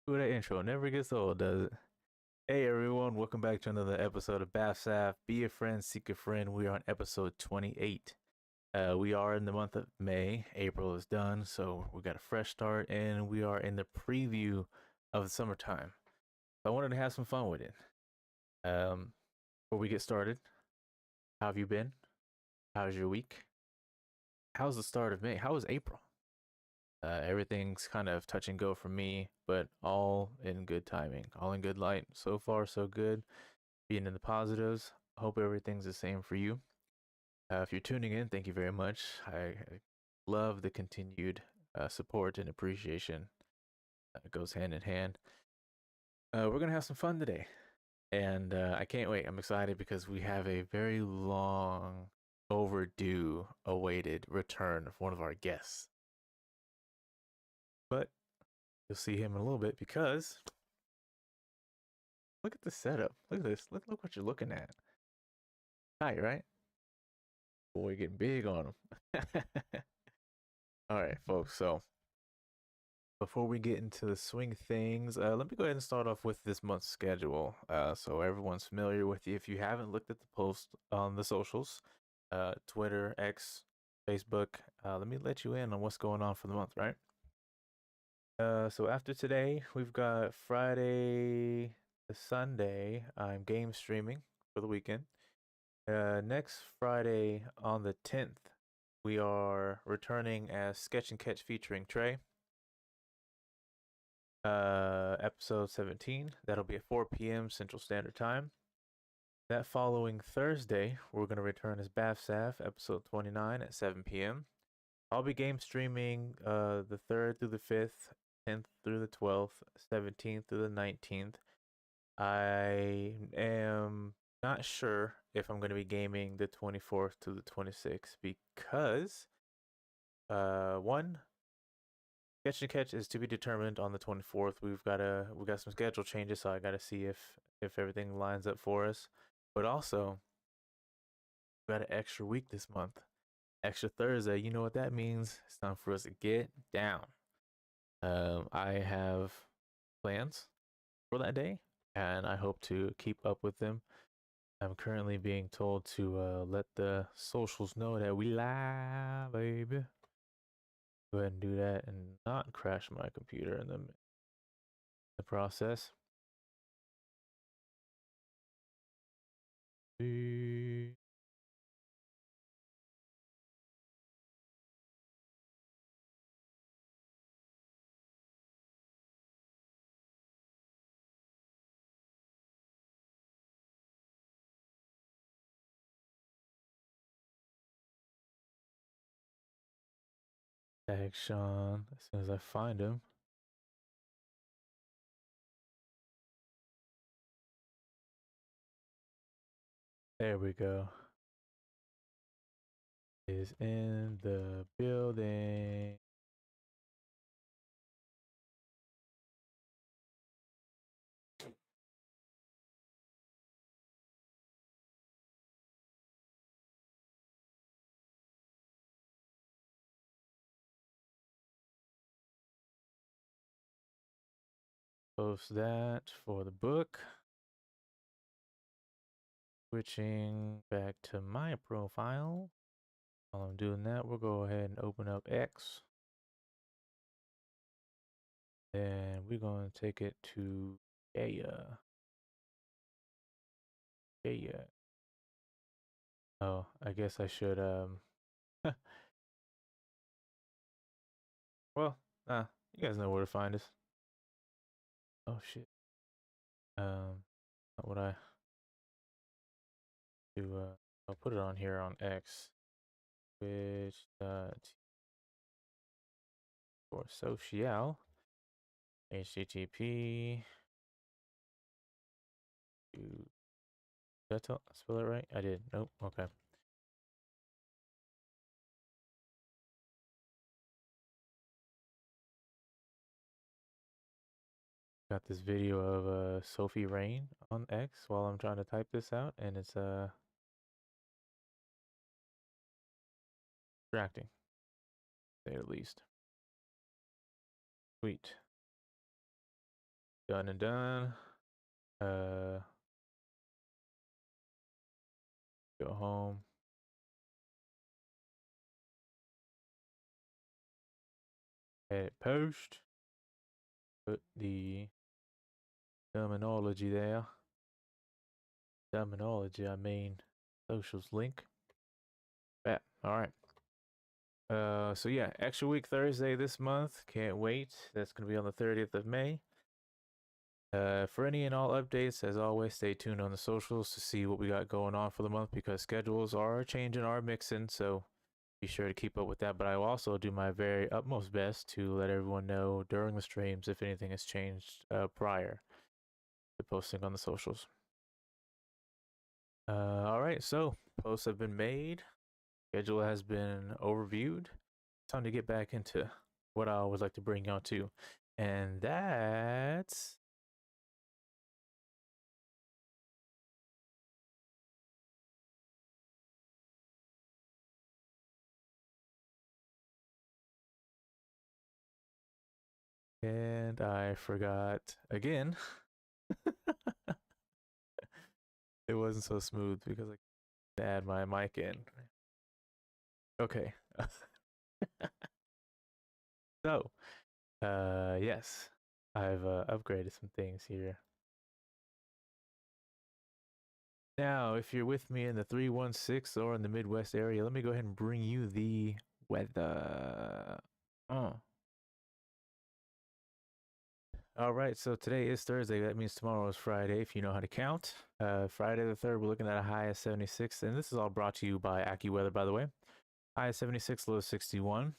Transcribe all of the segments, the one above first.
Ooh, that intro never gets old, does it? Hey everyone, welcome back to another episode of BAFSAF. Be a friend, seek a friend. We are on episode 28. We are in the month of May. April is done, so we got a fresh start, and we are in the preview of the summertime. So I wanted to have some fun with it. Before we get started, how have you been? How's your week? How's the start of May? How was April? Everything's kind of touch and go for me, but all in good timing, all in good light. So far, so good. Being in the positives. Hope everything's the same for you. If you're tuning in, thank you very much. I love the continued support and appreciation. It goes hand in hand. We're gonna have some fun today, and I can't wait. I'm excited because we have a very long overdue awaited return of one of our guests. But you'll see him in a little bit because look at the setup. Look at this. Look what you're looking at. Tight, right? Boy, getting big on him. All right, folks. So before we get into the swing of things, let me go ahead and start off with this month's schedule, so everyone's familiar with you. If you haven't looked at the post on the socials, Twitter, X, Facebook, let me let you in on what's going on for the month, right? So after today, we've got Friday to Sunday. I'm game streaming for the weekend. Next Friday on the 10th, we are returning as Sketch and Catch featuring Trey. Episode 17. That'll be at 4 p.m. Central Standard Time. That following Thursday, we're going to return as BAFSAF, episode 29 at 7 p.m. I'll be game streaming the 3rd through the 5th, 10th through the 12th, 17th through the 19th. I am not sure if I'm going to be gaming the 24th to the 26th because, one, Catch and Catch is to be determined on the 24th. We got some schedule changes, so I got to see if everything lines up for us. But also, we got an extra week this month, extra Thursday. You know what that means? It's time for us to get down. I have plans for that day, and I hope to keep up with them. I'm currently being told to let the socials know that we live, baby. Go ahead and do that and not crash my computer in the process. Tag Shawn as soon as I find him. There we go. Is in the building. Post that for the book. Switching back to my profile. While I'm doing that, we'll go ahead and open up X. And we're going to take it to yeah. Oh, I guess I should well, you guys know where to find us. Oh shit. Not what I do. I'll put it on here on X. Which for social. HTTP. Did I spell it right? I did. Nope. Okay. Got this video of Sophie Rain on X while I'm trying to type this out, and it's distracting, to say the least. Sweet. Done and done. Go home. Edit post. Put the terminology there. Terminology, I mean socials link. Bet. All right. So yeah, extra week Thursday this month. Can't wait. That's gonna be on the 30th of May. For any and all updates, as always, stay tuned on the socials to see what we got going on for the month because schedules are changing, are mixing. So be sure to keep up with that. But I will also do my very utmost best to let everyone know during the streams if anything has changed prior to posting on the socials. All right, so posts have been made. Schedule has been overviewed. Time to get back into what I always like to bring y'all to, and that's and I forgot again. It wasn't so smooth because I had to add my mic in. Okay. So, yes, I've upgraded some things here. Now, if you're with me in the 316 or in the Midwest area, let me go ahead and bring you the weather. All right, so today is Thursday. That means tomorrow is Friday, if you know how to count. Friday the 3rd, we're looking at a high of 76, and this is all brought to you by AccuWeather, by the way. High of 76, low of 61.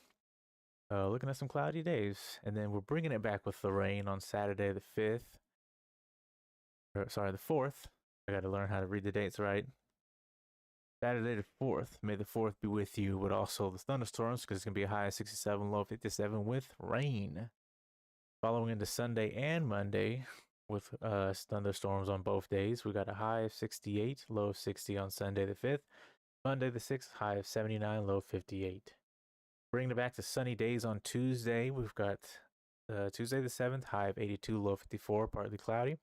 Looking at some cloudy days, and then we're bringing it back with the rain on Saturday the 5th. Sorry, the 4th. I got to learn how to read the dates right. Saturday the 4th. May the 4th be with you, but also the thunderstorms, because it's going to be a high of 67, low of 57 with rain. Following into Sunday and Monday with thunderstorms on both days. We got a high of 68, low of 60 on Sunday the 5th. Monday the 6th, high of 79, low of 58. Bringing it back to sunny days on Tuesday. We've got Tuesday the 7th, high of 82, low of 54, partly cloudy.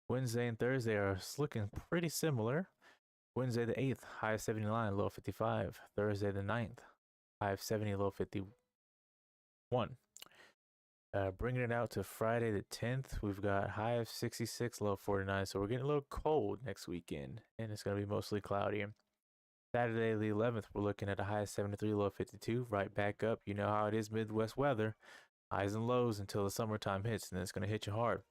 Wednesday and Thursday are looking pretty similar. Wednesday the 8th, high of 79, low of 55. Thursday the 9th, high of 70, low of 51. Bringing it out to Friday the 10th, we've got high of 66, low of 49. So we're getting a little cold next weekend, and it's going to be mostly cloudy. Saturday the 11th, we're looking at a high of 73, low of 52. Right back up. You know how it is Midwest weather. Highs and lows until the summertime hits, and then it's going to hit you hard.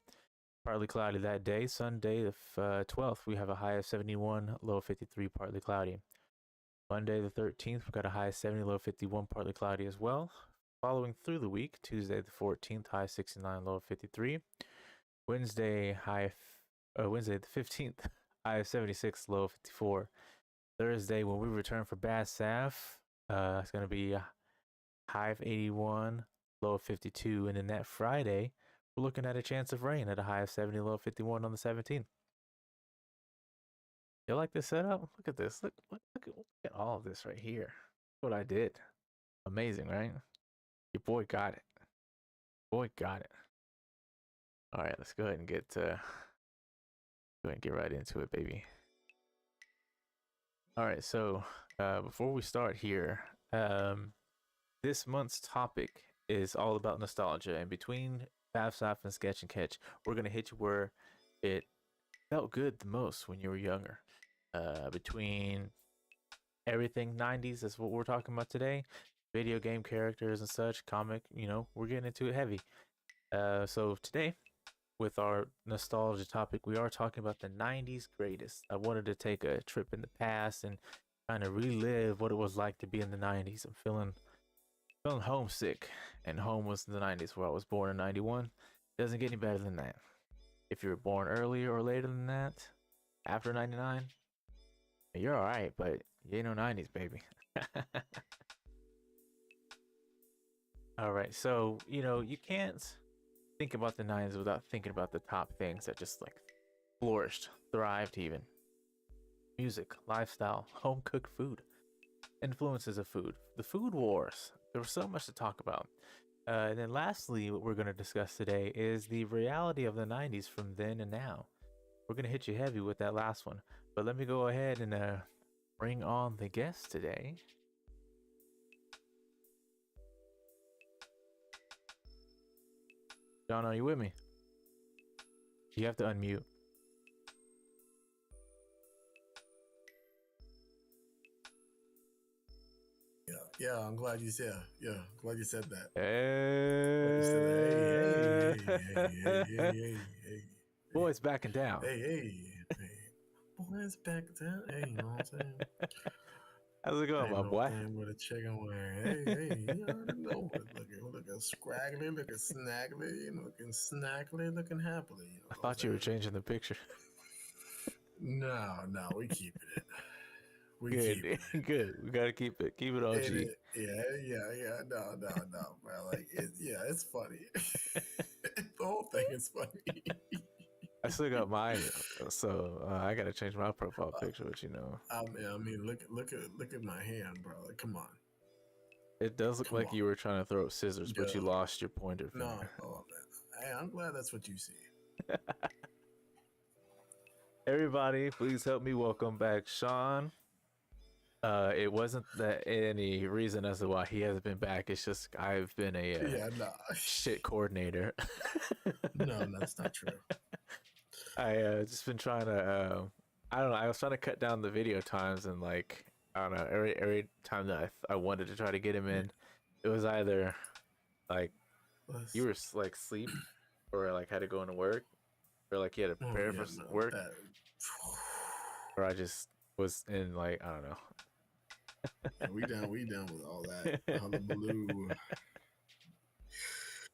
Partly cloudy that day. Sunday the 12th, we have a high of 71, low of 53, partly cloudy. Monday the 13th, we've got a high of 70, low of 51, partly cloudy as well. Following through the week, Tuesday the 14th, high 69, low of 53. Wednesday the 15th, high of 76, low of 54. Thursday, when we return for BAFSAF, it's going to be high of 81, low of 52. And then that Friday, we're looking at a chance of rain at a high of 70, low of 51 on the 17th. You like this setup? Look at this. Look at all of this right here. What I did. Amazing, right? Your boy got it. Boy got it. All right, let's go ahead and get right into it, baby. All right, so before we start here, this month's topic is all about nostalgia, and between BAFSAF and Sketch and Catch, we're gonna hit you where it felt good the most when you were younger. Between everything 90s is what we're talking about today, video game characters and such, comic, we're getting into it heavy. So today, with our nostalgia topic, we are talking about the 90s greatest. I wanted to take a trip in the past and kind of relive what it was like to be in the 90s. I'm feeling homesick, and home was in the 90s where I was born in 91. Doesn't get any better than that. If you were born earlier or later than that, after 99, you're all right, but you ain't no 90s, baby. All right, so, you can't think about the 90s without thinking about the top things that just like flourished, thrived even. Music, lifestyle, home cooked food, influences of food, the food wars. There was so much to talk about. And then lastly, what we're going to discuss today is the reality of the 90s from then and now. We're going to hit you heavy with that last one. But let me go ahead and bring on the guest today. John, are you with me? You have to unmute. Yeah, I'm glad you said. Yeah, glad you said that. Hey. Boys backing down. Hey. Boys back down. Hey, you know what I'm saying? How's it going, my boy? With a chicken wing. Hey, you already know it. Looking scraggly, looking snaggly, looking snaggly, looking happily. You know I thought you were changing the picture. No, we keeping it. Good. We gotta keep it. Keep it OG. Yeah. No, bro. Like, it's funny. The whole thing is funny. I still got mine, so I gotta change my profile picture. But I mean, look at my hand, bro. Like, come on. It does look like you were trying to throw scissors, but you lost your pointer finger. No, oh man. Hey, I'm glad that's what you see. Everybody, please help me welcome back Shawn. It wasn't that any reason as to why he hasn't been back. It's just I've been a shit coordinator. No, that's not true. I just been trying to I don't know, I was trying to cut down the video times, and like I don't know, every time that I wanted to try to get him in, it was either like you were like sleep or like had to go into work, or like you had to prepare for work, or I just was in like I don't know. Yeah, we done with all that hullabaloo.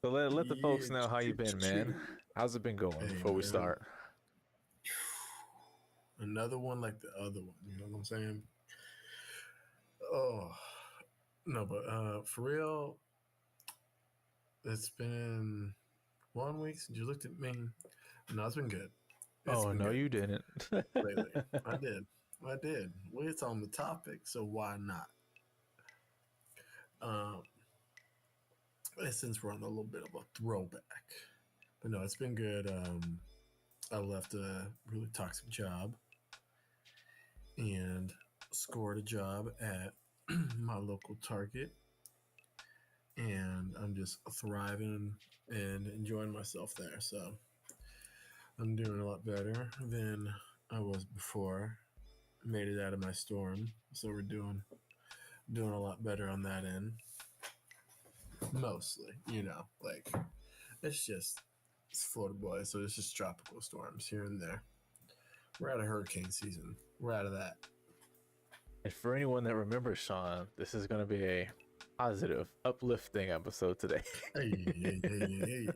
So let the folks know how you been, man. How's it been going before we start? Another one like the other one, you know what I'm saying? Oh no, but for real, it's been 1 week since you looked at me. No, it's been good. You didn't. Lately, I did. Well, it's on the topic, so why not? Since we're on a little bit of a throwback, but no, it's been good. I left a really toxic job and scored a job at my local Target, and I'm just thriving and enjoying myself there. So I'm doing a lot better than I was before. Made it out of my storm, so we're doing a lot better on that end. Mostly, like it's Florida boy, so it's just tropical storms here and there. We're out of hurricane season. We're out of that. And for anyone that remembers Shawn, this is going to be a positive, uplifting episode today. Hey.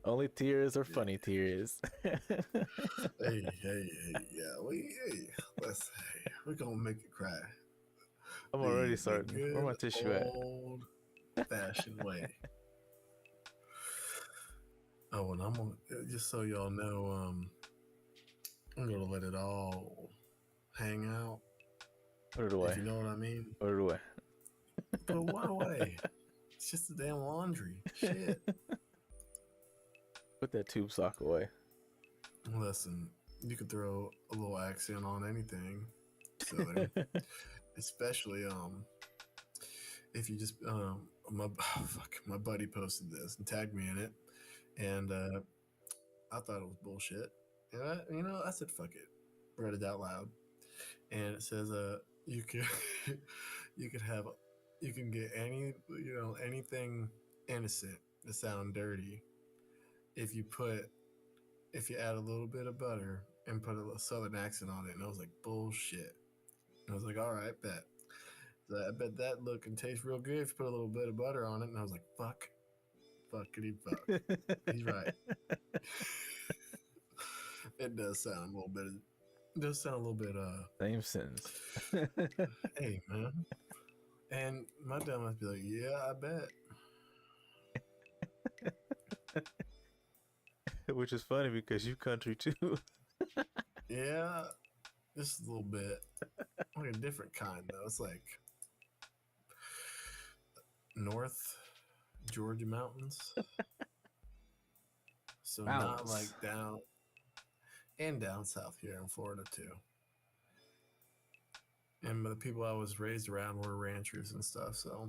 Only tears are funny tears. Hey, yeah. We're gonna make it cry. I'm already starting. Where my tissue at? Old-fashioned way. Oh, and I'm gonna, just so y'all know, I'm gonna let it all hang out. Put it away. If you know what I mean. Put it away. Put what away? It's just the damn laundry. Shit. Put that tube sock away. Listen, you could throw a little accent on anything, Southern. Especially if you just my buddy posted this and tagged me in it, and I thought it was bullshit. And I said fuck it, read it out loud, and it says you can you can get anything innocent to sound dirty if you add a little bit of butter and put a Southern accent on it. And I was like, bullshit. And I was like, all right, bet. So I bet that look and taste real good if you put a little bit of butter on it. And I was like, fuck. Fuckity fuck. He's right. It does sound a little bit. It does sound a little bit. Same sentence. Hey man. And my dad must be like, yeah, I bet. Which is funny because you country too. Yeah, just a little bit. Like a different kind though. It's like North Georgia mountains. So not like Mountains. down and down south here in Florida too. And the people I was raised around were ranchers and stuff, so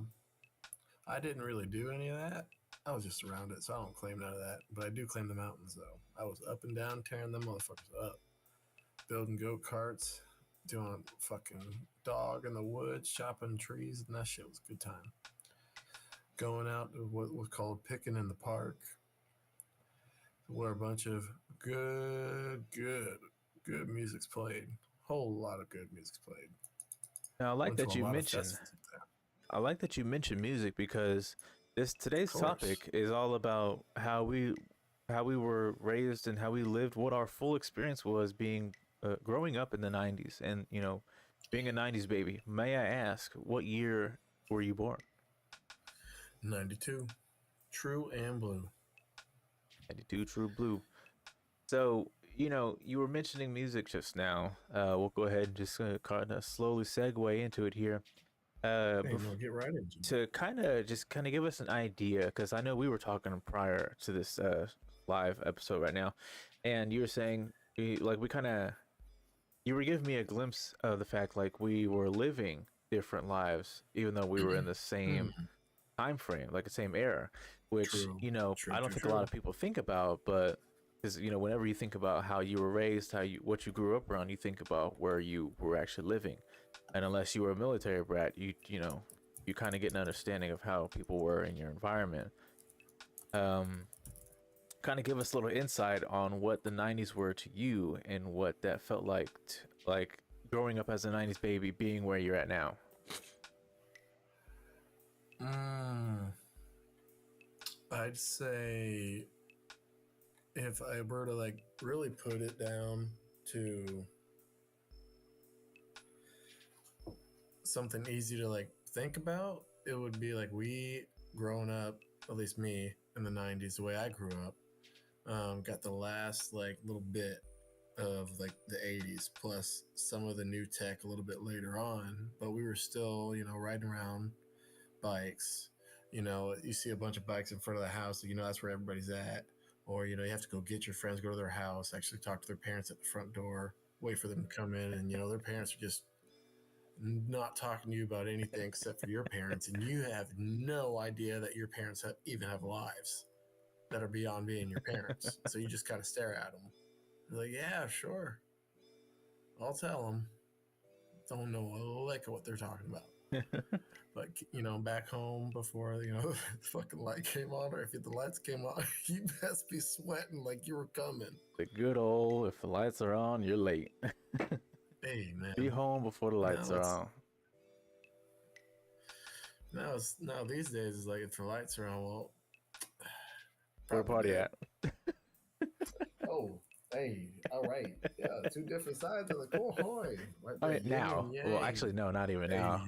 I didn't really do any of that. I was just around it, so I don't claim none of that. But I do claim the mountains though. I was up and down tearing them motherfuckers up. Building go karts, doing fucking dog in the woods, chopping trees, and that shit was a good time. Going out to what was called picking in the park, where a bunch of good music's played. Whole lot of good music's played. Now, Went to a lot of festivals there. I like that you mentioned music because today's topic is all about how we were raised and how we lived, what our full experience was being growing up in the 90s and, being a 90s baby. May I ask, what year were you born? 92. True and blue. 92 true blue. So, you were mentioning music just now. We'll go ahead and just kind of slowly segue into it here. Hey, no, get right into it. To kind of give us an idea, because I know we were talking prior to this live episode right now, and you were saying you were giving me a glimpse of the fact like we were living different lives, even though we were in the same time frame, like the same era, which True. I don't think a lot of people think about, but because whenever you think about how you were raised, what you grew up around, you think about where you were actually living, and unless you were a military brat, you kind of get an understanding of how people were in your environment. Kind of give us a little insight on what the 90s were to you and what that felt like like growing up as a 90s baby, being where you're at now. I'd say if I were to like really put it down to something easy to like think about, it would be like we growing up, at least me in the 90s, the way I grew up, got the last like little bit of like the 80s plus some of the new tech a little bit later on, but we were still riding around bikes. You see a bunch of bikes in front of the house, that's where everybody's at. Or you have to go get your friends, go to their house, actually talk to their parents at the front door, wait for them to come in, and their parents are just not talking to you about anything except for your parents, and you have no idea that your parents even have lives that are beyond being your parents. So you just kind of stare at them. You're like, yeah, sure, I'll tell them. Don't know a lick of what they're talking about. But back home before the fucking light came on, or if the lights came on, you best be sweating like you were coming. The good old, if the lights are on, you're late. Hey man, Be home before the lights are on. Now these days it's like if the lights are on, well, where the party at? Oh, hey, all right, yeah, two different sides of the coin. Right now, well, actually, no, not even now.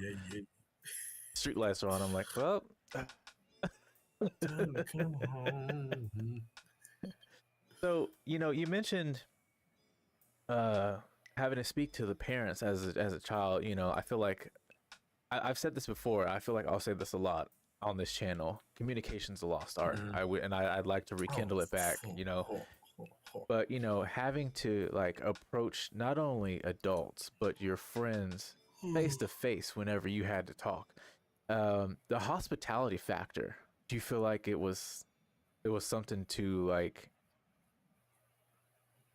Street lights are on. I'm like, well, time to come home. So you mentioned having to speak to the parents as a child. I feel like I've said this before. I feel like I'll say this a lot on this channel. Communication's a lost art. I'd like to rekindle it back. But having to like approach not only adults but your friends face to face whenever you had to talk. The hospitality factor. Do you feel like it was something to like?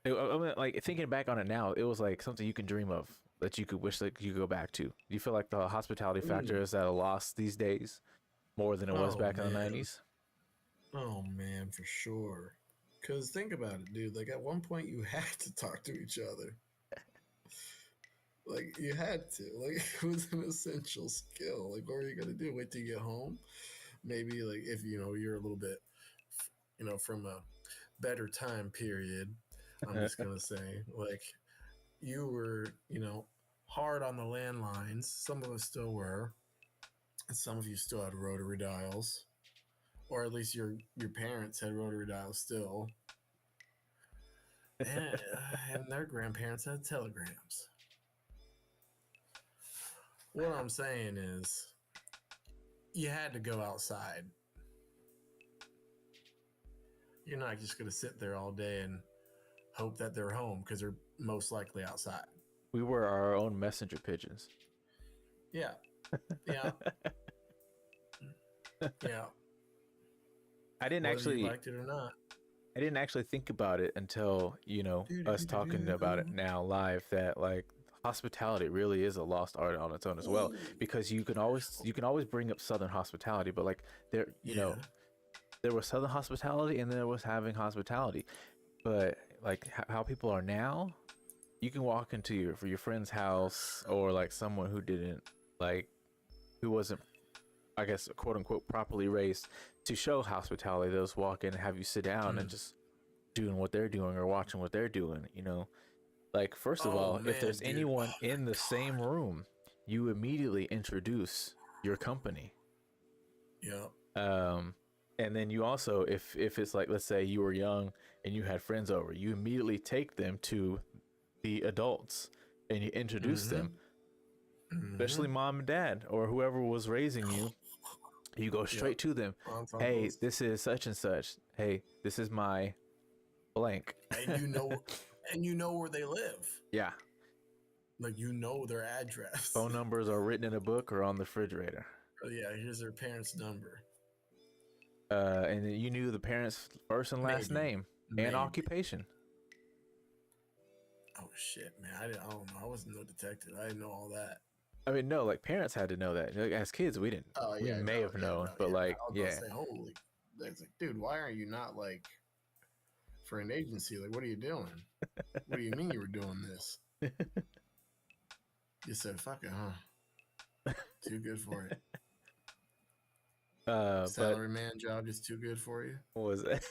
I mean, like thinking back on it now, it was like something you can dream of that you could wish that you could go back to. Do you feel like the hospitality factor is at a loss these days more than it was back in the 90s? Oh man, for sure. Because think about it, dude. Like at one point, you had to talk to each other. Like you had to. Like it was an essential skill. Like what were you gonna do? Wait till you get home? Maybe like if you're a little bit from a better time period, I'm just gonna say, like, you were, hard on the landlines. Some of us still were, and some of you still had rotary dials, or at least your parents had rotary dials still, and their grandparents had telegrams. What I'm saying is, you had to go outside. You're not just gonna sit there all day and hope that they're home because they're most likely outside. We were our own messenger pigeons. Yeah, yeah, yeah. I didn't Whether you actually liked it or not. I didn't actually think about it until, us talking about it now live, that like hospitality really is a lost art on its own as well, because you can always bring up Southern hospitality, but like Yeah. there was Southern hospitality and there was having hospitality. But like how people are now, you can walk into your friend's house, or like someone who didn't like who wasn't, I guess, quote unquote, properly raised to show hospitality. They'll just walk in and have you sit down and just doing what they're doing or watching what they're doing. Like, first of Oh all, if man, there's dude. anyone Oh my in the same god. room, you immediately introduce your company. Yep. Um, and then you also, if it's like, let's say you were young and you had friends over, you immediately take them to the adults and you introduce Mm-hmm. them, Mm-hmm. especially mom and dad or whoever was raising you. You go Yep. straight to them. Aunts, Hey, uncles, this is such and such. Hey, this is my blank. and you know where they live. Yeah. Like, their address. Phone numbers are written in a book or on the refrigerator. Oh, yeah, here's their parents' number. And then you knew the parents' first and last Maybe. name and Maybe. occupation. Oh shit, man! I don't know. I wasn't no detective. I didn't know all that. I mean, no, like parents had to know that. Like, as kids, we didn't. Oh We yeah, may no, have yeah, known, no, but yeah. like, I was about yeah, to say, holy. It's like, dude, why aren't you not like for an agency? Like, what are you doing? What do you mean you were doing this? You said, fuck it, huh? Too good for it. but Salary man job just too good for you, what was it?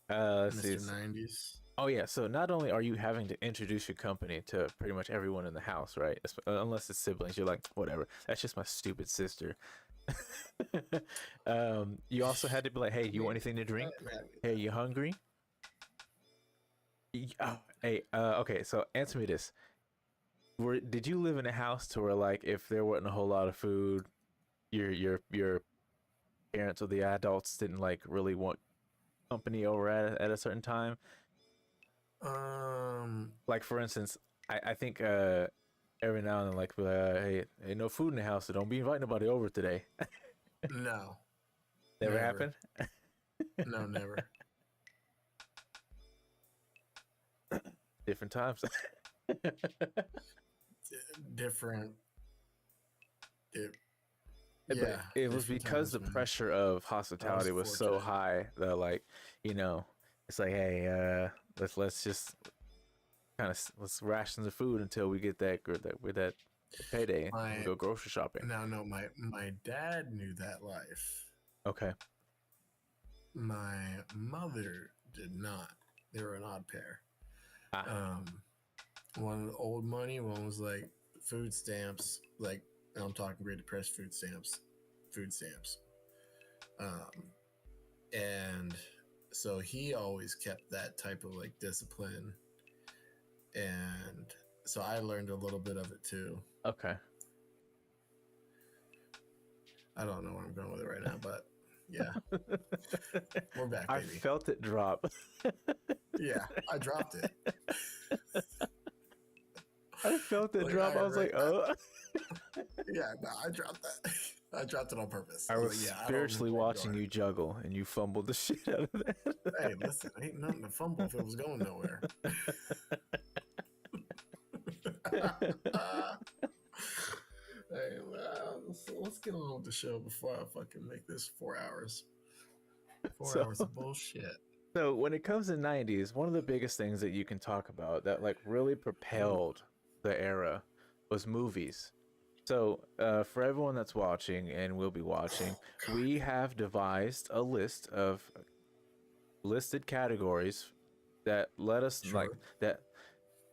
Let's see. Mr. 90s. Oh yeah, so not only are you having to introduce your company to pretty much everyone in the house, right? Unless it's siblings, you're like, whatever. That's just my stupid sister. You also had to be like, hey, you want anything to drink? Hey, you hungry? Oh, hey, okay, so answer me this. Did you live in a house to where, like, if there wasn't a whole lot of food, your parents or the adults didn't like really want company over at a certain time? Like, for instance, I think every now and then, like, hey, ain't no food in the house, so don't be inviting nobody over today. No, Never never. happened. No, never. Different times. Different. But Yeah, it was different because times, the man. pressure of I was hospitality was so fortunate. high that, like, it's like, hey, let's just kind of let's ration the food until we get that payday and we My go grocery shopping. Now, no, my dad knew that life. Okay. My mother did not. They were an odd pair. Ah. One was old money. One was like food stamps. Like, I'm talking Great Depression food stamps. Food stamps. And so he always kept that type of like discipline, and so I learned a little bit of it too. Okay. I don't know where I'm going with it right now, but yeah, we're back, I baby. felt it drop. Yeah, I dropped it. I felt it Like, drop. I was like, oh. Yeah, no, I dropped that. I dropped it on purpose. I was like, yeah, spiritually watching you juggle, and you fumbled the shit out of that. Hey, listen, ain't nothing to fumble if it was going nowhere. Hey, well, let's get on with the show before I fucking make this 4 hours. 4 hours of bullshit. So when it comes to 90s, one of the biggest things that you can talk about that like really propelled the era was movies. So, for everyone that's watching and will be watching, God, we have devised a list of listed categories that let us like sure. that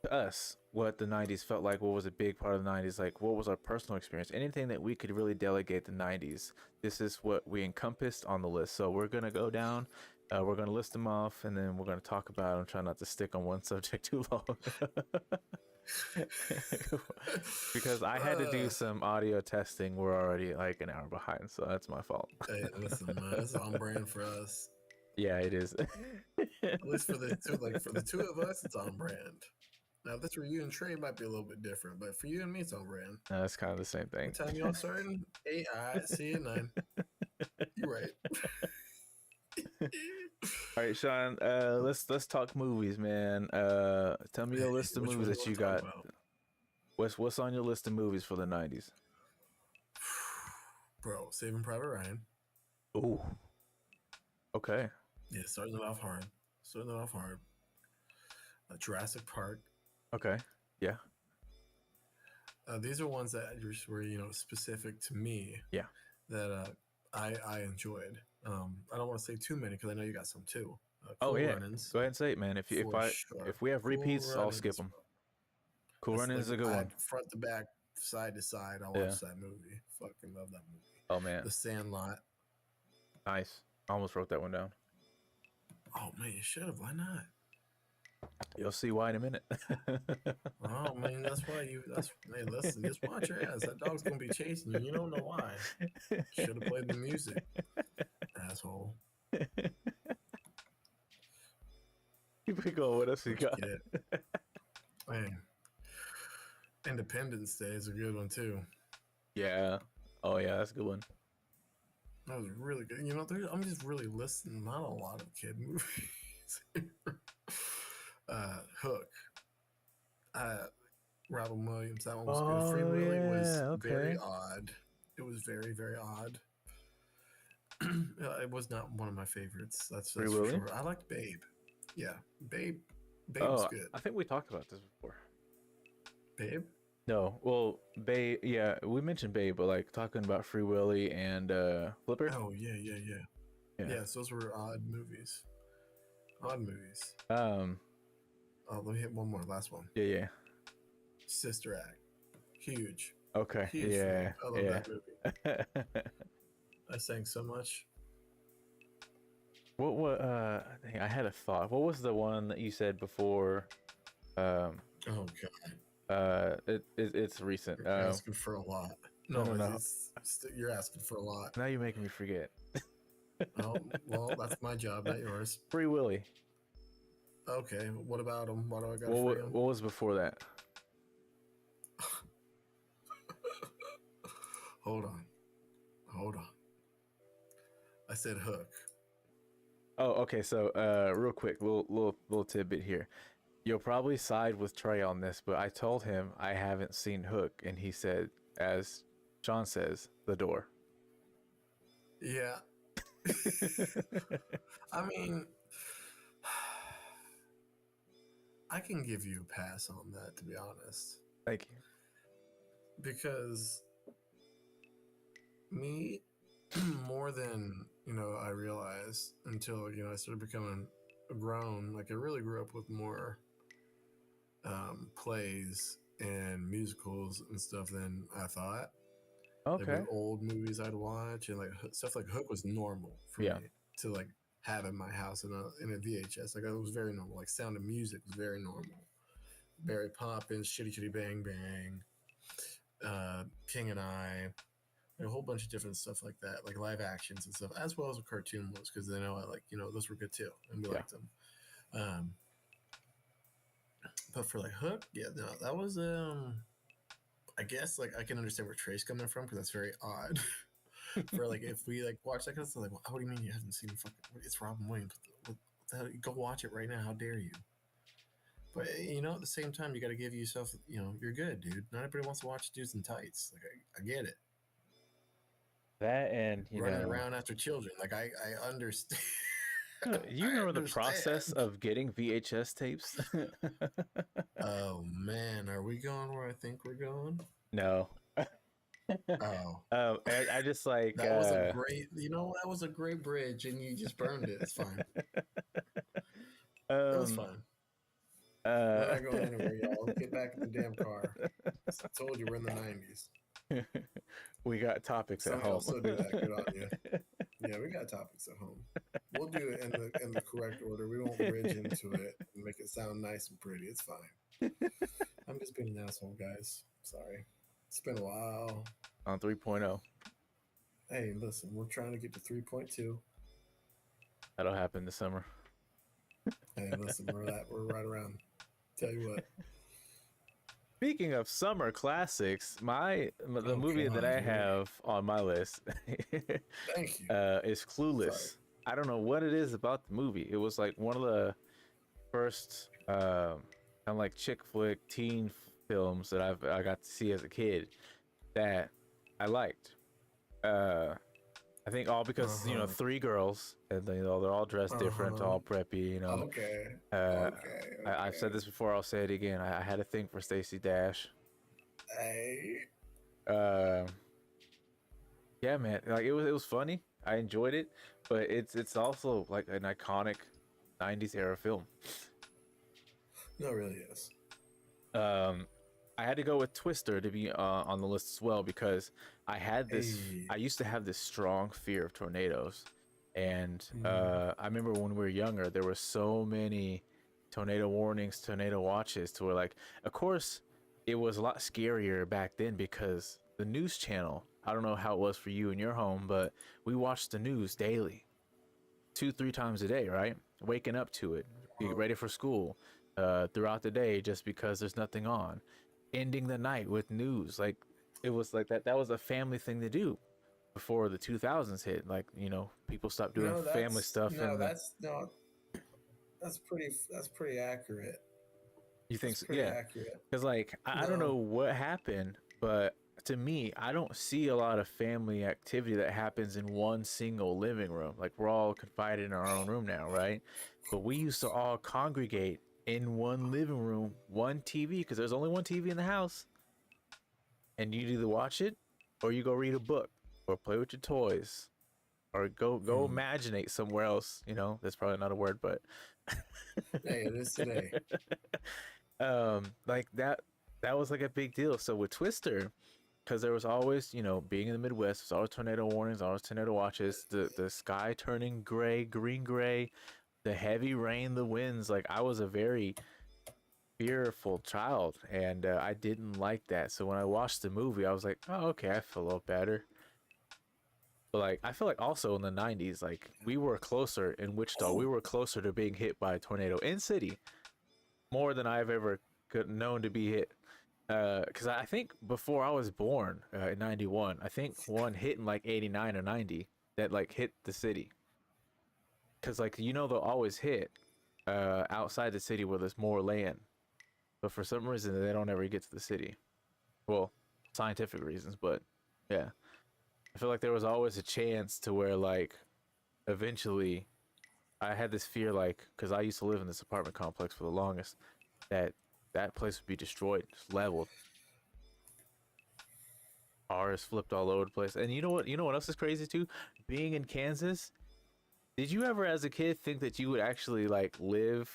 to us what the 90s felt like, what was a big part of the 90s, like what was our personal experience, anything that we could really delegate the 90s. This is what we encompassed on the list. So we're going to go down, we're going to list them off, and then we're going to talk about them, try not to stick on one subject too long. Because I had to do uh, some audio testing. We're already like an hour behind, so that's my fault. hey, listen, man, this is on brand for us. Yeah, it is. At least for the two, like for the two of us, it's on brand. Now, this for you and Trey might be a little bit different, but for you and me, it's on brand. No, that's kind of the same thing. What time y'all starting? 8. All right, see you at 9. You right. All right, Sean. Let's talk movies, man. Tell me your Hey, list of which movies one you that want you to talk got. about? What's on your list of movies for the '90s? Bro, Saving Private Ryan. Oh, okay, Yeah, starting it off hard. Starting it off hard. Jurassic Park. okay, yeah, These are ones that just were, specific to me yeah. that I enjoyed. I don't want to say too many because I know you got some too. Oh Cool yeah. Runnings Go ahead and say it, man. for sure. If we have Cool repeats, I'll skip Runnings. them. Cool That's Running like is a good I one. had front to back, side to side. I Yeah. watched that movie. Fucking love that movie. Oh man, The Sandlot. nice. I almost wrote that one down. Oh man, you should have. Why not? You'll see why in a minute. Oh man, that's why you. That's hey, listen. Just watch your ass. That dog's gonna be chasing you. You don't know why. Should have played the music, asshole. Keep it going. What else you What you got? get? Man, Independence Day is a good one too. Yeah. Oh yeah, that's a good one. That was really good. I'm just really listening. Not a lot of kid movies. Hook. Robin Williams. That one was good. Free Oh Willy was yeah. very Okay. odd. It was very, very odd. It was not one of my favorites. That's Free for Willy. sure. I liked Babe. Yeah, Babe. Babe was Oh, good. I think we talked about this before. Babe. No, well, Bay. Yeah, we mentioned Bay, but like talking about Free Willy and Flipper. Oh yeah, yeah, yeah. Yeah. Yes, those were odd movies. Odd movies. Um. Let me hit one more. Last one. Yeah. Yeah. Sister Act. Huge. Okay. Huge for me. Yeah. I love Yeah. that movie. I sang so much. What? Dang, I had a thought. What was the one that you said before? Um. Oh god. It's recent. You're asking for a lot. No, No, no, no. you're asking for a lot. Now you're making me forget. Oh, well, that's my job, not yours. Free Willy. Okay, what about him? Why do I got to free him? What was before that? Hold on. Hold on. I said Hook. Oh, okay. So, real quick, little tidbit here. You'll probably side with Trey on this, but I told him I haven't seen Hook, and he said, as Sean says, The Door. Yeah. I mean, I can give you a pass on that, to be honest. Thank you. Because me, more than, I realized until, I started becoming grown, like I really grew up with more plays and musicals and stuff than I thought. Like Okay. with old movies I'd watch and like stuff like Hook was normal for Yeah. me to like have in my house in a VHS. Like it was very normal. Like Sound of Music was very normal. Barry Poppins, Shitty Shitty Bang Bang, King and I, like a whole bunch of different stuff like that, like live actions and stuff, as well as a cartoon ones because they know I like those were good too and we liked them. But for like Hook, yeah, no, that was I guess like I can understand where Trey's coming from because that's very odd. For like if we like watch that kind of stuff, like, what do you mean you haven't seen fucking? It's Robin Williams. What the hell? Go watch it right now. How dare you? But at the same time, you got to give yourself, you're good, dude. Not everybody wants to watch dudes in tights. Like I get it. That and Running around after children, like I understand. You remember the process of getting VHS tapes? Oh man, are we going where I think we're going? No. Oh, I just like that was a great. That was a great bridge, and you just burned it. It's fine. That's um fine. We're uh not going anywhere, y'all. Get back in the damn car. I told you we're in the '90s. we got topics at Some of y'all home. still do that. Good on you. Yeah, we got topics at home. We'll do it in the correct order. We won't bridge into it and make it sound nice and pretty. It's fine. I'm just being an asshole, guys. Sorry. It's been a while. On 3.0. Hey, listen, we're trying to get to 3.2. That'll happen this summer. Hey, listen, we're right around. Tell you what. Speaking of summer classics, the movie that God, I here have on my list thank you. is Sorry. Clueless. I don't know what it is about the movie. It was like one of the first kind of like chick flick teen films that I got to see as a kid that I liked. Uh, I think all because Uh-huh. three girls and they're all dressed different, Uh-huh. all preppy. Okay. Uh, Okay. I've said Okay. this before. I'll say it again. I had a thing for Stacey Dash. Hey. Uh, yeah, man. Like it was funny. I enjoyed it, but it's also like an iconic '90s era film. No, it really is. Um, I had to go with Twister to be on the list as well because Hey. I used to have this strong fear of tornadoes, and Mm. I remember when we were younger, there were so many tornado warnings, tornado watches, to where like, of course, it was a lot scarier back then because the news channel. I don't know how it was for you in your home, but we watched the news daily, 2 3 times a day, right? Waking up to it, get ready for school, throughout the day, just because there's nothing on, ending the night with news. Like it was like that was a family thing to do before the 2000s hit. Like people stopped doing No, family stuff in the. that's no, that's pretty accurate. You think That's so? pretty Yeah, accurate. because like I don't know No. what happened, but to me, I don't see a lot of family activity that happens in one single living room. Like we're all confined in our own room now, right? But we used to all congregate in one living room, one TV, because there's only one TV in the house, and you either watch it or you go read a book or play with your toys or go Hmm. imaginate somewhere else. That's probably not a word, but Hey, it is today. like that was like a big deal. So with Twister, because there was always, being in the Midwest, there's always tornado warnings, always tornado watches, the sky turning gray, green gray, the heavy rain, the winds. Like I was a very fearful child, and I didn't like that. So when I watched the movie, I was like, oh, okay, I feel a little better. But like I feel like also in the '90s, like we were closer in Wichita, we Oh, were closer to being hit by a tornado in city more than I've ever known to be hit. Because I think before I was born in '91, I think one hit in like '89 or '90 that like hit the city. Because like they'll always hit outside the city where there's more land, but for some reason they don't ever get to the city. Well, scientific reasons, but yeah, I feel like there was always a chance to where like eventually I had this fear, like because I used to live in this apartment complex for the longest, that that place would be destroyed, just leveled. Cars flipped all over the place. And you know what? You know what else is crazy too? Being in Kansas, did you ever as a kid think that you would actually like live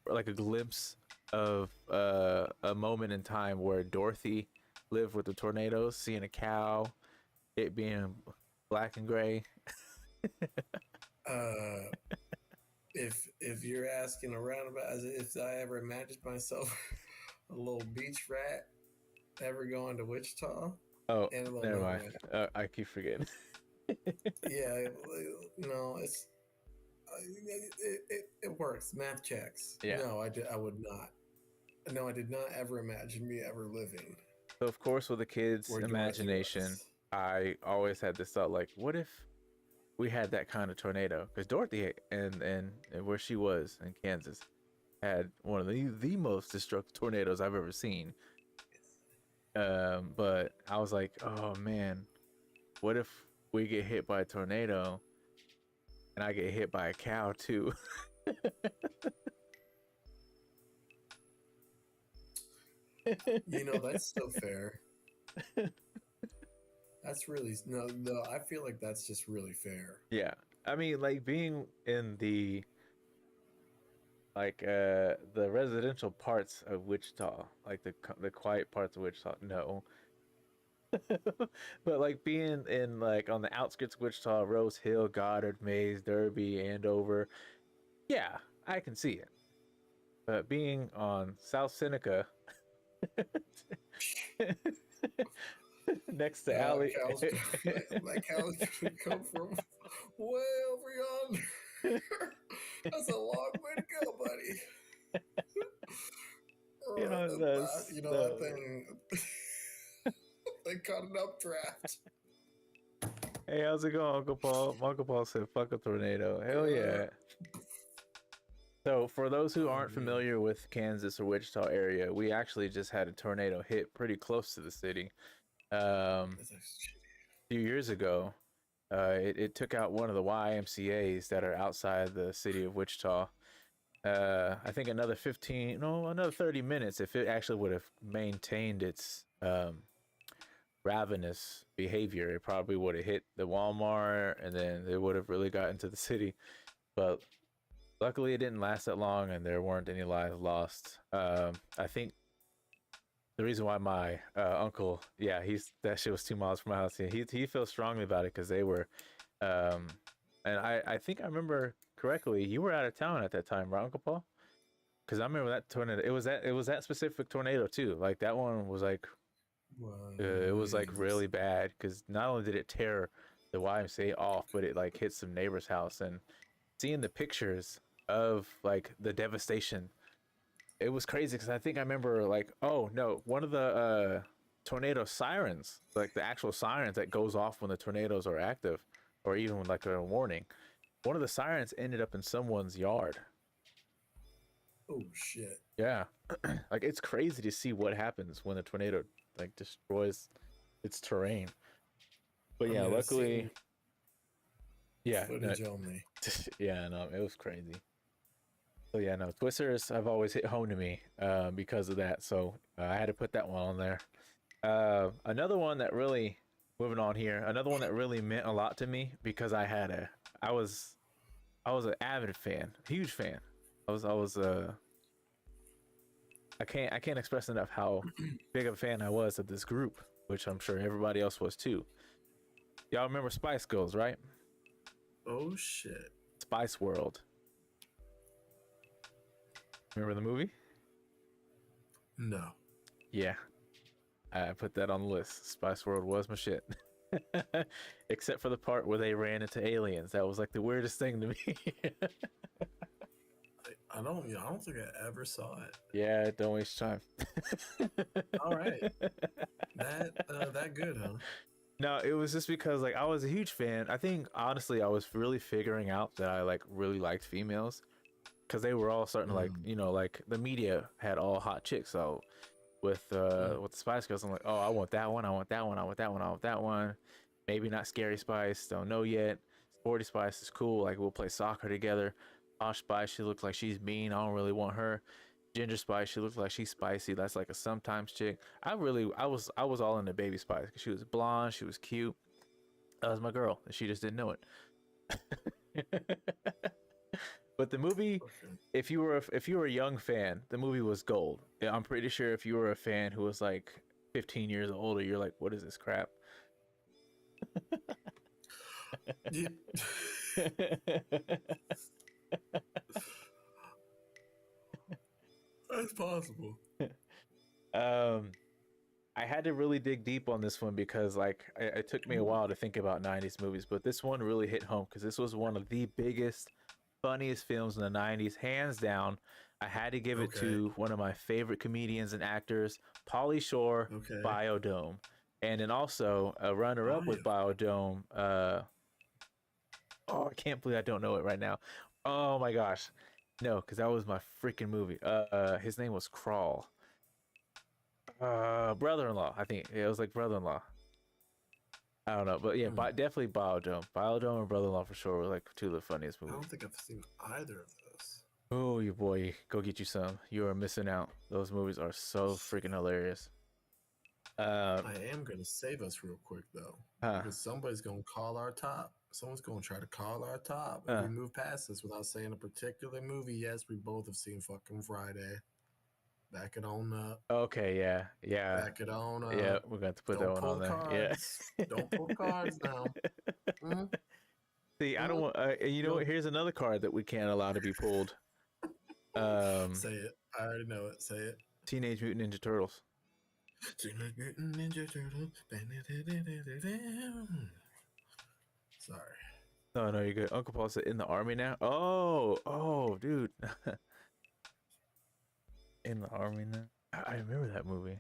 like a glimpse of a moment in time where Dorothy lived with the tornadoes, seeing a cow, it being black and gray? uh, if you're asking around about as if I ever imagined myself a little beach rat ever going to Wichita, Oh, and a little never no mind. way. I keep forgetting. Yeah, it's it works. Math checks. Yeah. No, I would not. No, I did not ever imagine me ever living So of course, with a kid's where Dorothy imagination, was. I always had this thought like, what if we had that kind of tornado? Because Dorothy and where she was in Kansas had one of the most destructive tornadoes I've ever seen. But I was like, oh man, what if we get hit by a tornado and I get hit by a cow too? That's still fair. That's really no. I feel like that's just really fair. Yeah. I mean, like being in the residential parts of Wichita, like the quiet parts of Wichita, no. But like being in like on the outskirts of Wichita, Rose Hill, Goddard, Mays, Derby, Andover, yeah, I can see it. But being on South Seneca, next to That Alley, cow's that cow's gonna come from way over yonder. That's a long way to go, buddy. you know, that's You know that the thing. They cut an updraft. hey, how's it going, Uncle Paul? Uncle Paul said, "Fuck a tornado." Hell Uh, yeah. So, for those who oh aren't man, familiar with Kansas or Wichita area, we actually just had a tornado hit pretty close to the city. A that's actually few years ago, it took out one of the YMCA's that are outside the city of Wichita. I think another 15, no, another 30 minutes if it actually would have maintained its ravenous behavior, it probably would have hit the Walmart and then it would have really got into the city. But luckily, it didn't last that long, and there weren't any lives lost. I think the reason why my uncle, yeah, he's that shit was 2 miles from my house. Yeah, he feels strongly about it because they were, um, and I think I remember correctly. You were out of town at that time, right, Uncle Paul? Because I remember that tornado. It was that specific tornado too. Like that one was like it was like was. really bad because not only did it tear the YMCA off, but it like hit some neighbor's house and seeing the pictures of like the devastation, it was crazy because I think I remember like, oh no, one of the tornado sirens, like the actual sirens that goes off when the tornadoes are active, or even when, like a warning, one of the sirens ended up in someone's yard. Oh shit! Yeah, like it's crazy to see what happens when a tornado like destroys its terrain. But I yeah, mean, I've luckily, seen yeah, no, footage only. yeah, no, it was crazy. So yeah, no, Twisters have always hit home to me because of that. So I had to put that one on there. Another one that really, moving on here, another one that really meant a lot to me because I was, I was an avid fan, huge fan. I can't express enough how big of a fan I was of this group, which I'm sure everybody else was too. Y'all remember Spice Girls, right? Oh shit! Spice World. Remember the movie? No. Yeah, I put that on the list. Spice World was my shit. Except for the part where they ran into aliens. That was like the weirdest thing to me. I don't. Yeah, I don't think I ever saw it. Yeah, don't waste time. All right. That good, huh? No, it was just because like I was a huge fan. I think honestly I was really figuring out that I like really liked females because they were all starting to like, Mm, like the media had all hot chicks. So mm. with the Spice Girls, I'm like, oh, I want that one, I want that one, I want that one, I want that one. Maybe not Scary Spice, don't know yet. Sporty Spice is cool. Like we'll play soccer together. Posh Spice, she looks like she's mean. I don't really want her. Ginger Spice, she looks like she's spicy. That's like a sometimes chick. I was all into Baby Spice because she was blonde, she was cute. That was my girl, and she just didn't know it. But the movie, Okay. if you were a young fan, the movie was gold. Yeah, I'm pretty sure if you were a fan who was like 15 years older, you're like, what is this crap? Yeah. That's possible. um, I had to really dig deep on this one because like it took me a while to think about 90s movies, but this one really hit home because this was one of the biggest, funniest films in the 90s, hands down. I had to give it Okay. to one of my favorite comedians and actors, Pauly Shore, Okay. Biodome. And then also a runner up with Bio. Biodome. Oh, I can't believe I don't know it right now. Oh my gosh. No, because that was my freaking movie. His name was Crawl. Brother-in-law. I think it was like brother-in-law. I don't know, but yeah, Hmm. definitely Biodome. Biodome and Brother-in-Law for sure were like two of the funniest I movies. don't think I've seen either of those. Oh, you boy, go get you some. You are missing out. Those movies are so freaking hilarious. I am going to save us real quick though, Huh, because somebody's going to call our top. Someone's going to try to call our top if huh. we move past this without saying a particular movie. Yes, we both have seen fucking Friday. Back it on up. Okay, yeah, yeah, Back it on yeah. up. We're going to put that Don't one pull on the there. Yeah. cards. Don't pull the cards now. Mm, See, I don't mm. want. You know what? Go. Here's another card that we can't allow to be pulled. Um, Say it. I already know it. Say it. Teenage Mutant Ninja Turtles. Teenage Mutant Ninja Turtle. Sorry. No, no, you're good. Uncle Paul said in the army now. Oh, oh, dude, in the army now. I remember that movie.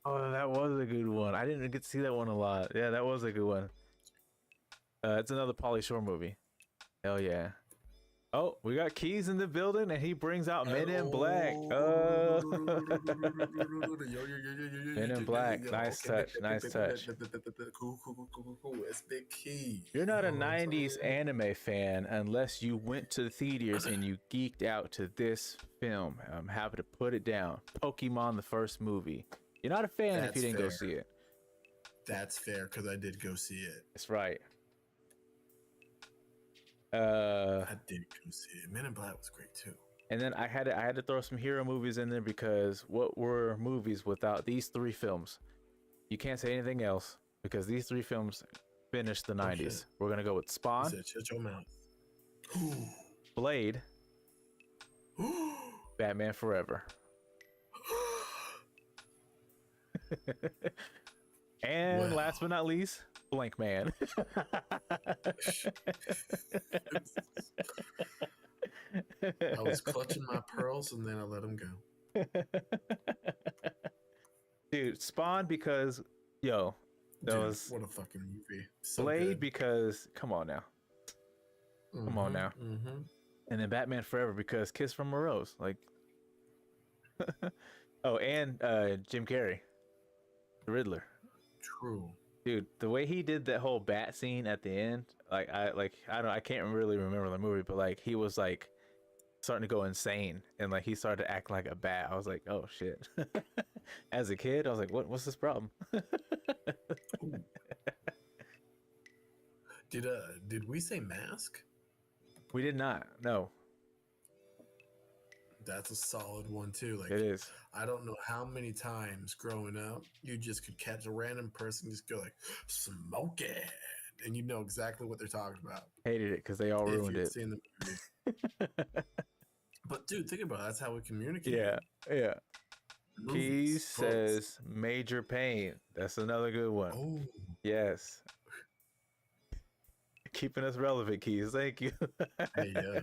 Oh, that was a good one. I didn't get to see that one a lot. Yeah, that was a good one. It's another Pauly Shore movie. Hell yeah. Oh, we got Keys in the building, and he brings out Men in Black. Oh, Men in Black. Nice touch. Nice touch. Cool. It's Big Key. You're You not a know what I'm 90s saying? anime fan unless you went to the theaters and you geeked out to this film. I'm happy to put it down. Pokemon, the first movie. You're not a fan if you That's didn't go fair. see it. That's fair because I did go see it. That's right. I did go see it. Men in Black was great too. And then I had to throw some hero movies in there because what were movies without these three films? You can't say anything else because these three films finished the 90s. Shit. We're gonna go with He Spawn, said, "Shut your mouth." Blade, Batman Forever, and Well. last but not least, Blank Man. I was clutching my pearls and then I let them go. Dude, Spawn because that Dude, was what a fucking movie. So Blade good. because come on now. Come on now. Mm-hmm. And then Batman Forever because Kiss from a Rose. Like oh, and Jim Carrey. The Riddler. True. Dude, the way he did that whole bat scene at the end, I can't really remember the movie, but like he was like starting to go insane and like he started to act like a bat. I was like, oh shit. As a kid, I was like, what's this problem? Did we say Mask? We did not. No, That's a solid one too. Like it is. I don't know how many times growing up you just could catch a random person just go like smoke it, and you know exactly what they're talking about. Hated it because they all If ruined you've it. seen the movie. But dude, think about it. That's how we communicate. Yeah, yeah. Movies, Keys books. says Major Pain. That's another good one. Oh, Yes. Keeping us relevant, Keys. Thank you. hey, yeah.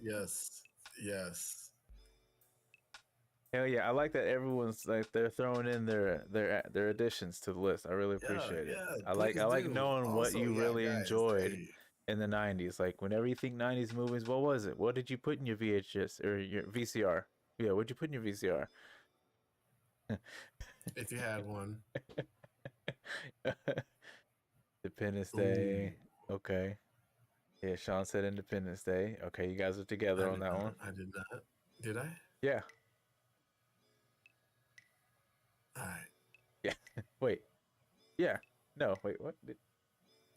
Yes. Hell yeah, I like that everyone's like they're throwing in their additions to the list. I really appreciate it. I like please do. knowing what Also, you yeah, really guys, enjoyed hey, in the 90s. Like whenever you think 90s movies, what was it? What did you put in your VHS or your VCR? Yeah, what'd you put in your VCR? if you had one. Independence Day. Okay. Yeah, Sean said Independence Day. Okay, you guys are together on that one. I did not. Did I? Yeah. All right. Yeah. Wait. Yeah. No, wait, what?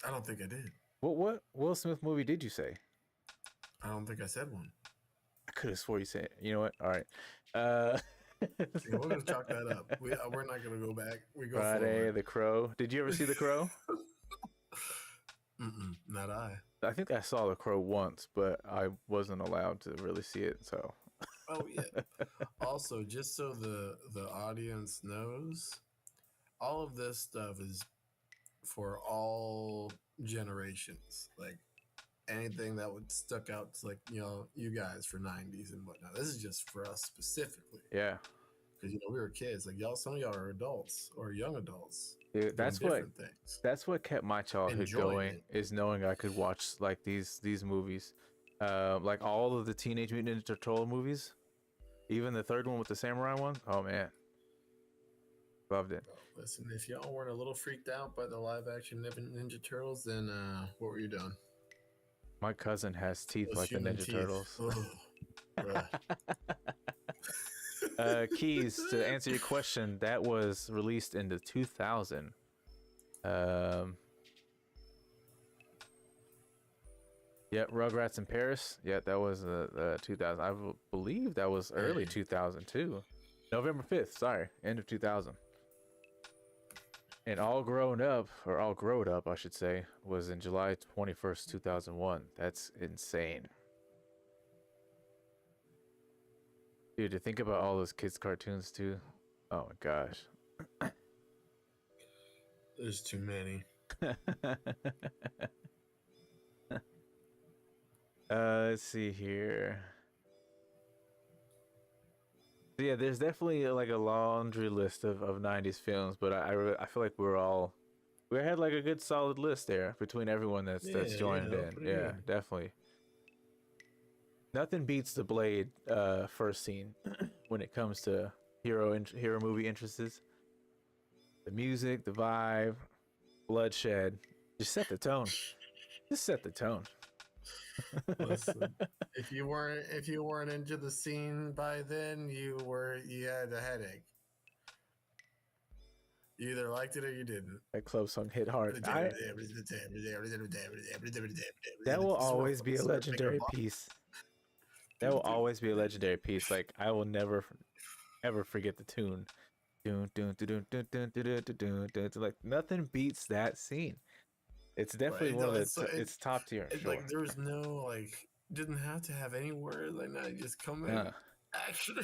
I don't think I did. What Will Smith movie did you say? I don't think I said one. I could have swore you said. You know what? All right. Yeah, we're gonna chalk that up. We're not gonna go back. We go Friday, forward. The Crow. Did you ever see The Crow? Not I. I think I saw The Crow once, but I wasn't allowed to really see it. So. Oh yeah. Also, just so the audience knows, all of this stuff is for all generations. Like anything that would stuck out to like you guys for 90s and whatnot. This is just for us specifically. Yeah. Because we were kids. Like y'all, some of y'all are adults or young adults. Dude, that's what things. that's what kept my childhood Enjoying going it. is knowing I could watch like these movies, like all of the Teenage Mutant Ninja Turtle movies, even the third one with the samurai one. Oh man, loved it. Listen, if y'all weren't a little freaked out by the live action Ninja Turtles, then what were you doing? My cousin has teeth Those like the human Ninja teeth. Turtles. Ugh, bruh. Keys, to answer your question, that was released in the 2000. Um, yeah, Rugrats in Paris. Yeah, that was the 2000. Believe that was early 2002. November 5th, sorry, end of 2000. And All Grown Up, or All Growed Up, I should say, was in July 21st, 2001. That's insane. Dude, to think about all those kids' cartoons, too. Oh my gosh. There's too many. Let's see here. Yeah, there's definitely like a laundry list of 90s films, but I feel like we had like a good solid list there between everyone that's joined that was in. pretty Yeah, good. definitely. Nothing beats the Blade first scene when it comes to hero movie interests. The music, the vibe, bloodshed, just set the tone. Just set the tone. Listen, if you weren't into the scene by then, you had a headache. You either liked it or you didn't. That club song hit hard. That will Just wanna always be fucking a start thinking legendary about piece. That will always be a legendary piece. Like I will never ever forget the tune. Like nothing beats that scene. It's definitely right. one No, of the it's it's top tier, sure. like there was no like didn't have to have any words. Like now you just come in Yeah. action.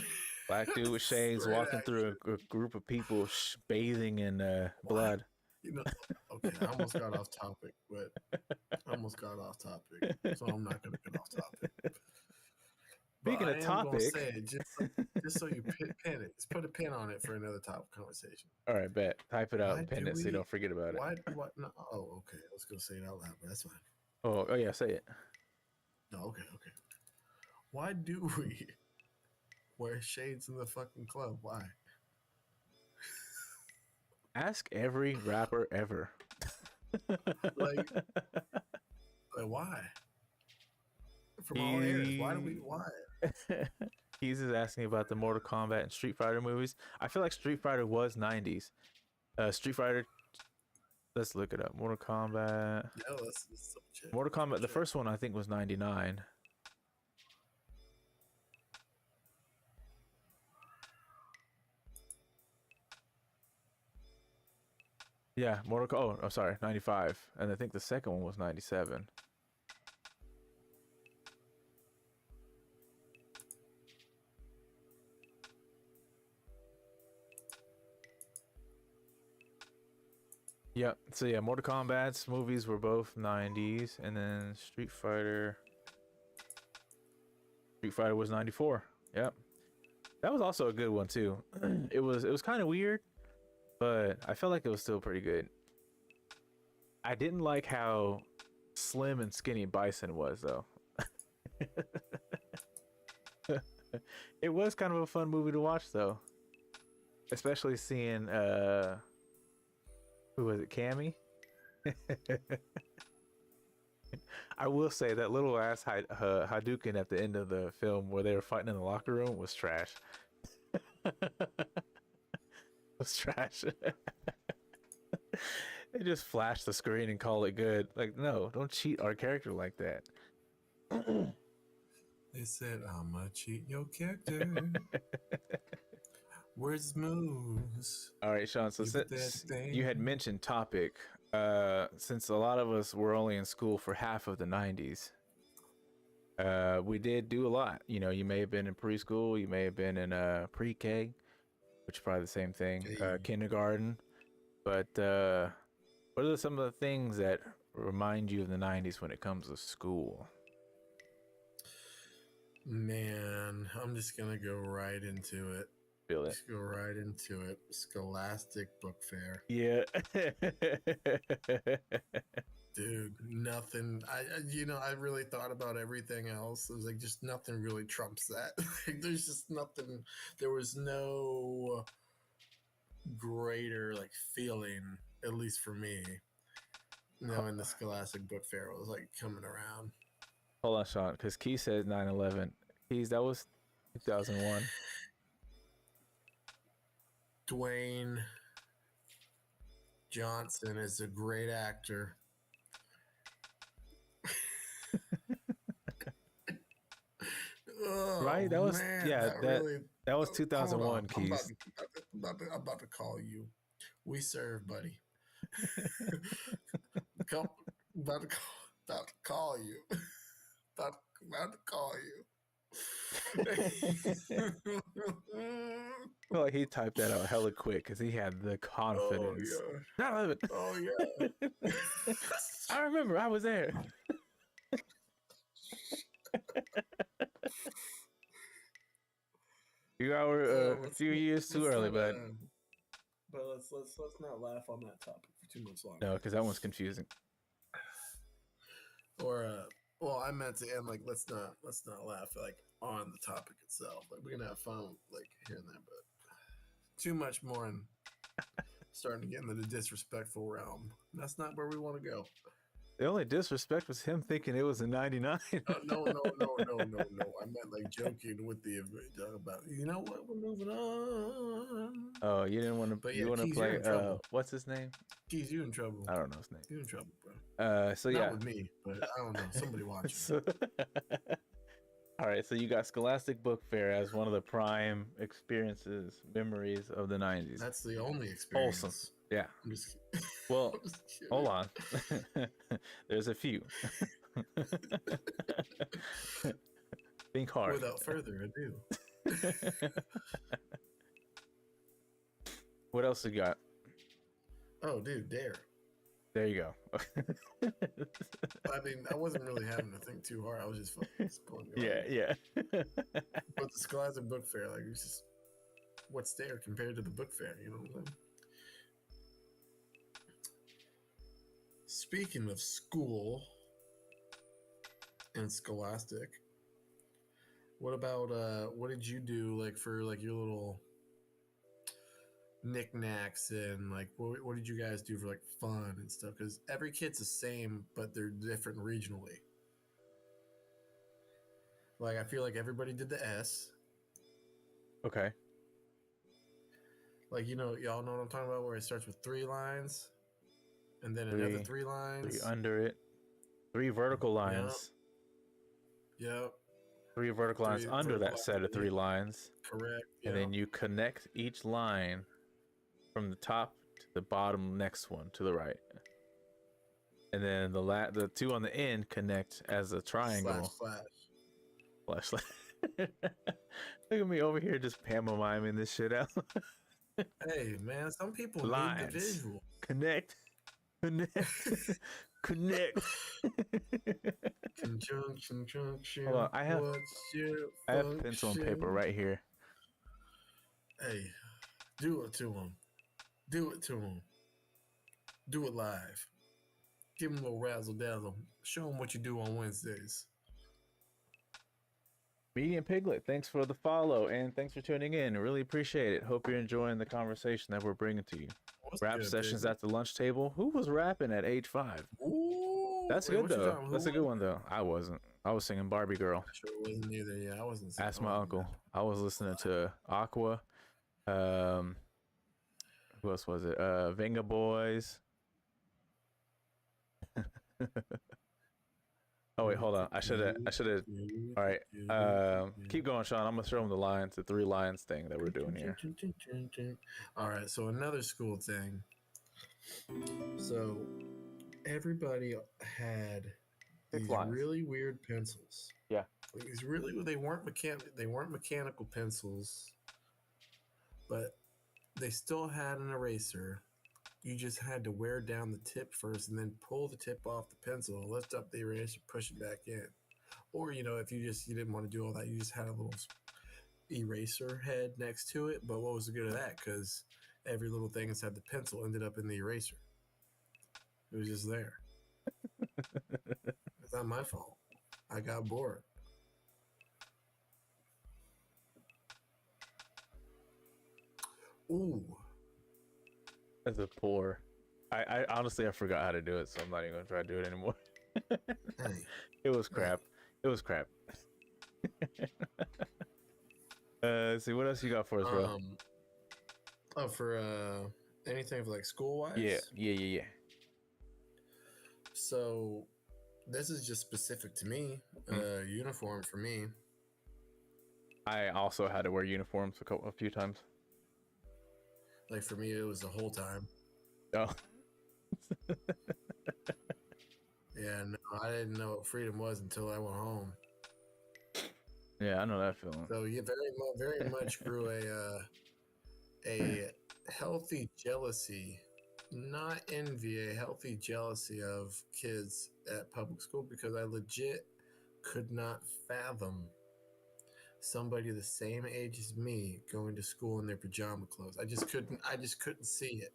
Black dude with shades Straight walking through action. a group of people bathing in What? blood. You know, okay, I almost got off topic, so I'm not going to get off topic. But Speaking I of am going to say topic, it just so you pin it. Let's put a pin on it for another top conversation. all right, bet. Type it out Why and pin do it so you we? don't forget about it. Why? What? No. Oh, okay. I was going to say it out loud, but that's fine. Oh yeah, say it. No, okay. Why do we wear shades in the fucking club? Why? Ask every rapper ever. Like why? From all ears. Why do we? he Why? He's just asking about the Mortal Kombat and Street Fighter movies. I feel like Street Fighter was 90s. Street Fighter, let's look it up. Mortal Kombat. Yeah, let's check. Mortal Kombat, the first one I think was 99. Yeah, oh, I'm sorry, 95. And I think the second one was 97. Yep. So yeah, Mortal Kombat's movies were both 90s, and then Street Fighter was 94. Yep. That was also a good one too. It was kind of weird, but I felt like it was still pretty good. I didn't like how slim and skinny Bison was though. It was kind of a fun movie to watch though. Especially seeing who was it, Cammy? I will say that little ass Hadouken at the end of the film where they were fighting in the locker room was trash. Was trash. They just flash the screen and call it good. Like, no, don't cheat our character like that. They said, I'ma cheat your character. Where's moves? All right, Sean. So since you had mentioned topic, since a lot of us were only in school for half of the 90s, we did do a lot. You know, you may have been in preschool, you may have been in pre-K, which is probably the same thing, kindergarten. But what are some of the things that remind you of the 90s when it comes to school? Man, I'm just gonna go right into it. Feel it. Just go right into it. Scholastic Book Fair. Yeah. Dude, nothing. I really thought about everything else. It was like just nothing really trumps that. Like, there's just nothing. There was no greater like feeling, at least for me. Knowing the Scholastic Book Fair was like coming around. Hold on, Sean, because Key said 9/11. Keys, that was 2001. Dwayne Johnson is a great actor. Oh Right? That was man, yeah, that that really. that was Hold on, 2001, Keys. I'm about to call you. We serve, buddy. Come, about to call you. About to call you. Feel like he typed that out hella quick because he had the Oh confidence. yeah. Not of it. Oh yeah. I remember I was there. You are a few years too let's early, not, bud. but let's not laugh on that topic for too much longer. No, because that one's confusing. Or well, I meant to end like let's not laugh like on the topic itself. Like we're gonna have fun like here and there, but too much more and starting to get into the disrespectful realm. That's not where we want to go. The only disrespect was him thinking it was a 99. No. I meant like joking with the about. You know what? We're moving on. Oh, you didn't want to. But You yeah, want to Keys, play? you're in trouble. What's his name? Keys, you in trouble. I don't know his name. You in trouble, bro. So Not yeah. with me, but I don't know. Somebody watching. So, all right. So you got Scholastic Book Fair as one of the prime experiences, memories of the 90s. That's the only experience. Wholesome. Yeah. I'm just Well, I'm just kidding. hold on. There's a few. Think hard. Without further ado. What else you got? Oh, dude, Dare. There you go. I mean, I wasn't really having to think too hard. I was just fucking pulling it Yeah, right. yeah. But the Scholastic Book Fair, like, it's just what's there compared to the book fair, you know what I'm saying? Speaking of school and Scholastic, what about what did you do like for like your little knickknacks and like what did you guys do for like fun and stuff? Because every kid's the same, but they're different regionally. Like I feel like everybody did the S. Okay. Like y'all know what I'm talking about, where it starts with 3 lines, and then another 3 lines. 3 under it. 3 vertical lines. Yep. 3 vertical lines under that set of 3 lines. Correct. And then you connect each line from the top to the bottom next one to the right. And then the 2 on the end connect as a triangle. Slash. Look at me over here just pantomiming this shit out. Hey man, some people Lines. need the visual. Connect. Conjunction. Hold on, I have pencil and paper right here. Hey, do it to them. Do it live. Give them a little razzle dazzle. Show them what you do on Wednesdays. Medium Piglet, thanks for the follow and thanks for tuning in. Really appreciate it. Hope you're enjoying the conversation that we're bringing to you. Rap sessions at the lunch table. Who was rapping at age 5? Ooh, That's good though. That's a good one though. I wasn't. I was singing Barbie Girl. I sure wasn't either. Yeah, I wasn't. Ask my uncle. I was listening to Aqua. Who else was it? Venga Boys. Oh wait, hold on. I should have. All right. Keep going, Sean. I'm gonna throw him the lines, the 3 lines thing that we're doing here. All right. So another school thing. So everybody had these really weird pencils. Yeah. These really they weren't mechanical pencils, but they still had an eraser. You just had to wear down the tip first and then pull the tip off the pencil, lift up the eraser, push it back in. Or, if you didn't want to do all that, you just had a little eraser head next to it. But what was the good of that? Because every little thing inside the pencil ended up in the eraser. It was just there. It's not my fault. I got bored. Ooh. As a poor, I honestly I forgot how to do it, so I'm not even gonna try to do it anymore. Hey. It was crap. It was crap. Let's see what else you got for us, bro. Oh, for anything for like school Yeah, wise. yeah, yeah, yeah. So this is just specific to me. Mm. Uniform for me. I also had to wear uniforms a few times. Like for me, it was the whole time. Oh, Yeah, no, I didn't know what freedom was until I went home. yeah, I know that feeling. So yeah, very much grew a healthy jealousy, not envy, a healthy jealousy of kids at public school because I legit could not fathom somebody the same age as me going to school in their pajama clothes. I just couldn't see it.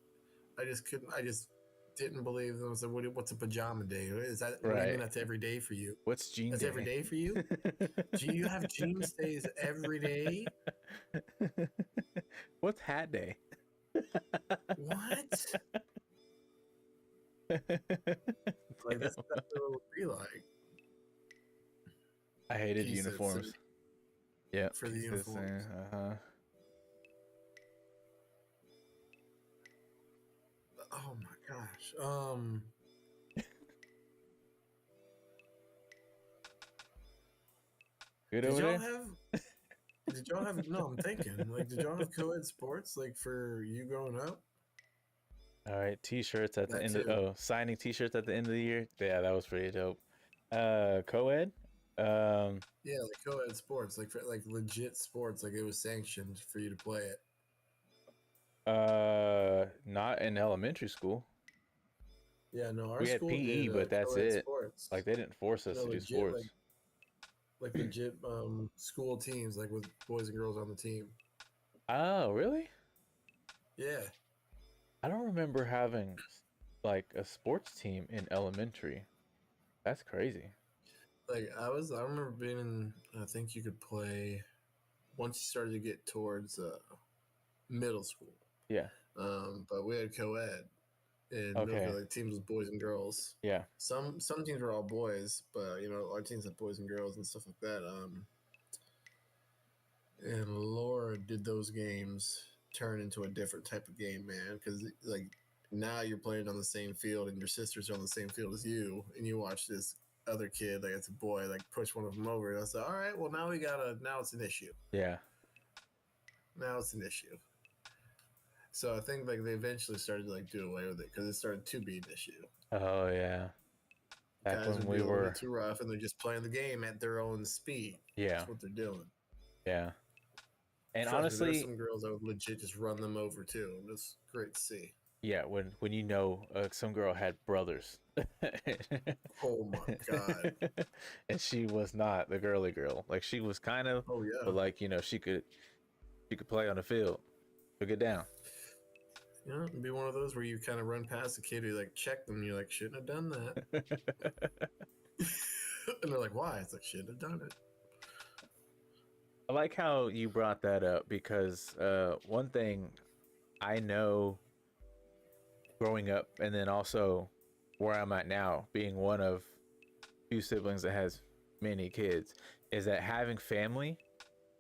I just couldn't. I just didn't believe them. I was like, what's a pajama day? Is that what do you mean Right. that's every day for you? What's jean That's every day? day for you? Do you have jeans days every day? What's hat day? What? Like that's what it would be like. I hated He said uniforms. Yeah, for the he's the same. uniforms. Oh my gosh. Good Did over y'all there? have? Did y'all have? No, I'm thinking. Like, did y'all have co-ed sports like for you growing up? All right, t-shirts at the That end of too. signing t-shirts at the end of the year. Yeah, that was pretty dope. Co-ed? Um, Yeah, like co-ed sports, like for, like legit sports, like it was sanctioned for you to play it. not in elementary school. Yeah, no, our We had school did PE, but that's co-ed it. sports. Like they didn't force us No, to do legit, sports. like legit school teams, like with boys and girls on the team. Oh, really? Yeah, I don't remember having like a sports team in elementary. That's crazy. like I remember being in. I think you could play once you started to get towards middle school. Yeah. But we had co-ed, and those were Okay. like teams with boys and girls. Yeah. Some teams were all boys, but you know our teams had boys and girls and stuff like that. And Laura did those games turn into a different type of game, man. Because like now you're playing on the same field, and your sisters are on the same field as you, and you watch this other kid, like it's a boy, like push one of them over, and I said, all right, well now it's an issue. Yeah. Now it's an issue. So I think like they eventually started to like do away with it because it started to be an issue. Oh yeah. Back Guys when would we be a little bit were too rough, and they're just playing the game at their own speed. yeah. That's what they're doing. Yeah. And Trust me, there's honestly, some girls that would legit just run them over too. It's great to see. yeah, when you know some girl had brothers. Oh my god. And she was not the girly girl. Like she was kind of, Oh yeah. but like, she could play on the field. She'll get down. You know, it'd be one of those where you kind of run past a kid who like check them, and you're like, shouldn't have done that. And they're like, why? It's like, shouldn't have done it. I like how you brought that up because one thing I know growing up and then also where I'm at now, being one of few siblings that has many kids, is that having family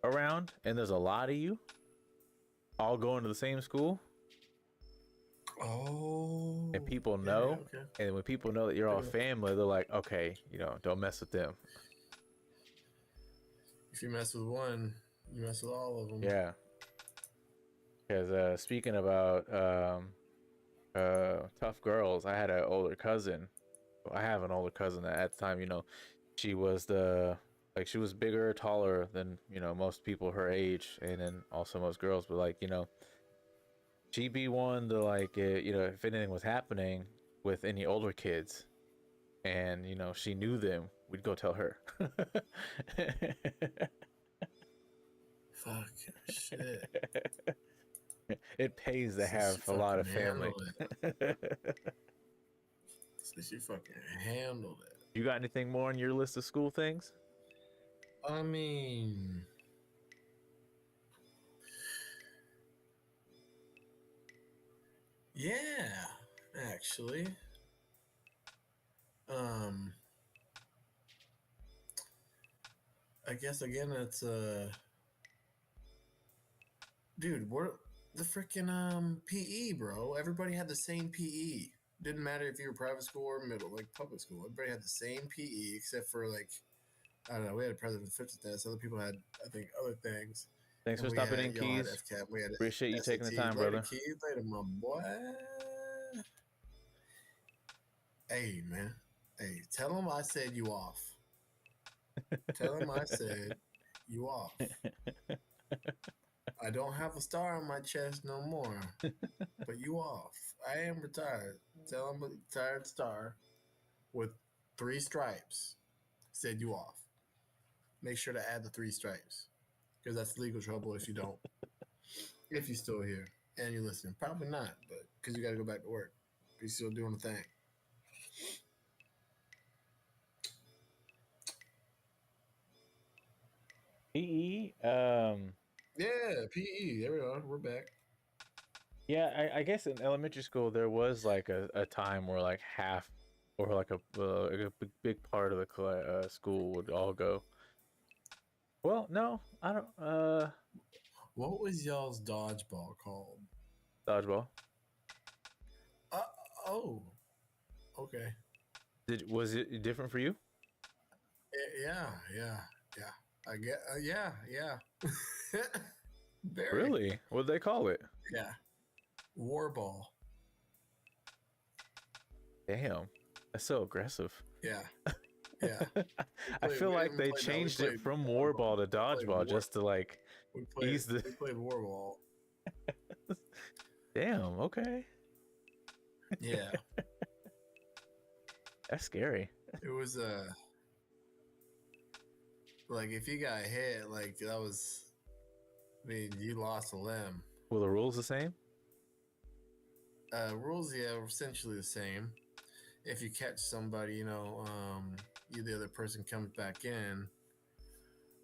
around and there's a lot of you all going to the same school Oh. and people Yeah, know, okay. and when people know that you're all family, they're like, okay, don't mess with them. If you mess with one, you mess with all of them. Yeah. Because speaking about tough girls, I had an older cousin. I have an older cousin that at the time, she was she was bigger, taller than, most people her age, and then also most girls, but like, she'd be one to like, if anything was happening with any older kids and, she knew them, we'd go tell her. Fuck shit. It pays to So she have a lot fucking of family. handled it. So she fucking handled it. You got anything more on your list of school things? I mean, yeah, actually. Um, I guess again, it's dude, the freaking PE, bro. Everybody had the same PE. Didn't matter if you were private school or middle, like public school. Everybody had the same PE except for like I don't know. We had a president fitness test. Other people had I think other things, Thanks and for we stopping had in, y'all had Keys. FCAP. We had Appreciate you taking the SATs. time, Later, brother. Keys. Later, my boy. Hey, man. Hey, tell him I said you off. Tell him I said you off. I don't have a star on my chest no more, but you off. I am retired. Tell him a retired star with 3 stripes said you off. Make sure to add the 3 stripes because that's legal trouble if you don't. If you're still here and you're listening, probably not, but because you got to go back to work. You're still doing the thing. PE. Yeah, PE. There we are. We're back. Yeah, I guess in elementary school there was like a time where like half or like a big part of the school would all go. Well, no, I don't. What was y'all's dodgeball called? Dodgeball. Uh, oh, okay. Was it different for you? Yeah, yeah, yeah. I get. Yeah. Very. Really? What did they call it? Yeah. War ball. Damn, that's so aggressive. Yeah. Yeah. I feel like they changed it from war ball to dodgeball just to like ease the. We played war ball. Damn. Okay. Yeah. That's scary. It was like if you got hit, like that was. I mean, you lost a limb. Were the rules the same? Rules, yeah, are essentially the same. If you catch somebody, you the other person comes back in.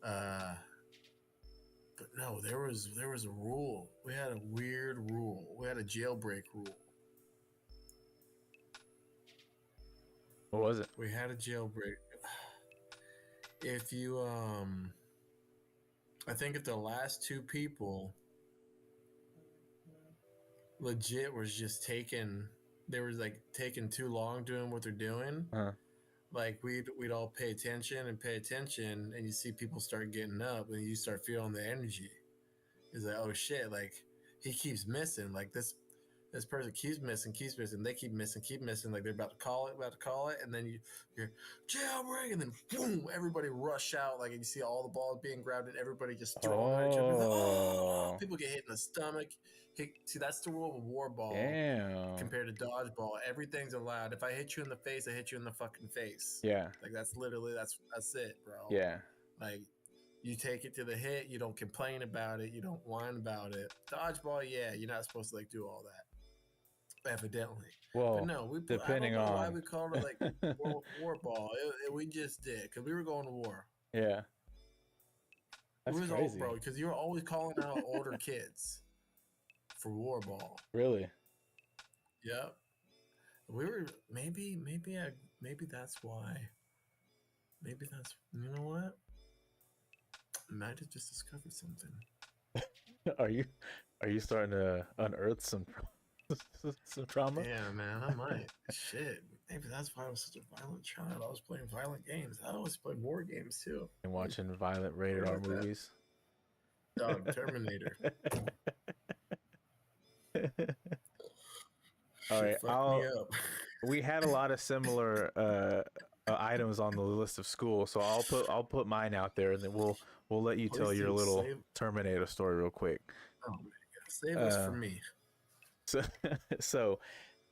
But no, there was a rule. We had a weird rule. We had a jailbreak rule. What was it? We had a jailbreak. If you I think if the last 2 people legit was just taking they were like taking too long doing what they're doing. Like we'd all pay attention, and you see people start getting up, and you start feeling the energy. It's like, oh shit, like he keeps missing. Like this person keeps missing. They keep missing. Like they're about to call it, and then you're jailbreak, and then boom, everybody rush out. Like and you see all the balls being grabbed, and everybody just throwing at each other. Like, oh, people get hit in the stomach. See, that's the rule of war ball. Damn. Compared to dodgeball, everything's allowed. If I hit you in the face, I hit you in the fucking face. Yeah. Like that's literally that's it, bro. Yeah. Like you take it to the hit, you don't complain about it, you don't whine about it. Dodgeball, yeah, you're not supposed to like do all that. Evidently. Well, but no, depending I don't know on why we called it like war ball. We just did because we were going to war. Yeah. That's crazy, old, bro. Because you were always calling out older kids for war ball. Really? Yep. We were maybe that's why. Maybe that's you know what? I might have just discovered something. Are you starting to unearth some trauma? Yeah, man, I might. Shit. Maybe that's why I was such a violent child. I was playing violent games. I always played war games too. And watching violent rated R movies. Dog, Terminator. All right, we had a lot of similar items on the list of school, so I'll put mine out there, and then we'll let you tell your little Terminator story real quick. Oh my God. Save this for me. So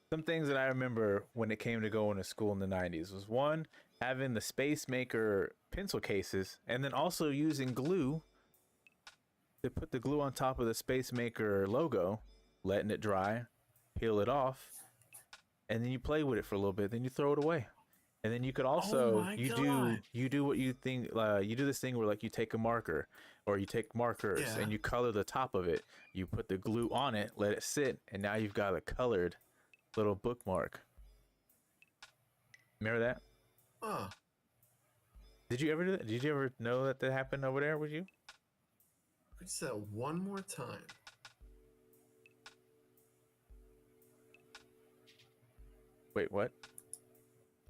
some things that I remember when it came to going to school in the 90s was one, having the Space Maker pencil cases, and then also using glue to put the glue on top of the Space Maker logo, letting it dry, peel it off, and then you play with it for a little bit, then you throw it away. And then you could also you do what you think you do this thing where like you take a marker or you take markers and you color the top of it. You put the glue on it, let it sit, and now you've got a colored little bookmark. Remember that? Did you ever do that? Did you ever know that happened over there with you? Could you say that one more time? Wait, what?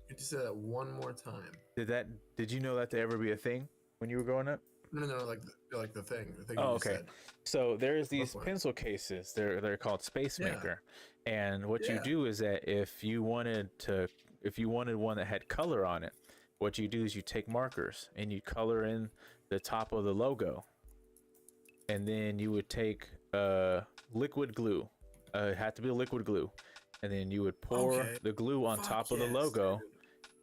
You just said that one more time. Did you know that to ever be a thing when you were growing up? No, like the thing you Oh, just okay. said. So there's these Bookmark. pencil cases. They're called Space Yeah, Maker. And what you yeah. do is that if you wanted one that had color on it, what you do is you take markers and you color in the top of the logo. And then you would take liquid glue. It had to be liquid glue. And then you would pour Okay. the glue on Fuck top of the yes, logo, dude.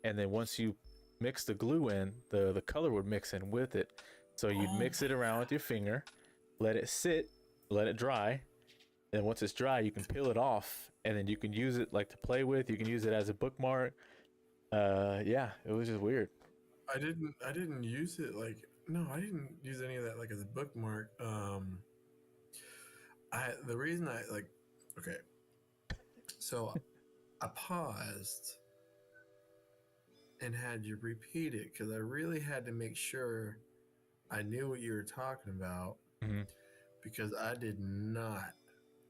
and then once you mix the glue in, the color would mix in with it. So you'd Oh mix my it around with your finger, let it sit, let it dry, and once it's dry, you can peel it off, and then you can use it like to play with. You can use it as a bookmark. Yeah, it was just weird. I didn't use it like no, I didn't use any of that like as a bookmark. I the reason I like okay, so I paused and had you repeat it because I really had to make sure I knew what you were talking about Mm-hmm. because I did not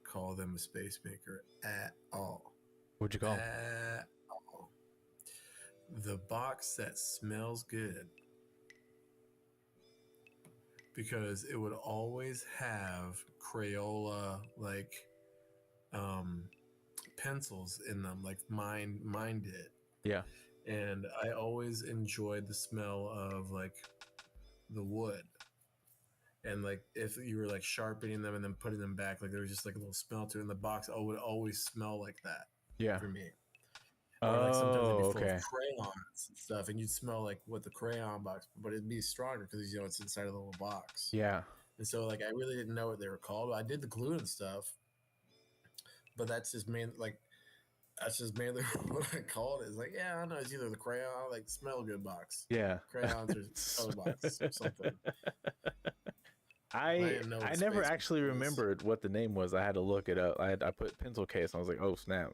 call them a space maker at all. What'd you call them? At all. The box that smells good because it would always have Crayola like um pencils in them like mine did. Yeah, And I always enjoyed the smell of like the wood. And like if you were like sharpening them and then putting them back, like there was just like a little smell to it in the box. Oh, it would always smell like that yeah. for me. Or like sometimes it'd be Oh, full of okay. crayons and stuff, and you'd smell like what the crayon box, but it'd be stronger because it's inside a little box. Yeah. And so like I really didn't know what they were called. I did the glue and stuff, but that's just mainly what I called it. It's like, yeah, I know it's either the crayon, like smell good box, Yeah. crayons or color box or something. But I I didn't know I what never space actually was. remembered what the name was. I had to look it up. I put pencil case. And I was like, oh snap,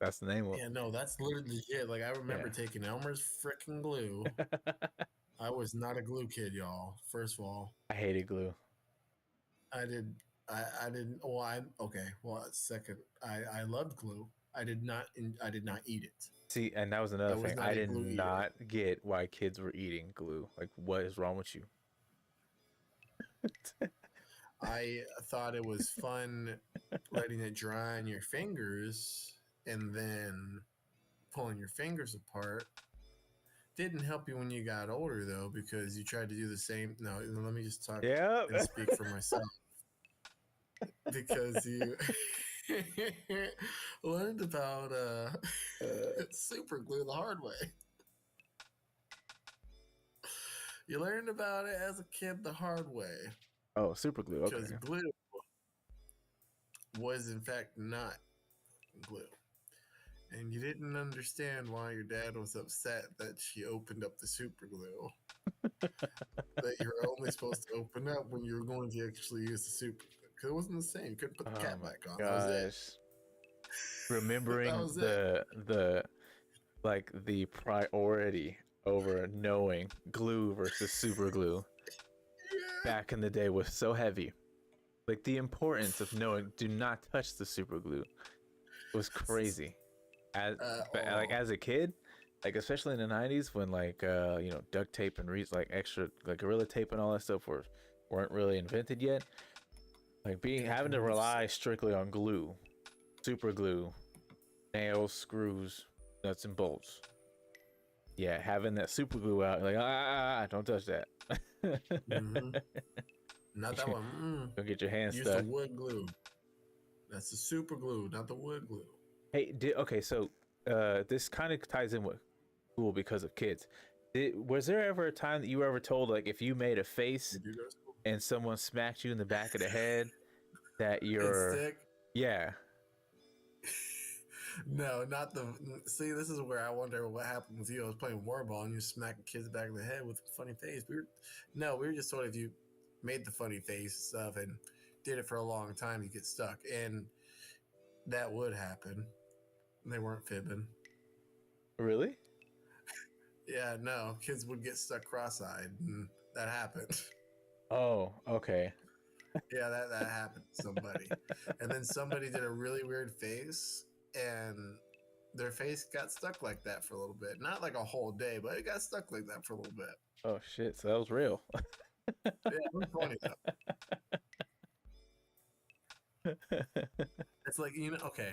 that's the name of. Yeah, no, that's literally it. Like I remember Yeah. taking Elmer's freaking glue. I was not a glue kid, y'all. First of all, I hated glue. I did. I didn't. Well, I okay. Well, second, I loved glue. I did not. I did not eat it. See, and that was I another was thing. not I a did glue eater. not get why kids were eating glue. Like, what is wrong with you? I thought it was fun letting it dry on your fingers and then pulling your fingers apart. Didn't help you when you got older though, because you tried to do the same. No, let me just talk Yeah. and speak for myself. Because you learned about super glue the hard way. You learned about it as a kid the hard way Oh, super glue. Okay. because glue was in fact not glue. And you didn't understand why your dad was upset that she opened up the super glue that you were only supposed to open up when you were going to actually use the super glue. Because it wasn't the same. You couldn't put the Oh cap my back on. That was it. gosh. That Remembering was it. the like the priority over knowing glue versus super glue Yeah. back in the day was so heavy. Like the importance of knowing do not touch the super glue was crazy. As like Oh, as a kid, like especially in the 90s when like duct tape and like extra like gorilla tape and all that stuff weren't really invented yet. Like being having to rely strictly on glue, super glue, nails, screws, nuts and bolts. Yeah, having that super glue out, like don't touch that. mm-hmm. Not that one. Don't get your hands Use the stuck. wood glue. That's the super glue, not the wood glue. Hey, okay, so this kind of ties in with school because of kids. Was there ever a time that you were ever told like if you made a face Did you go to school? and someone smacked you in the back of the head that And you're stick? yeah. No, not the. See, this is where I wonder what happened with you. I was playing Warball and you smacking kids back in the head with a funny face. We were just sort of you made the funny face stuff and did it for a long time. You get stuck, and that would happen. They weren't fibbing. Really? Yeah, no, kids would get stuck cross-eyed, and that happened. Oh, okay. Yeah, that happened to somebody. And then somebody did a really weird face and their face got stuck like that for a little bit. Not like a whole day, but it got stuck like that for a little bit. Oh shit! So that was real. Yeah, it was funny though. It's like, okay.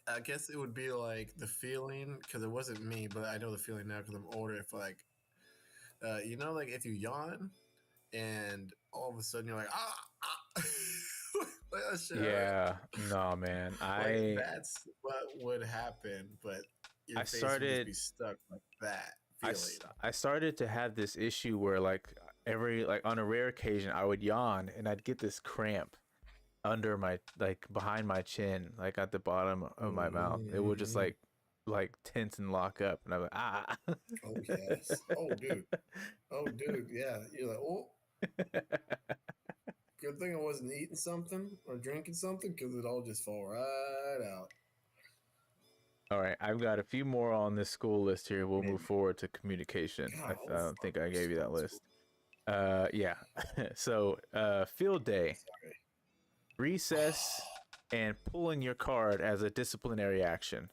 I guess it would be like the feeling, because it wasn't me, but I know the feeling now because I'm older. If like, like if you yawn and all of a sudden you're like, like that shit hurt. Yeah, no, man. Like that's what would happen, but your I face would just be started stuck like that feeling. I started to have this issue where like every like on a rare occasion I would yawn and I'd get this cramp under my like behind my chin, like at the bottom of my mouth. It would just like tense and lock up, and I'm like, ah. Oh yes. Oh dude. Yeah. You're like, oh. Good thing I wasn't eating something or drinking something, because it all just fall right out. All right, I've got a few more on this school list here. We'll move forward to communication. God, I don't think I gave you that list. Yeah. So, field day, Sorry. recess, and pulling your card as a disciplinary action.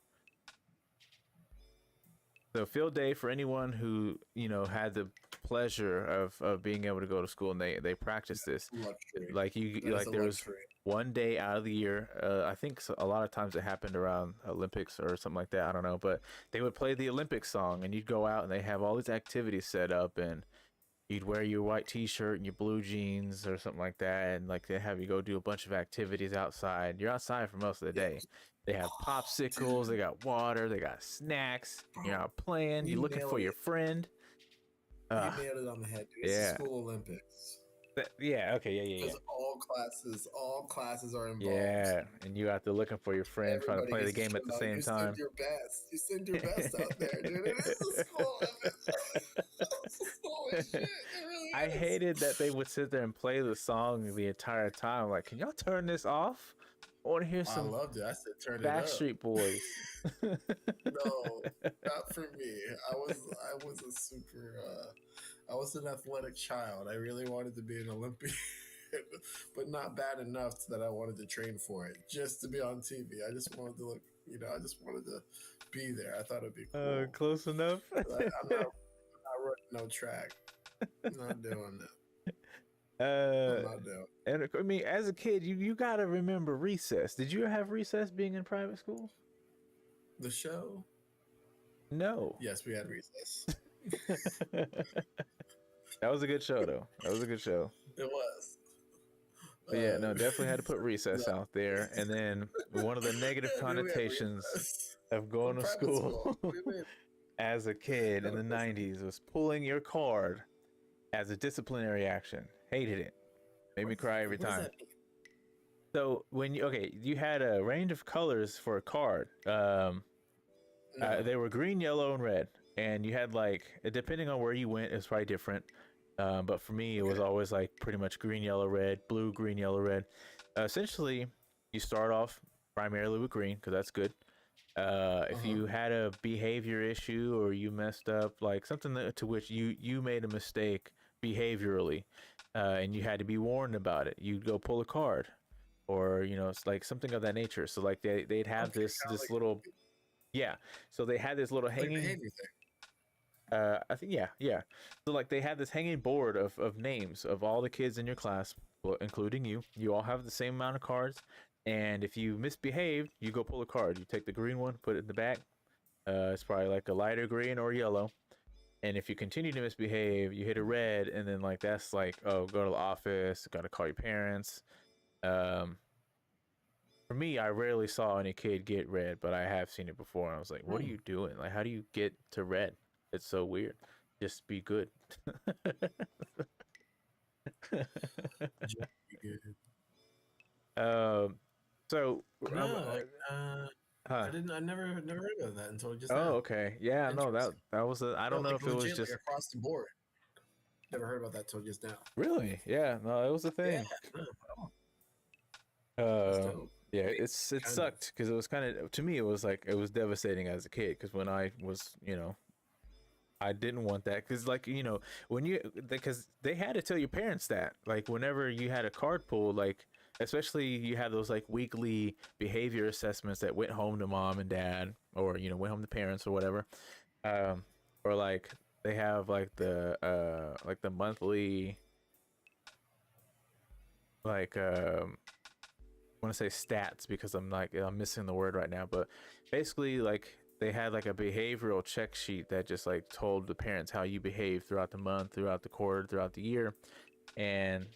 So, field day, for anyone who had the pleasure of being able to go to school and they practice this. Luxury. Like there was one day out of the year. I think a lot of times it happened around Olympics or something like that. I don't know, but they would play the Olympic song, and you'd go out and they have all these activities set up, and you'd wear your white T-shirt and your blue jeans or something like that, and like they have you go do a bunch of activities outside. You're outside for most of the day. They have popsicles, they got water, they got snacks. You're out playing. You're looking for your friend. You nailed it on the head, dude. It's the school Olympics. Yeah. Okay. Yeah. Because all classes are involved. Yeah, and you out there looking for your friend, trying to play the game at the same time. You send your best out there, dude. It is the school Olympics. Holy shit, it really is. I hated that they would sit there and play the song the entire time. Like, can y'all turn this off? I want to hear some. I loved it. I said, turn Backstreet Boys. No, not for me. I was a super. I was an athletic child. I really wanted to be an Olympian, but not bad enough that I wanted to train for it just to be on TV. I just wanted to look. I just wanted to be there. I thought it'd be cool. Close enough. I'm not running no track. I'm not doing that. I'm not doing. And I mean, as a kid, you gotta remember recess. Did you have recess being in private school? The show? No. Yes, we had recess. That was a good show, though. That was a good show. It was. But yeah, no, definitely had to put recess out there. And then one of the negative connotations of going to school as a kid in the 90s was pulling your card as a disciplinary action. Hated it. Made me cry every time. So when you had a range of colors for a card. They were green, yellow, and red. And you had like, depending on where you went, it's probably different. But for me, it was always like pretty much green, yellow, red, blue, green, yellow, red. Essentially, you start off primarily with green because that's good. If you had a behavior issue or you messed up, like something to which you made a mistake behaviorally, and you had to be warned about it, you'd go pull a card, or it's like something of that nature. So like they'd have this little, So they had this little hanging. Behavior thing. I think yeah. So like they had this hanging board of names of all the kids in your class, including you. You all have the same amount of cards, and if you misbehaved, you go pull a card. You take the green one, put it in the back. It's probably like a lighter green or yellow. And if you continue to misbehave, you hit a red, and then like that's like, oh, go to the office, got to call your parents. For me, I rarely saw any kid get red, but I have seen it before. And I was like, what are you doing? Like, how do you get to red? It's so weird. Just be good. So I never heard of that until just now. Oh, okay. Yeah, no, that was I don't know if it was just like across the board. Never heard about that till just now. Really? Yeah, no, it was a thing. Yeah, it sucked because it was kind of, to me, it was like, it was devastating as a kid because when I was, I didn't want that because like, because they had to tell your parents that, like, whenever you had a card pulled, like especially you have those like weekly behavior assessments that went home to mom and dad, or went home to parents or whatever, um, or like they have like the monthly like I want to say stats because I'm missing the word right now, but basically like they had like a behavioral check sheet that just like told the parents how you behave throughout the month, throughout the quarter, throughout the year. And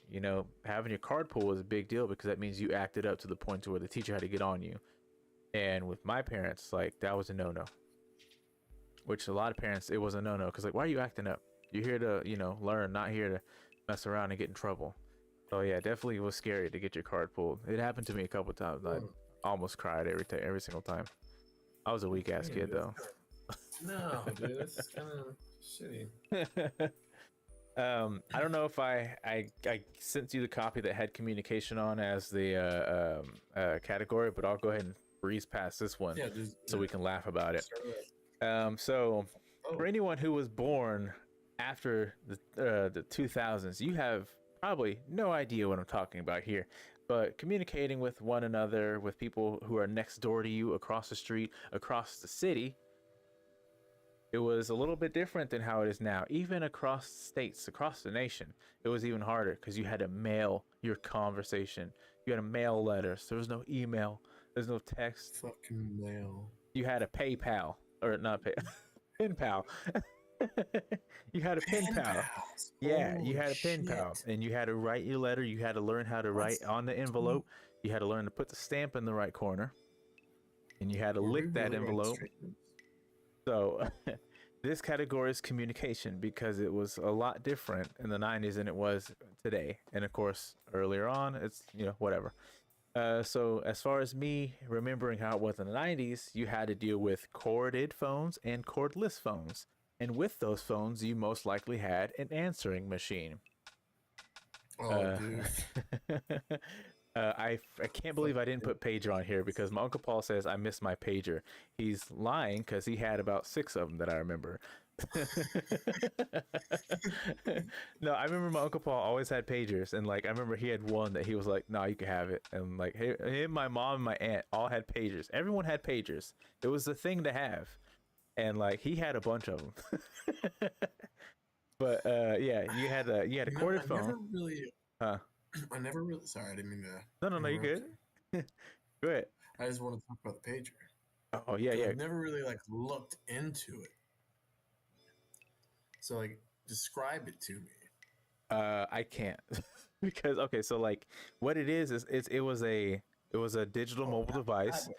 having your card pull was a big deal because that means you acted up to the point to where the teacher had to get on you. And with my parents, like that was a no-no. Which a lot of parents, it was a no-no because like, why are you acting up? You're here to learn, not here to mess around and get in trouble. So yeah, definitely was scary to get your card pulled. It happened to me a couple times. I almost cried every single time. I was a weak ass kid though. No, dude, that's kind of shitty. I don't know if I sent you the copy that had communication on as the category, but I'll go ahead and breeze past this one so we can laugh about it. So for anyone who was born after the 2000s, you have probably no idea what I'm talking about here. But communicating with one another, with people who are next door to you, across the street, across the city, it was a little bit different than how it is now. Even across states, across the nation, it was even harder because you had to mail your conversation. You had to mail letters. There was no email. There's no text. Fucking mail. You had a PayPal, or not pay, pen pal. You had a pen pal. Yeah, you had a pen pal, and you had to write your letter. You had to learn how to write on the envelope. You had to learn to put the stamp in the right corner, and you had to lick that envelope. So this category is communication because it was a lot different in the 90s than it was today. And of course, earlier on, it's, whatever. So as far as me remembering how it was in the 90s, you had to deal with corded phones and cordless phones. And with those phones, you most likely had an answering machine. Oh, dude. I can't believe I didn't put pager on here because my Uncle Paul says I missed my pager. He's lying because he had about 6 of them that I remember. No, I remember my Uncle Paul always had pagers, and like I remember he had one that he was like, "No, you can have it." And like him, my mom, and my aunt all had pagers. Everyone had pagers. It was the thing to have, and like he had a bunch of them. But yeah, you had a corded phone. Never really, I never really. Sorry, I didn't mean to. No, you good. Go ahead. I just want to talk about the pager. Oh yeah. I've never really like looked into it. So like, describe it to me. I can't because okay, so like what it is it was a digital mobile device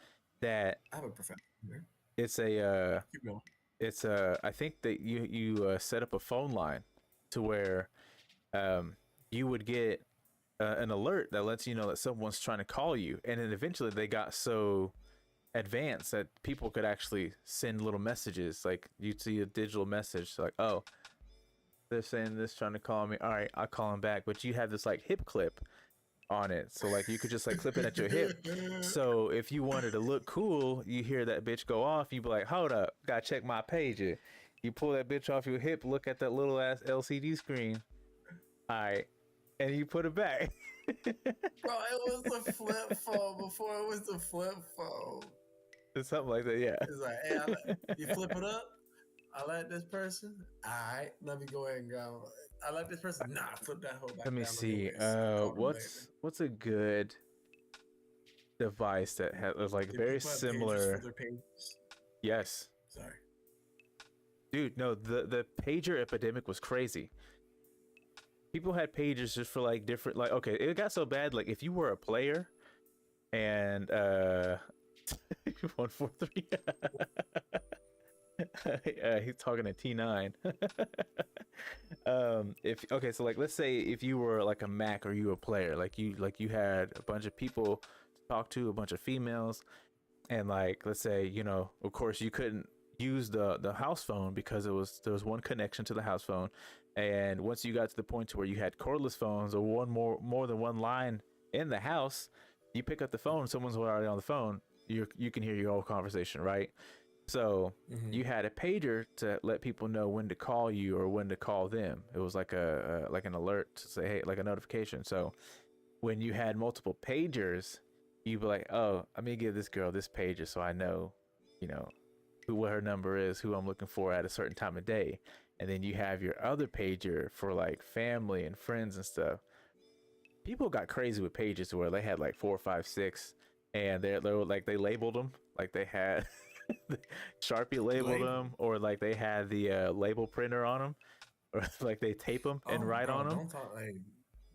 that I have a professional here. It's a Keep going. it's I think that you set up a phone line to where you would get an alert that lets you know that someone's trying to call you, and then eventually they got so advanced that people could actually send little messages. Like you'd see a digital message like, oh, they're saying this, trying to call me, all right, I'll call them back. But you have this like hip clip on it, so like you could just like clip it at your hip. So if you wanted to look cool, you hear that bitch go off, you be like, hold up, gotta check my pager. You pull that bitch off your hip, look at that little ass LCD screen, all right, and you put it back. Bro, it was the flip phone before it was the flip phone. It's something like that, yeah. It's like, hey, you flip it up. I like this person. All right, let me go ahead and go. I like this person. Nah, flip that whole back. Let me down see. What's a good device that has like very similar? Yes. Sorry. Dude, no, the pager epidemic was crazy. People had pagers just for like different, like, okay, it got so bad, like if you were a player and 143 he's talking to T9. If okay, so like let's say if you were like a Mac or you were a player, like you had a bunch of people to talk to, a bunch of females, and like let's say, of course you couldn't use the house phone because there was one connection to the house phone, and once you got to the point to where you had cordless phones or more than one line in the house, you pick up the phone, someone's already on the phone, you can hear your whole conversation, right? So you had a pager to let people know when to call you or when to call them. It was like an alert to say, hey, like a notification. So when you had multiple pagers, you'd be like, oh, let me give this girl this pager so I know, you know, what her number is, who I'm looking for at a certain time of day. And then you have your other pager for like family and friends and stuff. People got crazy with pages where they had like 4, 5, 6, and they were like they labeled them like they had Sharpie labeled Label. them, or like they had the label printer on them, or like they tape them and Oh, write bro, on them. don't talk like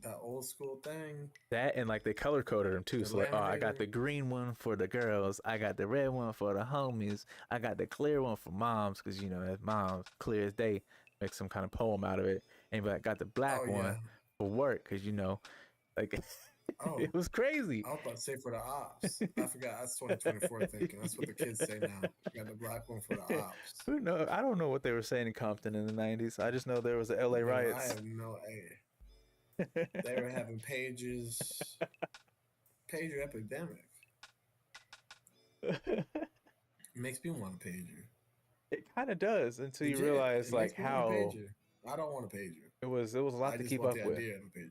that old school thing. That and like they color coded them too. The So like, oh, I got laminator. the green one for the girls, I got the red one for the homies, I got the clear one for moms because you know as moms clear as day, make some kind of poem out of it. And be like, got the Oh black yeah. one for work because you know, like Oh, it was crazy. I was about to say for the ops. I forgot. That's 2024 thinking. That's what the kids say now. Got the black one for the ops. Who know? I don't know what they were saying in Compton in the '90s. I just know there was the LA Bro, I riots. have no idea. They were having pages, pager epidemic. It Makes me want a pager. kind of does until you Legit, realize it like makes me want a how pager. I don't want a pager. it was a lot I to just keep want up the with. idea of a pager.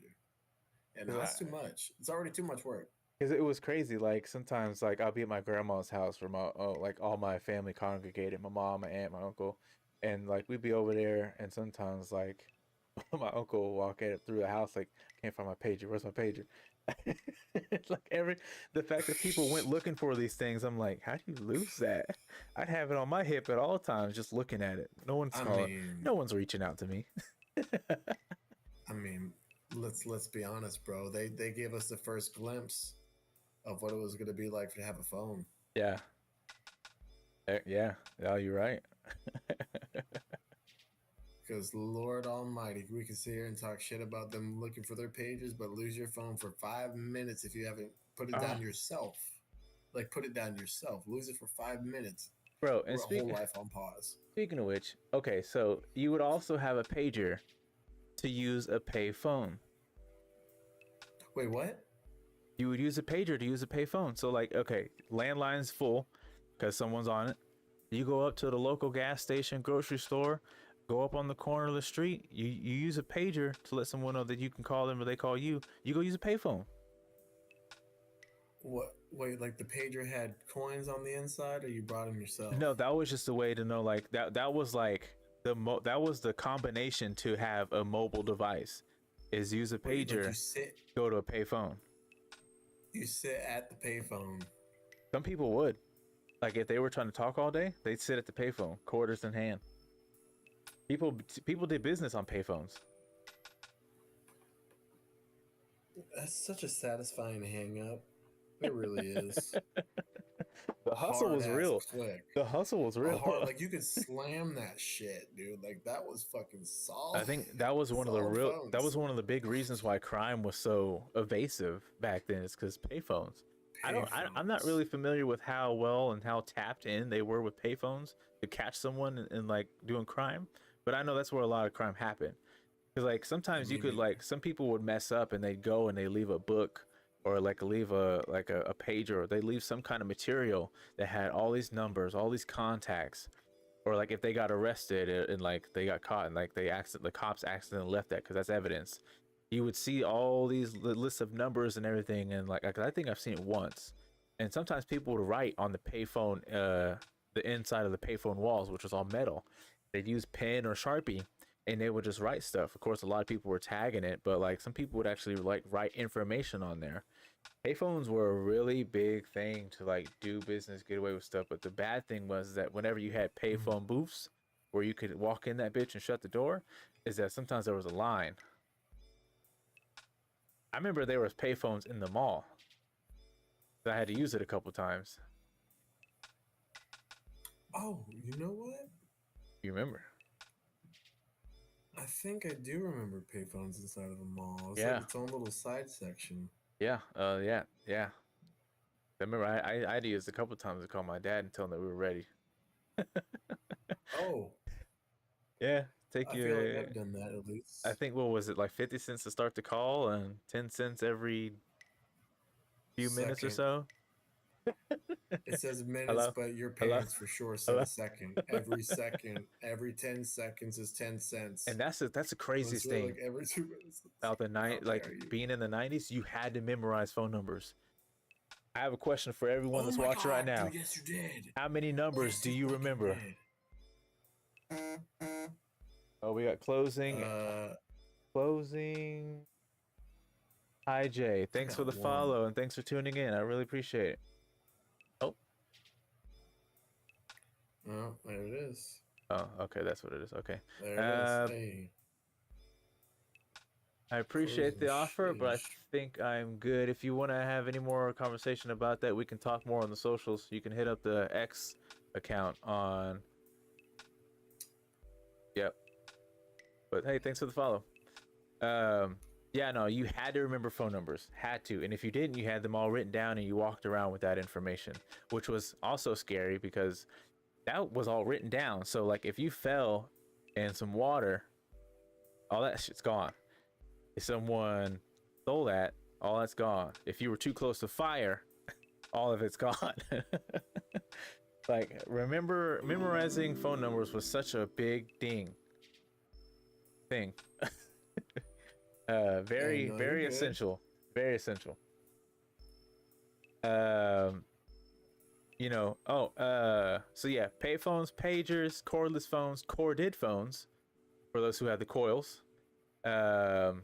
And Cause now it's too much. It's already too much work. it was crazy. Like sometimes, like I'll be at my grandma's house where my like all my family congregated, my mom, my aunt, my uncle, and like we'd be over there. And sometimes like my uncle will walk at it through the house like, can't find my pager. Where's my pager? It's like the fact that people went looking for these things, I'm like, how do you lose that? I'd have it on my hip at all times, just looking at it. No one's I calling. mean, No one's reaching out to me. I mean, let's be honest, bro. They gave us the first glimpse of what it was gonna be like to have a phone. Yeah. Yeah. Yeah. You're right. Because Lord Almighty, we can sit here and talk shit about them looking for their pages, but lose your phone for 5 minutes if you haven't put it Ah, down yourself. Like put it down yourself. Lose it for 5 minutes. bro. And We're a whole life on pause. speaking of which, okay, so you would also have a pager to use a pay phone. Wait, what? You would use a pager to use a pay phone. So like, okay, landline's full because someone's on it. You go up to the local gas station, grocery store, go up on the corner of the street. You use a pager to let someone know that you can call them or they call you. You go use a payphone. What? Wait, like the pager had coins on the inside, or you brought them yourself? No, that was just a way to know. Like that was like that was the combination to have a mobile device. Is use a Wait, like pager, go to a payphone. you sit at the payphone. Some people would. Like if they were trying to talk all day, they'd sit at the payphone, quarters in hand. People did business on payphones. That's such a satisfying hang up. It really is. The hustle Hard was ass real. click. The hustle was A real. hard, like you could slam that shit, dude. Like that was fucking solid. I think that was one of the Solid real. That phones. was one of the big reasons why crime was so evasive back then. Is because payphones. I'm not Payphones. really familiar with how well and how tapped in they were with payphones to catch someone and like doing crime, but I know that's where a lot of crime happened. Because like I sometimes you mean, could like some people would mess up and they'd go and they leave a book or like leave a page or they leave some kind of material that had all these numbers, all these contacts, or like if they got arrested and like they got caught and like the cops accidentally left that because that's evidence. You would see all these lists of numbers and everything, and like I think I've seen it once. And sometimes people would write on the payphone, the inside of the payphone walls, which was all metal. They'd use pen or Sharpie, and they would just write stuff. Of course, a lot of people were tagging it, but like some people would actually like write information on there. Payphones were a really big thing to like do business, get away with stuff. But the bad thing was that whenever you had payphone booths where you could walk in that bitch and shut the door, is that sometimes there was a line. I remember there was payphones in the mall. I had to use it a couple times. oh, you know what? You remember? I think I do remember payphones inside of a mall. It's Yeah. like its own little side section. Yeah. Yeah. I remember I had to use it a couple times to call my dad and tell him that we were ready. Oh, Yeah. Take I feel like you. I've done that at I least. think what was it like 50 cents to start the call and 10 cents every few minutes or Second, so. It says minutes, Hello? but your Hello? parents for sure Hello? said second. Every second, every 10 seconds is 10 cents. And that's the So it's craziest really thing like every 2 minutes. about the night, How like dare you? being in the 90s, you had to memorize phone numbers. I have a question for everyone Oh that's my watching right god, now. dude, yes you did. How many numbers Yes do you you fucking remember? did. Oh, we got closing. Uh Closing. Hi, Jay. I Thanks for got the one. follow and thanks for tuning in. I really appreciate it. Oh, Oh, there it is. oh, okay. That's what it is. Okay. There it is. Uh, Hey, I appreciate closing the offer, but I sheesh. think I'm good. If you want to have any more conversation about that, we can talk more on the socials. You can hit up the X account on. Yep. But hey, thanks for the follow. Um, yeah, no, you had to remember phone numbers, had to, and if you didn't, you had them all written down and you walked around with that information, which was also scary because that was all written down. So like, if you fell in some water, all that shit's gone. If someone stole that, all that's gone. If you were too close to fire, all of it's gone. Like, remember, memorizing phone numbers was such a big thing. Hey, Very, no, you're very good. essential. Very essential. Um, so yeah, payphones, pagers, cordless phones, corded phones for those who have the coils. Um,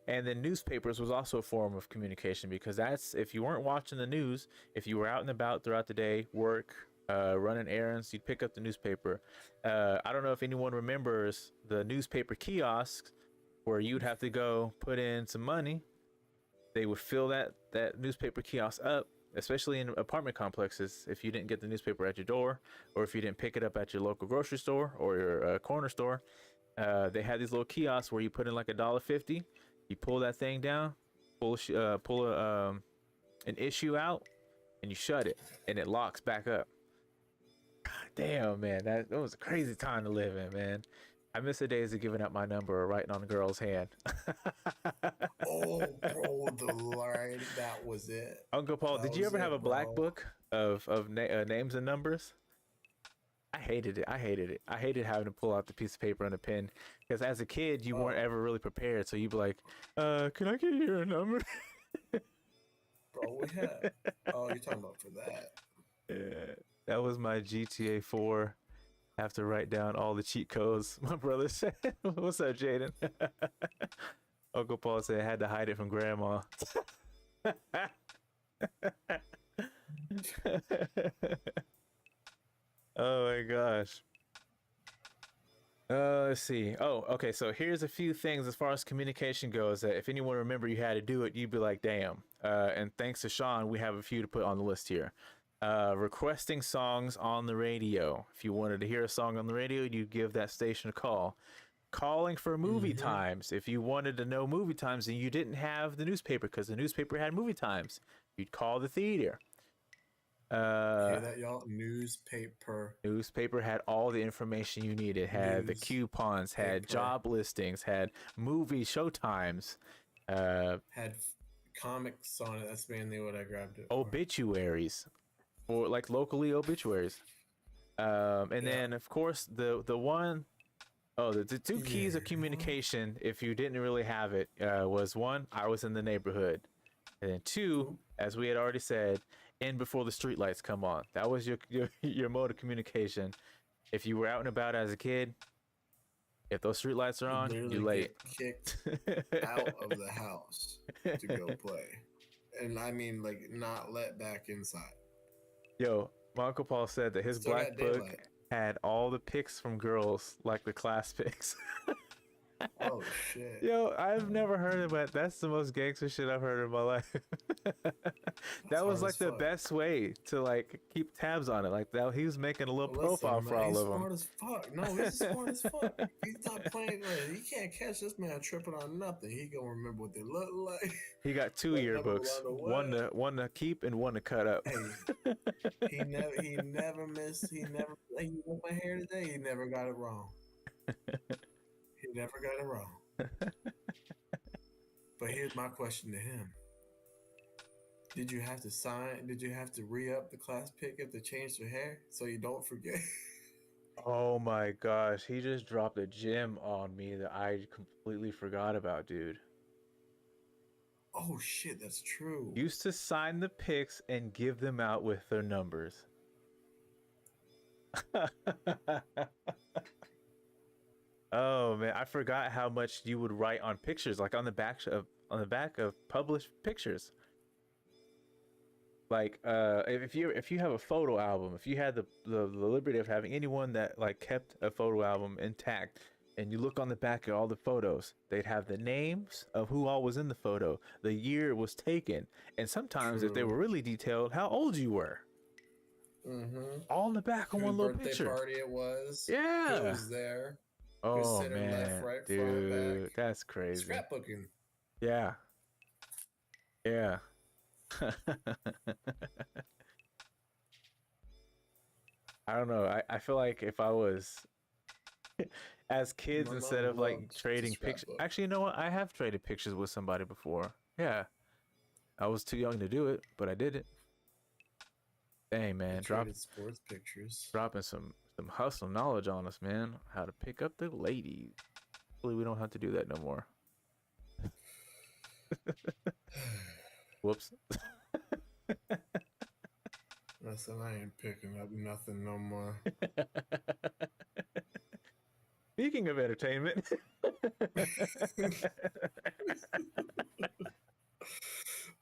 and then newspapers was also a form of communication because that's if you weren't watching the news, if you were out and about throughout the day, work, running errands, you'd pick up the newspaper. I don't know if anyone remembers the newspaper kiosks where you'd have to go put in some money. They would fill that newspaper kiosk up, especially in apartment complexes. If you didn't get the newspaper at your door, or if you didn't pick it up at your local grocery store or your corner store, they had these little kiosks where you put in like $1.50. You pull that thing down, pull an issue out, and you shut it, and it locks back up. Damn, man, that was a crazy time to live in, man. I miss the days of giving out my number or writing on a girl's hand. Oh, bro, the line, that was it. Uncle Paul, That did you was ever have a it, black bro. book of names and numbers? I hated it. I hated it. I hated having to pull out the piece of paper and a pen because as a kid you weren't Oh, ever really prepared. So you'd be like, can I get your number?" bro, we had. Oh, you're talking about for that. Yeah, that was my GTA 4. Have to write down all the cheat codes. My brother said, "What's up, Jaden?" Uncle Paul said I had to hide it from Grandma. Oh my gosh. Let's see. Oh, okay. So here's a few things as far as communication goes that if anyone remember you had to do it, you'd be like, damn. And thanks to Shawn, we have a few to put on the list here. Requesting songs on the radio. If you wanted to hear a song on the radio, you give that station a call. Calling for movie Mm-hmm. times. If you wanted to know movie times and you didn't have the newspaper because the newspaper had movie times, you'd call the theater. Hear that, y'all? Newspaper. Newspaper had all the information you needed. Had the Newspaper. coupons, had job listings, had movie showtimes, Had comics on it. That's mainly what I grabbed it for. obituaries, or like locally obituaries. And Yeah. then of course the one oh the two keys of Yeah. communication if you didn't really have it was one, I was in the neighborhood, and then two, Ooh. as we had already said, in before the streetlights come on. That was your mode of communication. If you were out and about as a kid, if those streetlights are You'd on, you literally late. get kicked out of the house to go play. And I mean, like, not let back inside. Yo, my Uncle Paul said that his Still black got book daylight. had all the pics from girls, like the class pics. Oh, shit. Yo, I've never heard of it. That's the most gangster shit I've heard in my life. That's That was hard as like the fuck. best way to like keep tabs on it. Like that, he was making a little profile Listen, for man, all he's of them. smart as fuck. No, he's smart as fuck. He's not playing. Like, you can't catch this man tripping on nothing. He gonna remember what they look like. He got two What number was yearbooks, on the what? one to keep and one to cut up. Hey, he never missed. He never. Like, you want my hair today? He never got it wrong. He never got it wrong. But here's my question to him: Did you have to sign? Did you have to re-up the class pick if they changed their hair so you don't forget? Oh my gosh, he just dropped a gem on me that I completely forgot about, dude. Oh shit, that's true. Used to sign the picks and give them out with their numbers. Oh man, I forgot how much you would write on pictures, like on the back of published pictures. Like if you have a photo album, if you had the liberty of having anyone that like kept a photo album intact, and you look on the back of all the photos, they'd have the names of who all was in the photo, the year it was taken, and sometimes if they True. were really detailed, how old you were. Mm-hmm. All in the back on Whose one little birthday picture. party it was? Who Yeah. was there? Who's Oh sitting left, man, right, front, back? dude, that's crazy. Scrapbooking. Yeah. Yeah. I don't know. I feel like if I was as kids My instead mom of like loved to trading pictures. scrapbook. Actually, you know what? I have traded pictures with somebody before. Yeah. I was too young to do it, but I did it. Dang I man, traded sports pictures. dropping some hustle knowledge on us, man. How to pick up the ladies. Hopefully we don't have to do that no more. Whoops. I said I ain't picking up nothing no more. Speaking of entertainment.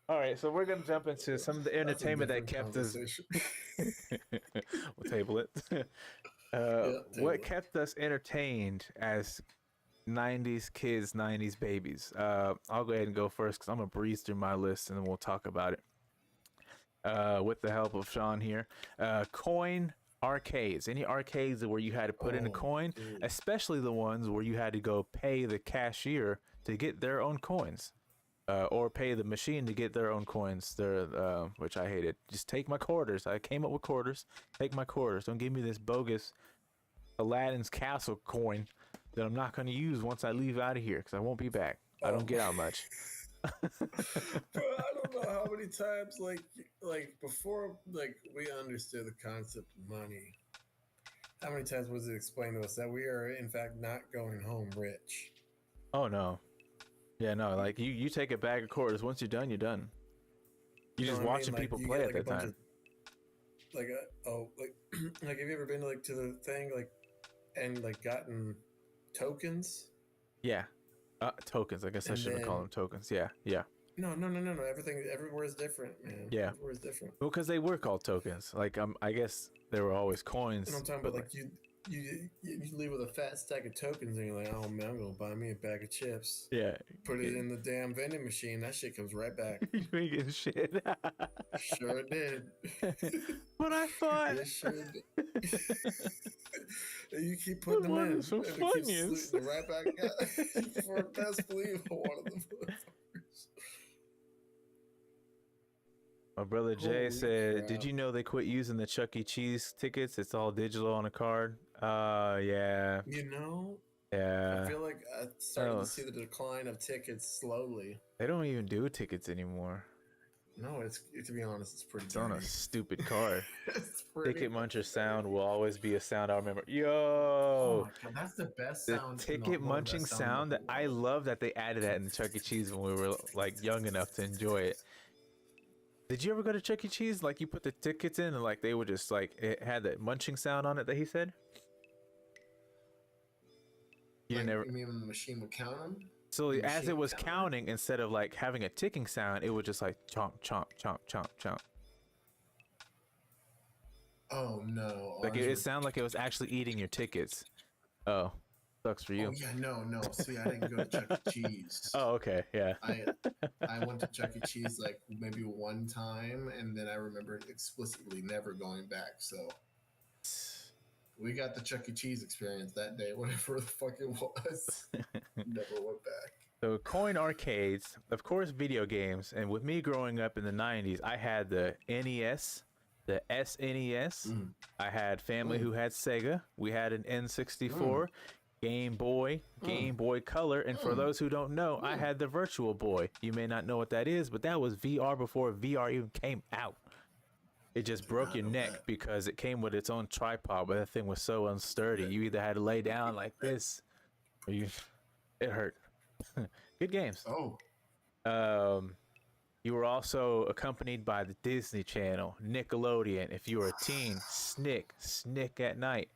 All right, so we're gonna jump into some of the That's a entertainment that different kept us. conversation. We'll table it. Yeah, What table it. kept us entertained as 90s kids, 90s babies? I'll go ahead and go first because I'm gonna breeze through my list and then we'll talk about it. With the help of Shawn here. Coin arcades. Any arcades where you had to put in a Oh, coin, dude. especially the ones where you had to go pay the cashier to get their own coins. Or pay the machine to get their own coins. Which I hated. Just take my quarters. I came up with quarters. Take my quarters. Don't give me this bogus Aladdin's castle coin that I'm not going to use once I leave out of here because I won't be back. I don't Oh, get out much. bro, I don't know how many times like before like we understood the concept of money. How many times was it explained to us that we are in fact not going home rich? Oh no. Yeah, no. Like you take a bag of quarters. Once you're done, you're done. You You're know just what I mean? watching Like people you play get at like a that bunch of time. like like like have you ever been like to the thing like and like gotten tokens Yeah. Tokens. I guess I and shouldn't call then them tokens. Yeah. Yeah. no. Everything everywhere is different, man. Yeah. Everywhere is different. Well, because they were called tokens. Like I guess there were always And I'm coins, talking but about like like you leave with a fat stack of tokens and you're like, oh man, I'm gonna buy me a bag of chips. yeah, Put it in the damn vending machine. That shit comes right back. you making shit. Sure did. But I thought It sure did. And you keep I putting them wanted in, some and it keeps Funyuns. slooting it right back out. For best believe one of them motherfuckers. My brother Jay Holy said, "Did crap! you know they quit using the Chuck E. Cheese tickets? It's all digital on a card." Yeah, You know, I yeah. feel like I That started to see was. the decline of tickets slowly. They don't even do tickets anymore. No, it's to be honest, it's pretty It's on a dirty. stupid card. It's pretty Ticket Muncher fucking sound dirty. will always be a sound I remember. Oh Yo, my god, that's the best the sound in ticket one of the munching best sound in the sound that whole I world. love that they added that in the Chuck E. Cheese when we were like young enough to enjoy it. Did you ever go to Chuck E. Cheese? Like you put the tickets in and like they would just like it had that munching sound on it that he said. You Like didn't ever. you mean when the machine would count them? So The as machine it would was count 'em? counting, instead of like having a ticking sound, it would just like chomp chomp chomp chomp chomp. Oh no, Like ours it were. sounded like it was actually eating your tickets. Oh, sucks for Oh you. yeah, no. See, I didn't go to Chuck E. Cheese. Oh, okay, yeah. I went to Chuck E. Cheese like maybe one time, and then I remember explicitly never going back. So we got the Chuck E. Cheese experience that day, whatever the fuck it was. Never went back. So coin arcades, of course, video games, and with me growing up in the '90s, I had the NES, the SNES. Mm, I had family mm, who had Sega. We had an mm. N64. Game Boy, Game Boy Color, and for those who don't know, I had the Virtual Boy. You may not know what that is, but that was VR before VR even came out. It just broke your neck because it came with its own tripod, but that thing was so unsturdy. You either had to lay down like this, or it hurt. Good games. Oh, You were also accompanied by the Disney Channel, Nickelodeon. If you were a teen, Snick at Night,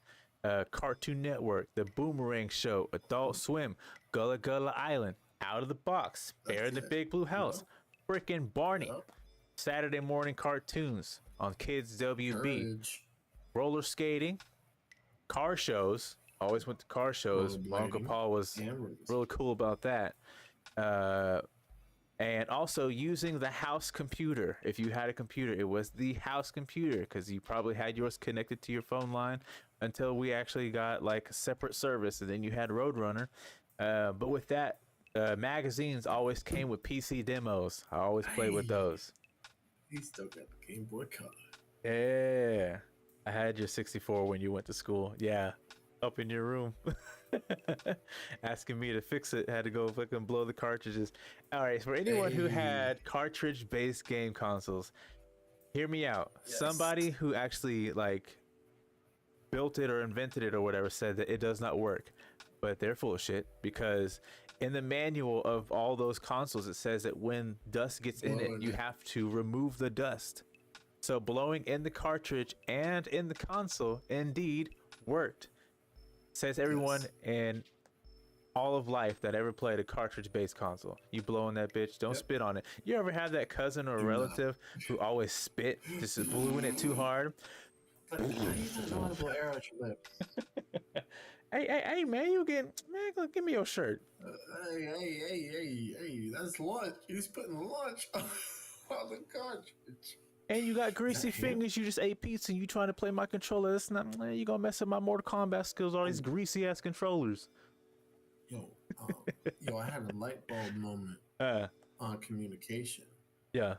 Cartoon Network, The Boomerang Show, Adult Swim, Gullah Gullah Island, Out of the Box, Bear in the Big Blue House, Frickin' Barney, Saturday morning cartoons on Kids WB, Courage. roller skating, car shows. Always went to car shows. My Uncle Paul was really cool about that. And also using the house computer. If you had a computer, it was the house computer because you probably had yours connected to your phone line until we actually got like a separate service, and then you had Roadrunner. But with that, magazines always came with PC demos. I always played with those. He still got the Game Boy Color. Yeah, I had your 64 when you went to school. Yeah, up in your room. Asking me to fix it, had to go fucking blow the cartridges. All right, for anyone who had cartridge-based game consoles, hear me out. Yes. Somebody who actually like built it or invented it or whatever said that it does not work, but they're full of shit because in the manual of all those consoles it says that when dust gets in it, you have to remove the dust. So blowing in the cartridge and in the console indeed worked. Says everyone in all of life that ever played a cartridge-based console. You blow in that bitch, don't spit on it. You ever have that cousin or relative who always spit, just blew in it too hard? Hey, man, give me your shirt. Hey, that's lunch. He's putting lunch on the cartridge. And you got greasy fingers. You just ate pizza and you trying to play my controller. That's not. You gonna mess up my Mortal Kombat skills. All these greasy ass controllers. Yo, I had a light bulb moment on communication. Yeah.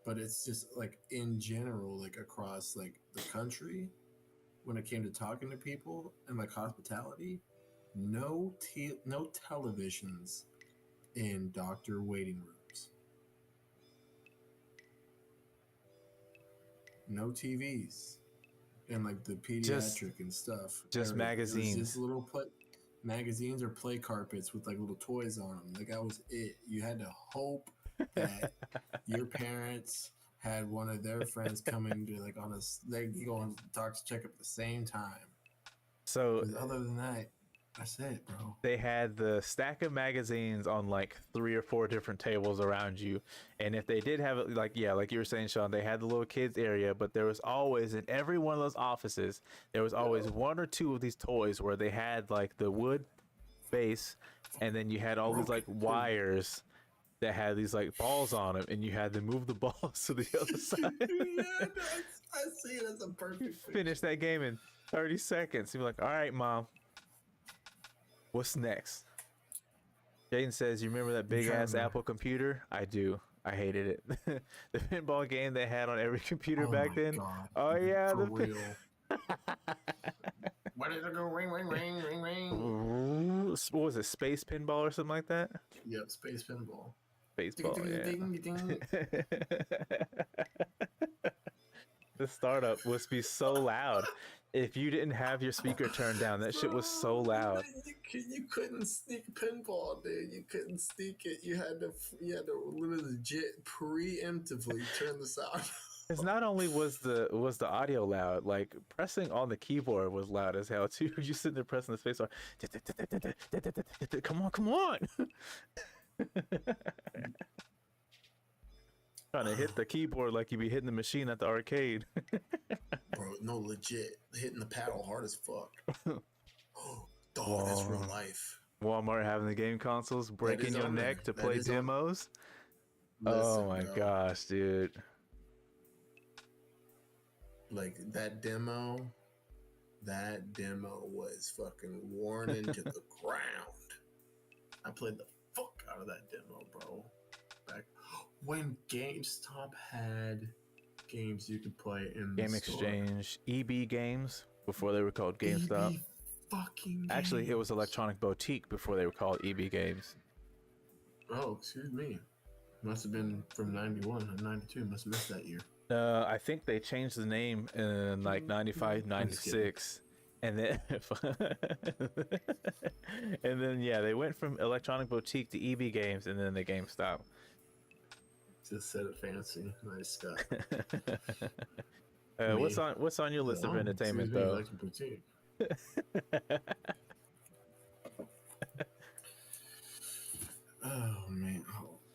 But it's just like in general, like across like the country, when it came to talking to people and like hospitality, no televisions in doctor waiting rooms. No TVs and like the pediatric and stuff. Just magazines. Just little magazines or play carpets with like little toys on them. Like that was it. You had to hope that your parents had one of their friends coming to like on a they go on doctor's checkup at the same time. So other than that, that's it, bro. They had the stack of magazines on like 3 or 4 different tables around you. And if they did have it, like you were saying, Sean, they had the little kids area, but there was always in every one of those offices, there was always 1 or 2 of these toys where they had like the wood base, and then you had all these like wires that had these like balls on them, and you had to move the balls to the other side. I see it as a perfect finish that game in 30 seconds. You're like, all right, Mom. What's next? Jaden says, you remember that big ass Apple computer? I do. I hated it. The pinball game they had on every computer back then. God. Oh yeah, for real. Where did it go? Ring, ring, ring, ring, ring. What was it? Space pinball or something like that? Yep, space pinball. Baseball, The startup must be so loud. If you didn't have your speaker turned down, that shit was so loud. You couldn't sneak pinball, dude. You couldn't sneak it. You had to legit preemptively turn the sound. Because not only was the audio loud, like pressing on the keyboard was loud as hell too. You sitting there pressing the space bar. Come on. Trying to hit the keyboard like you be hitting the machine at the arcade. Bro, no, legit. Hitting the paddle hard as fuck. That's real life. Walmart having the game consoles, breaking your neck to play demos. Oh my gosh, dude. Like that demo was fucking worn into the ground. I played the fuck out of that demo, bro. Back when GameStop had games you could play in Game Exchange, EB Games before they were called GameStop. EB fucking Actually, it was games. Electronic Boutique before they were called EB Games. Oh, excuse me. Must have been from 91 and 92. Must have missed that year. I think they changed the name in like 95, I'm just kidding. 96. And then, and then, yeah, they went from Electronic Boutique to EB Games, and then the game stopped. Just said it fancy. Nice, Scott. What's on your list of entertainment, excuse me, though? like a boutique. Oh man,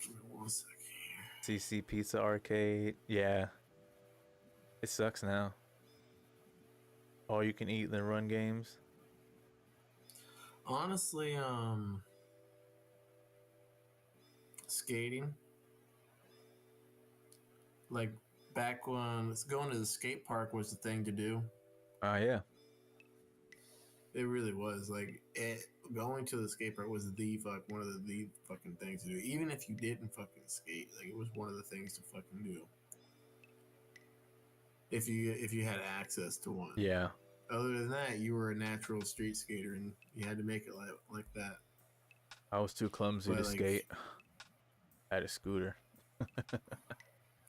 give me 1 second here. CC Pizza Arcade, yeah, it sucks now. All you can eat, then run games. Honestly, skating. Like back when going to the skate park was the thing to do. Yeah. It really was. Like going to the skate park was one of the fucking things to do. Even if you didn't fucking skate, like it was one of the things to fucking do. If you had access to one. Yeah. Other than that, you were a natural street skater, and you had to make it like that. I was too clumsy to skate. I had a scooter.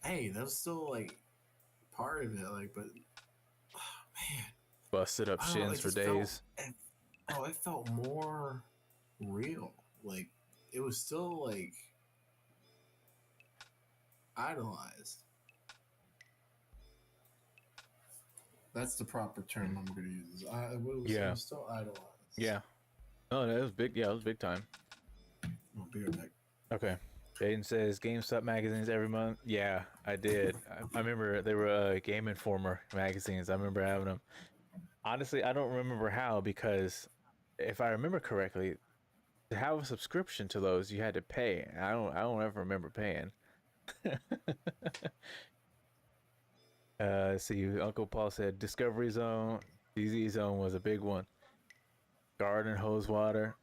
Hey, that was still like part of it. Like, but man, Busted up shins for days. It felt more real. Like it was still like idolized. That's the proper term I'm going to use. It was still idolized. Yeah. Oh, that was big. Yeah, it was big time. I'll be right back. Okay. Jaden says GameStop magazines every month. Yeah, I did. I remember they were Game Informer magazines. I remember having them. Honestly, I don't remember how, because if I remember correctly, to have a subscription to those, you had to pay. I don't ever remember paying. See, Uncle Paul said Discovery Zone, DZ Zone was a big one. Garden Hose Water.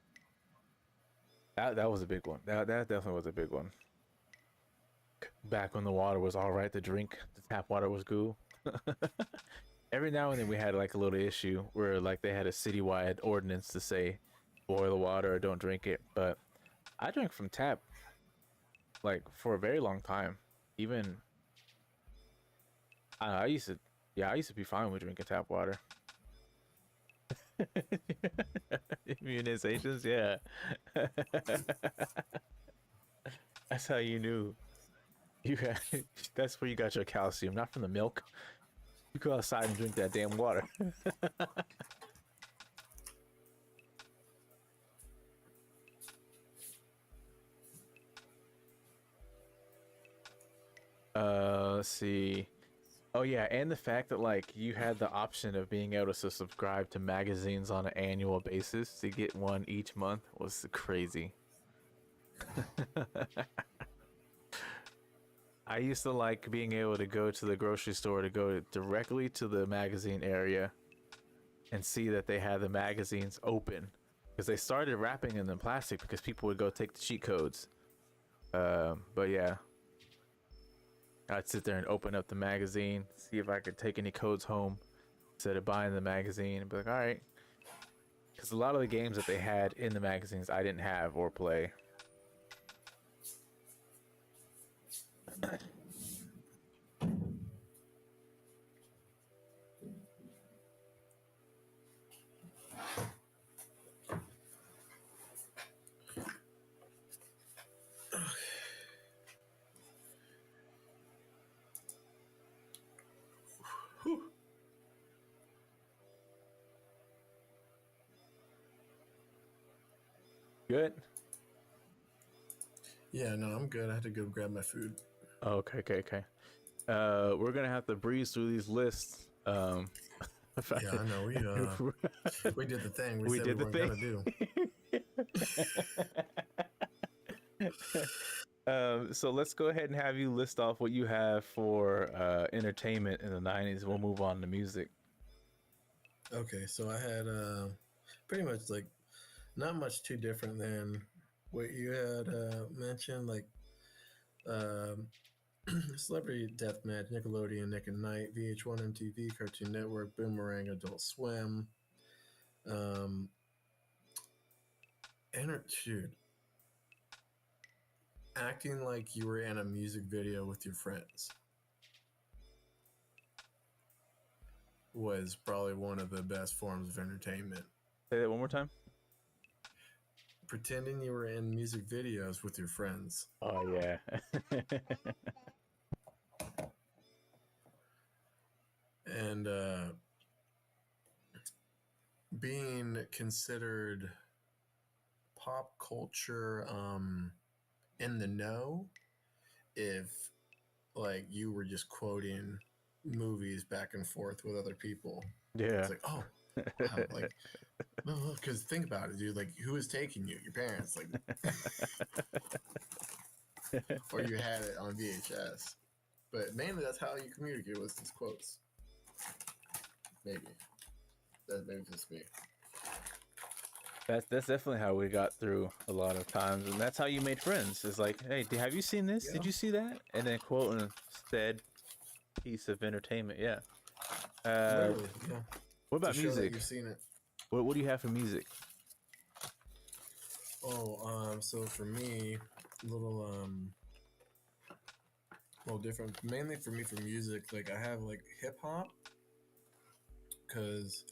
That was a big one. That definitely was a big one. Back when the water was all right to drink, the tap water was cool. Every now and then we had like a little issue where like they had a citywide ordinance to say boil the water or don't drink it. But I drank from tap like for a very long time. Even I used to be fine with drinking tap water. Immunizations, yeah. That's how you knew. That's where you got your calcium, not from the milk. You go outside and drink that damn water. Let's see. Oh yeah, and the fact that like you had the option of being able to subscribe to magazines on an annual basis to get one each month was crazy. I used to like being able to go to the grocery store to go directly to the magazine area and see that they had the magazines open, because they started wrapping them in plastic because people would go take the cheat codes. But yeah, I'd sit there and open up the magazine, see if I could take any codes home instead of buying the magazine, and be like, all right. Because a lot of the games that they had in the magazines I didn't have or play. Good? Yeah, no, I'm good. I had to go grab my food. Oh, okay. We're gonna have to breeze through these lists. Yeah, I know. We did the thing. We said did we the weren't thing. Gonna do. So let's go ahead and have you list off what you have for entertainment in the 90s. We'll move on to music. Okay, so I had pretty much like not much too different than what you had mentioned, like Celebrity Deathmatch, Nickelodeon, Nick and Night, VH1, MTV, Cartoon Network, Boomerang, Adult Swim, Um, dude, acting like you were in a music video with your friends was probably one of the best forms of entertainment. Say that one more time. Pretending you were in music videos with your friends. Oh yeah. And being considered pop culture in the know if like you were just quoting movies back and forth with other people. Yeah. It's like, oh wow, like because think about it, dude, like who is taking you? Your parents, like or you had it on VHS. But mainly that's how you communicate was these quotes. Maybe. Maybe just me. That's definitely how we got through a lot of times, and that's how you made friends. It's like, hey, have you seen this? Yeah. Did you see that? And then quoting said piece of entertainment. Yeah. Literally, yeah. What about to show music? that you've seen it. What do you have for music? Oh, so for me, little different. Mainly for me for music, like I have like hip hop, cause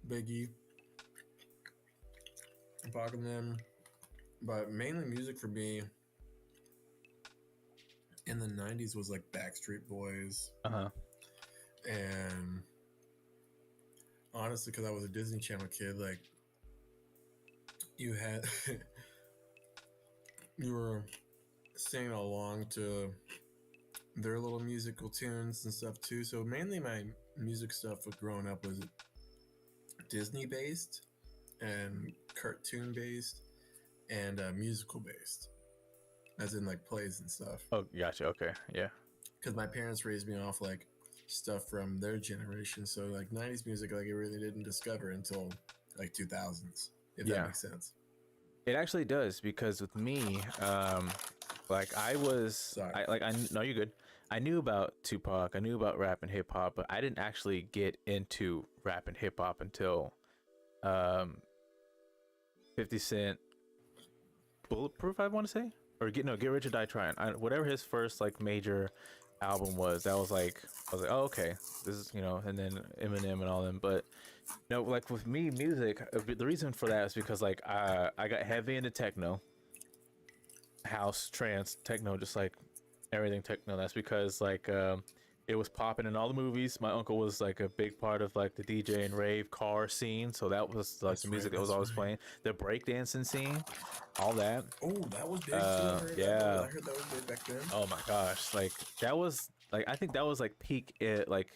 Biggie, Pac and them, but mainly music for me in the '90s was like Backstreet Boys, and honestly, because I was a Disney Channel kid, like you had you were singing along to their little musical tunes and stuff too. So mainly my music stuff with growing up was Disney based and cartoon based and musical based, as in like plays and stuff. Oh, gotcha. Okay, yeah. Because my parents raised me off like stuff from their generation, so like '90s music, like I really didn't discover until like 2000s, if that makes sense. It actually does, because with me, like I know you're good. I knew about Tupac, I knew about rap and hip hop, but I didn't actually get into rap and hip hop until 50 Cent, Bulletproof, I want to say, or Get Rich or Die Trying. Whatever his first like major album was, I was like, oh, okay, this is, and then Eminem and all them. But no, like with me, music, the reason for that is because like I got heavy into techno, house, trance, techno, just like everything techno. That's because like it was popping in all the movies. My uncle was like a big part of like the DJ and rave car scene, so that was like the music that was always playing. The breakdancing scene, all that. Oh, that was big too. I heard that was big back then. Oh my gosh, like that was like, I think that was like peak it, like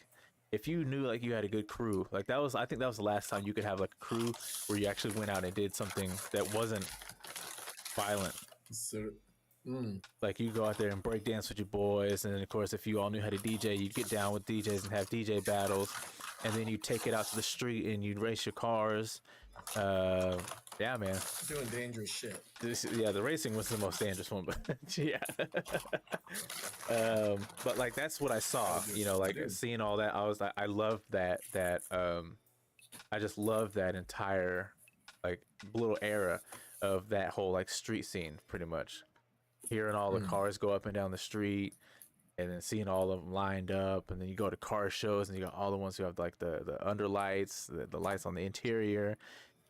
if you knew like you had a good crew, like that was, I think that was the last time you could have like a crew where you actually went out and did something that wasn't violent. So, like you go out there and break dance with your boys, and then of course if you all knew how to DJ, you'd get down with DJs and have DJ battles, and then you take it out to the street and you'd race your cars. Yeah, man, doing dangerous shit. The racing was the most dangerous one, but yeah. But like that's what I saw, like seeing all that. I loved that I just love that entire like little era of that whole like street scene, pretty much. Hearing all the cars go up and down the street, and then seeing all of them lined up, and then you go to car shows and you got all the ones who have like the underlights, the lights on the interior.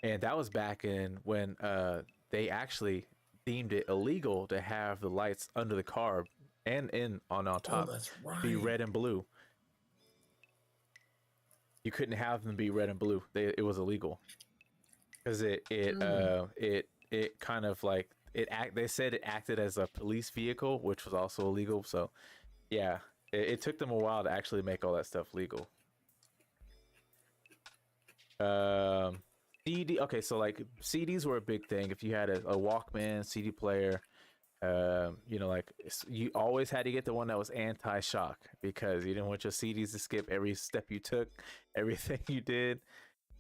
And that was back in when they actually deemed it illegal to have the lights under the car and on top be red and blue. You couldn't have them be red and blue. It was illegal because it kind of like they said it acted as a police vehicle, which was also illegal. So yeah, it took them a while to actually make all that stuff legal. CD, okay, so like CDs were a big thing. If you had a Walkman CD player, like you always had to get the one that was anti-shock, because you didn't want your CDs to skip every step you took, everything you did.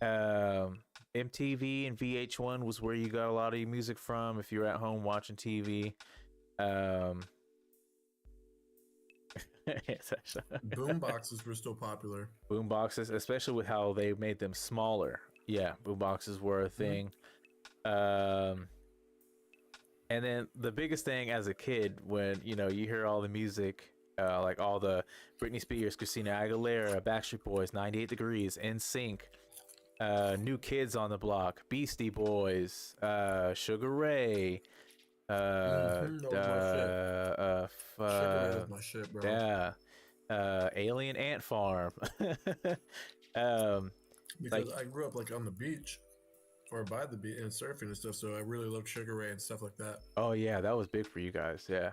MTV and VH1 was where you got a lot of your music from if you were at home watching TV. Boom boxes were still popular. Boom boxes, especially with how they made them smaller. Yeah, boom boxes were a thing. Um, and then the biggest thing as a kid, when you hear all the music, like all the Britney Spears, Christina Aguilera, Backstreet Boys, 98 Degrees, NSYNC, New Kids on the Block, Beastie Boys, Sugar Ray, That was my shit. Sugar Ray was my shit, bro. yeah, Alien Ant Farm. Because I grew up like on the beach or by the beach and surfing and stuff, so I really loved Sugar Ray and stuff like that. Oh yeah, that was big for you guys. Yeah.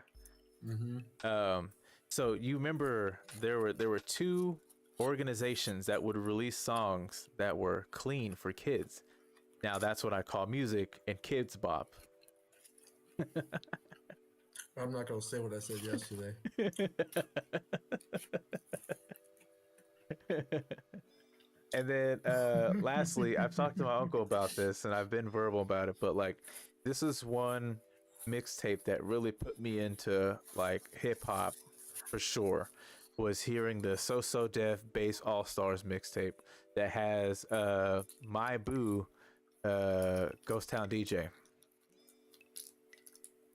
So you remember there were two organizations that would release songs that were clean for kids. Now that's what I call music and kids bop. I'm not gonna say what I said yesterday. And then lastly, I've talked to my uncle about this and I've been verbal about it, but like this is one mixtape that really put me into like hip hop for sure, was hearing the So Def Bass All Stars mixtape that has my boo Ghost Town DJ.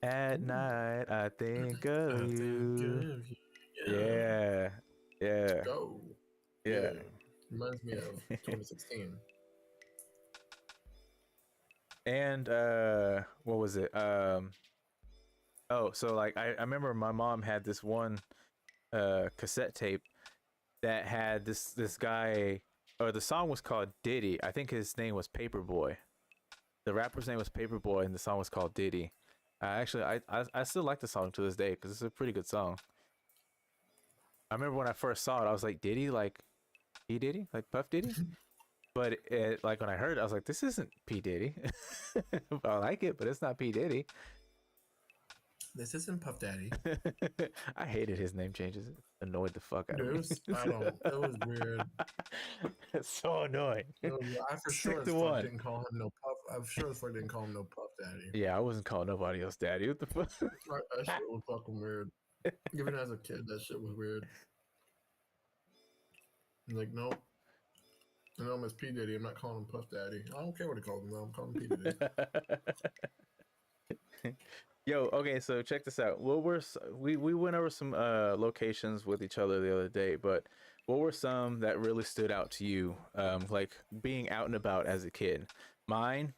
At night I think of you. Yeah. Go. Yeah. Reminds me of 2016. And what was it? So like I remember my mom had this one cassette tape that had this guy, or the song was called Diddy. I think his name was Paperboy. The rapper's name was Paperboy and the song was called Diddy. Actually, I still like the song to this day because it's a pretty good song. I remember when I first saw it, I was like, Diddy, like P Diddy, like Puff Diddy. But like when I heard it, I was like, this isn't P Diddy. I like it, but it's not P Diddy. This isn't Puff Daddy. I hated his name changes. It annoyed the fuck out of me. It was weird. It's so annoying. I for sure didn't call him no Puff. I'm sure as fuck didn't call him no Puff Daddy. Yeah, I wasn't calling nobody else daddy. What the fuck? That shit was fucking weird. Even as a kid, that shit was weird. Like, nope. I know him as P Diddy. I'm not calling him Puff Daddy. I don't care what he called him though. I'm calling him P Diddy. Yo, okay, so check this out. We went over some locations with each other the other day, but what were some that really stood out to you, like being out and about as a kid? Mine,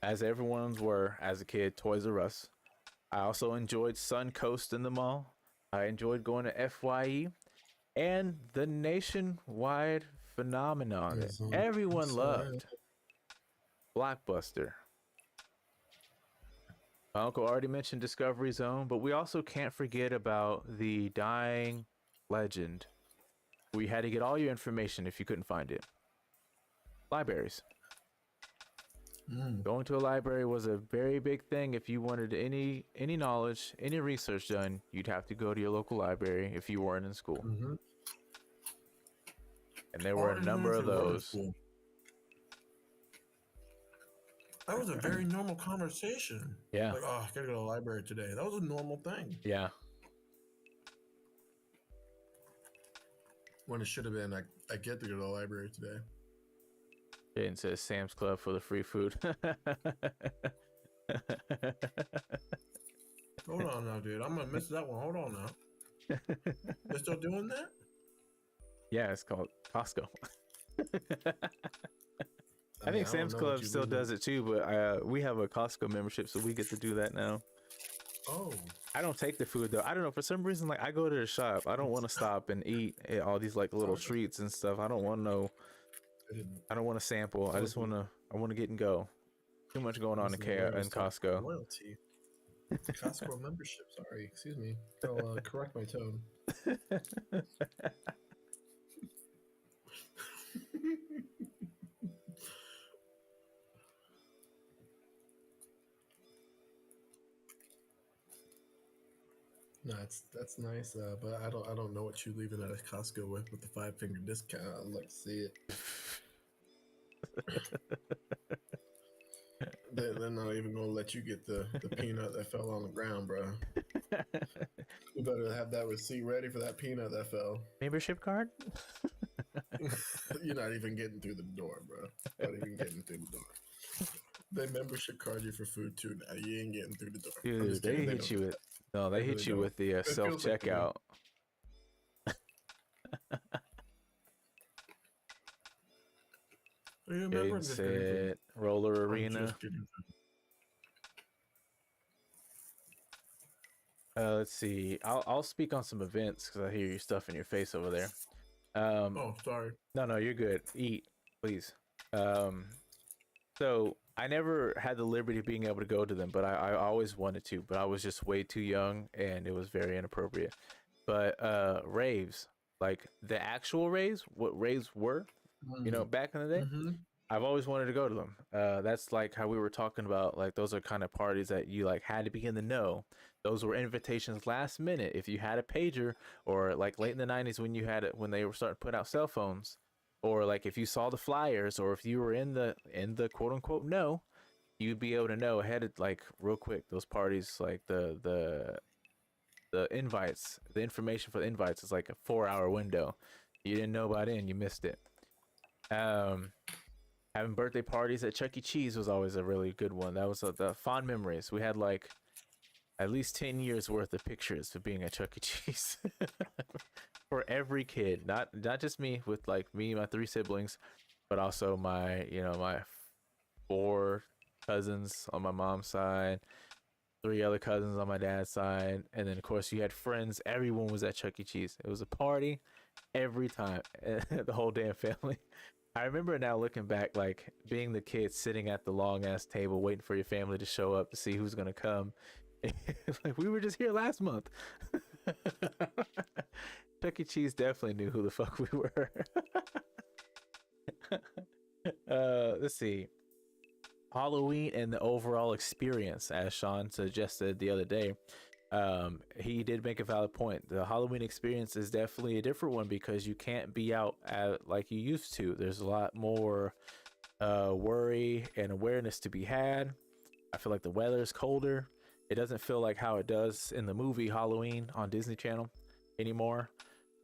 as everyone's were as a kid, Toys R Us. I also enjoyed Suncoast in the mall. I enjoyed going to FYE, and the nationwide phenomenon that everyone loved, Blockbuster. My uncle already mentioned Discovery Zone, but we also can't forget about the dying legend, where you had to get all your information if you couldn't find it. Libraries. Going to a library was a very big thing. If you wanted any knowledge, any research done, you'd have to go to your local library if you weren't in school. And there were a number of those. That was a very normal conversation. Yeah. Like, oh, I gotta go to the library today. That was a normal thing. Yeah. When it should have been, I get to go to the library today. Jaden says Sam's Club for the free food. Hold on now, dude. I'm gonna miss that one. Hold on now. They're still doing that? Yeah, it's called Costco. I think Sam's Club still does it too, but we have a Costco membership, so we get to do that now. Oh. I don't take the food though. I don't know, for some reason, like I go to the shop. I don't want to stop and eat all these like little treats and stuff. I don't want to know. I don't want to sample. I want to get and go. Too much going on in Costco. Loyalty. Costco membership. Sorry, excuse me. I'll correct my tone. No, that's nice, but I don't know what you're leaving at a Costco with the 5-finger discount. I'd like to see it. They're not even gonna let you get the peanut that fell on the ground, bro. You better have that receipt ready for that peanut that fell. Membership card? You're not even getting through the door, bro. Not even getting through the door. They membership card you for food too. Now you ain't getting through the door. I'm Dude, just they kidding. They hit don't you do with that. no, they They really hit you don't. with the It self feels like they do. checkout. I remember. Getting I'm just getting food. set, roller I'm arena. just getting food. Let's see. I'll speak on some events because I hear you stuffing your face over there. Oh, sorry. No, you're good. Eat, please. Um, so I never had the liberty of being able to go to them, but I always wanted to, but I was just way too young and it was very inappropriate. But raves, like the actual raves, what raves were, back in the day, Mm-hmm. I've always wanted to go to them. That's like how we were talking about, like those are kind of parties that you like had to be in the know. Those were invitations last minute. If you had a pager, or like late in the '90s when you had it, when they were starting to put out cell phones, or like if you saw the flyers, or if you were in the quote unquote know, you'd be able to know ahead of like real quick. Those parties, like the invites, the information for the invites is like a 4 hour window. You didn't know about it and you missed it. Um, Having birthday parties at Chuck E. Cheese was always a really good one. That was the fond memories. We had like at least 10 years worth of pictures of being at Chuck E. Cheese for every kid, not just me, with like me, my three siblings, but also my four cousins on my mom's side, three other cousins on my dad's side, and then of course you had friends. Everyone was at Chuck E. Cheese. It was a party every time, the whole damn family. I remember now looking back, like being the kid sitting at the long ass table waiting for your family to show up to see who's gonna come. Like we were just here last month. Chuck E. Cheese definitely knew who the fuck we were. Let's see. Halloween and the overall experience, as Shawn suggested the other day. He did make a valid point. The Halloween experience is definitely a different one because you can't be out like you used to. There's a lot more worry and awareness to be had. I feel like the weather is colder. It doesn't feel like how it does in the movie Halloween on Disney Channel anymore.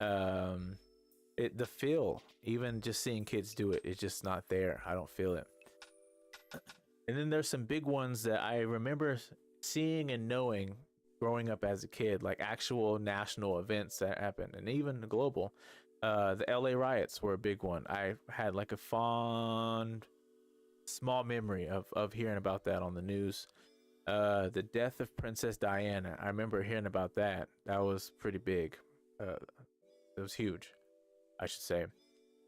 The feel, even just seeing kids do it, it's just not there. I don't feel it. And then there's some big ones that I remember seeing and knowing growing up as a kid, like actual national events that happened, and even global. The LA riots were a big one. I had like a fond, small memory of hearing about that on the news. The death of Princess Diana. I remember hearing about that. That was pretty big. It was huge, I should say.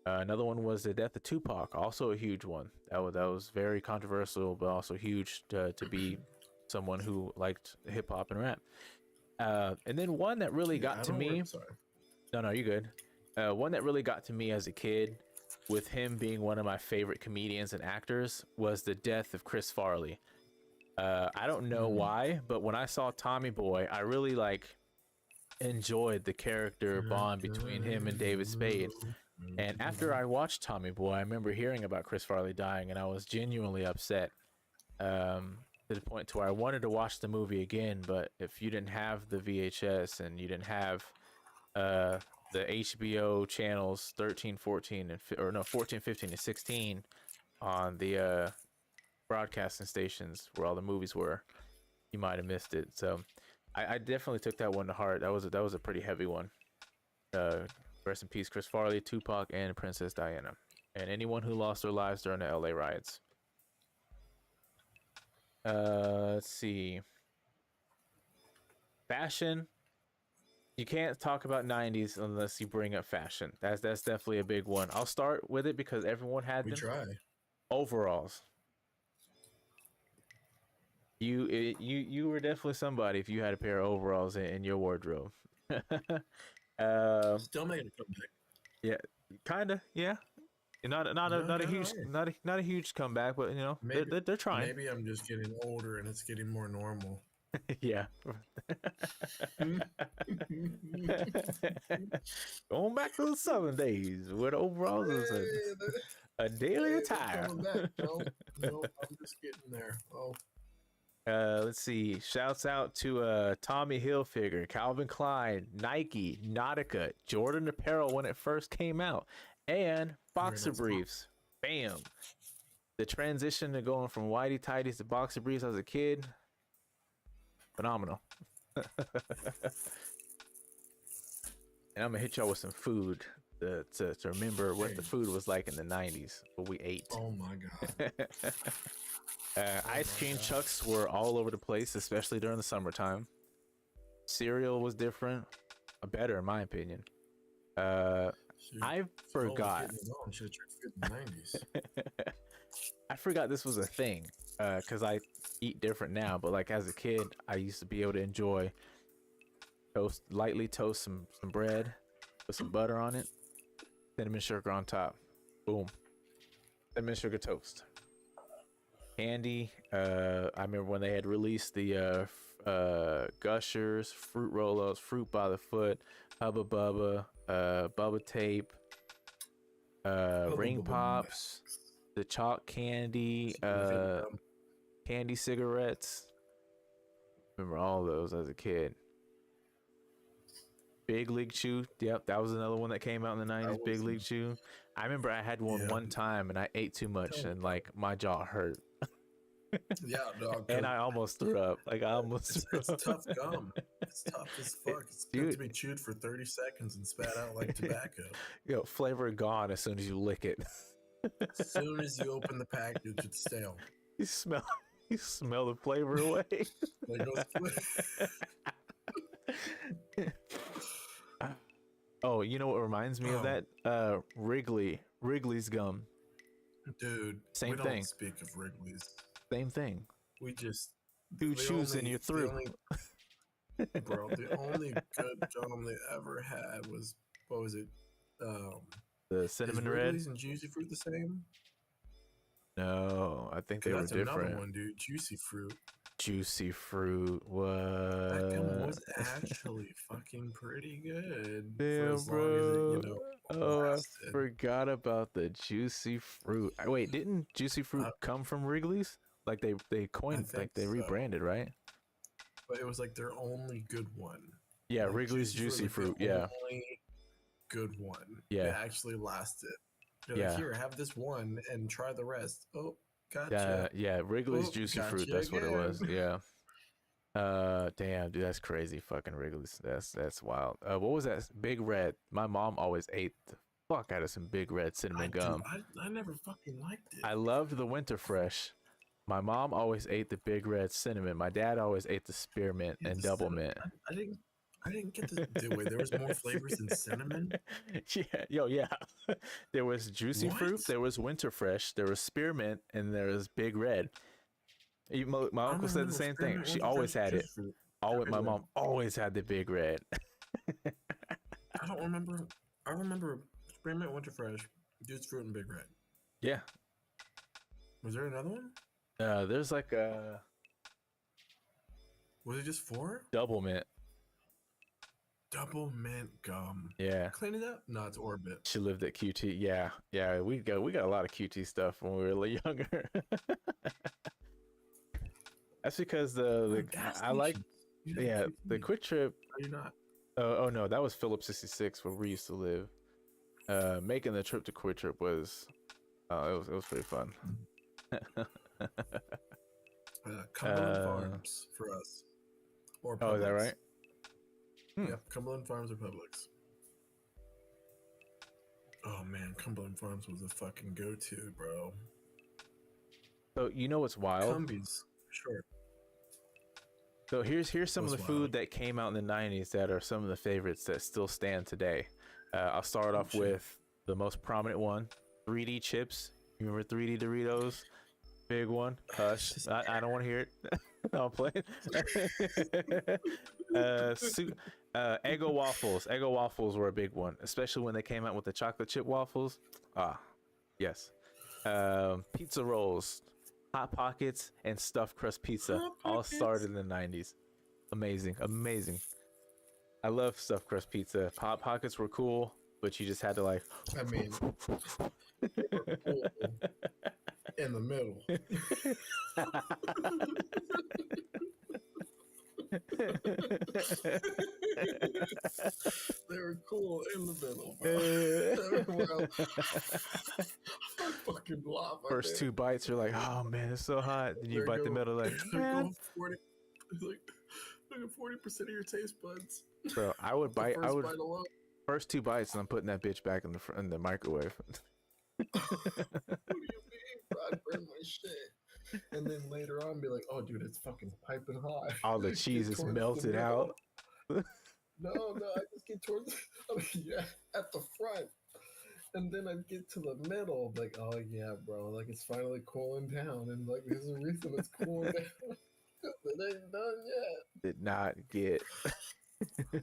Another one was the death of Tupac, also a huge one. That was very controversial, but also huge to be someone who liked hip hop and rap. And then one that really got to me. Sorry. No, you're good. One that really got to me as a kid, with him being one of my favorite comedians and actors, was the death of Chris Farley. I don't know why, but when I saw Tommy Boy, I really enjoyed the character bond between him and David Spade. And after I watched Tommy Boy, I remember hearing about Chris Farley dying, and I was genuinely upset. To the point to where I wanted to watch the movie again, but if you didn't have the VHS and you didn't have the HBO channels 13, 14, or no 14, 15, and 16 on the broadcasting stations where all the movies were, you might have missed it. So I definitely took that one to heart. That was a pretty heavy one. Rest in peace, Chris Farley, Tupac, and Princess Diana, and anyone who lost their lives during the LA riots. Let's see. Fashion. You can't talk about 90s unless you bring up fashion. That's definitely a big one. I'll start with it because everyone had We them. try. Overalls. You were definitely somebody if you had a pair of overalls in your wardrobe. Still making a comeback. Yeah, kinda. Yeah, not a huge Right. not a huge comeback, but Maybe, they're trying. maybe I'm just getting older and it's getting more normal. Yeah. Going back to the southern days where the overalls is a daily attire. Coming back. No, I'm just getting there. Oh. Let's see. Shouts out to Tommy Hilfiger, Calvin Klein, Nike, Nautica, Jordan apparel when it first came out, and Very boxer nice. briefs. Bam. The transition to going from whitey tighties to boxer briefs as a kid, phenomenal. And I'm gonna hit y'all with some food to remember what the food was like in the 90s, what we ate. Oh my god. Ice cream chucks were all over the place, especially during the summertime. Cereal was different, better in my opinion. I forgot. I forgot this was a thing because I eat different now. But like as a kid, I used to be able to enjoy lightly toast some bread, put some butter on it, cinnamon sugar on top. Boom, cinnamon sugar toast. Candy. I remember when they had released the Gushers, Fruit Roll-Ups, Fruit by the Foot, Hubba Bubba, Bubba Tape, Ring Pops, the chalk candy, candy cigarettes. Remember all those as a kid. Big League Chew. Yep, that was another one that came out in the 90s. Big League Chew. I remember I had one time and I ate too much and like my jaw hurt. Yeah, dog. And I almost threw up. Like I almost threw up. It's tough gum. It's tough as fuck. It's good to be chewed for 30 seconds and spat out like tobacco. Yo, flavor gone as soon as you lick it. As soon as you open the package, it's stale. You smell the flavor away. Oh, you know what reminds me of that? Wrigley's gum. Dude, same we thing. Don't speak of Wrigley's. Same thing. We just two chews and you're through. Bro, the only good gum they ever had was, what was it? The cinnamon is red. Wrigley's and Juicy Fruit the same? No, I think they were different. That's another one, dude. Juicy Fruit. Juicy Fruit. What? That gum was actually fucking pretty good. Damn, bro. I forgot about the Juicy Fruit. Wait, didn't Juicy Fruit come from Wrigley's? Like they coined, like they rebranded, right? But it was like their only good one. Yeah, like Wrigley's Juicy Fruit. Yeah. Only good one. Yeah. It actually lasted. They're like, here, have this one and try the rest. Oh, gotcha. Yeah, Wrigley's Juicy Fruit. That's what it was. Yeah. Damn, dude, that's crazy. Fucking Wrigley's. That's wild. What was that? Big Red. My mom always ate the fuck out of some Big Red cinnamon gum. I never fucking liked it. I loved the Winter Fresh. My mom always ate the Big Red cinnamon. My dad always ate the spearmint and double mint. I didn't get the wait. There was more flavors than cinnamon. Yeah. There was Juicy Fruit. There was Winter Fresh. There was spearmint, and there was Big Red. My uncle said the same thing. She always had it. My mom always had the Big Red. I don't remember. I remember spearmint, Winter Fresh, Juicy Fruit, and Big Red. Yeah. Was there another one? There's like a. Was it just 4? Double mint. Double mint gum. Yeah. Clean it up? No, it's Orbit. She lived at QT. Yeah. We got a lot of QT stuff when we were a little younger. That's because I like the Quick Trip. Are you not? Oh no, that was Phillips 66 where we used to live. Making the trip to Quick Trip was it was pretty fun. Cumberland Farms for us. Or Publix. Oh, is that right? Yep, Cumberland Farms or Publix. Oh man, Cumberland Farms was a fucking go-to, bro. So you know what's wild? Cumbies, for sure. So here's some of the food that came out in the 90s that are some of the favorites that still stand today. I'll start off with the most prominent one, 3D chips. You remember 3D Doritos? Big one. Hush. I don't want to hear it. No, I'm playing. Eggo waffles. Eggo waffles were a big one, especially when they came out with the chocolate chip waffles. Yes. Pizza rolls, Hot Pockets, and stuffed crust pizza all started in the 90s. Amazing. I love stuffed crust pizza. Hot Pockets were cool, but you just had to like. I mean, they were cool in the middle. They were cool in the middle, bro. Everywhere else, I fucking laugh. First two bites, you're like, oh man, it's so hot. Then you There bite the go, middle, like, there man. go 40. It's like, look at 40% of your taste buds. Bro, I would The bite. I first would bite alone. first two bites, and I'm putting that bitch back in the microwave. What do you mean, bro? I'd burn my shit. And then later on, be like, oh, dude, it's fucking piping hot. All the cheese is melted out. No, I just get towards, yeah, at the front. And then I get to the middle, like, oh yeah, bro, like it's finally cooling down, and like there's a reason it's cooling down. It ain't done yet. Did not get. Did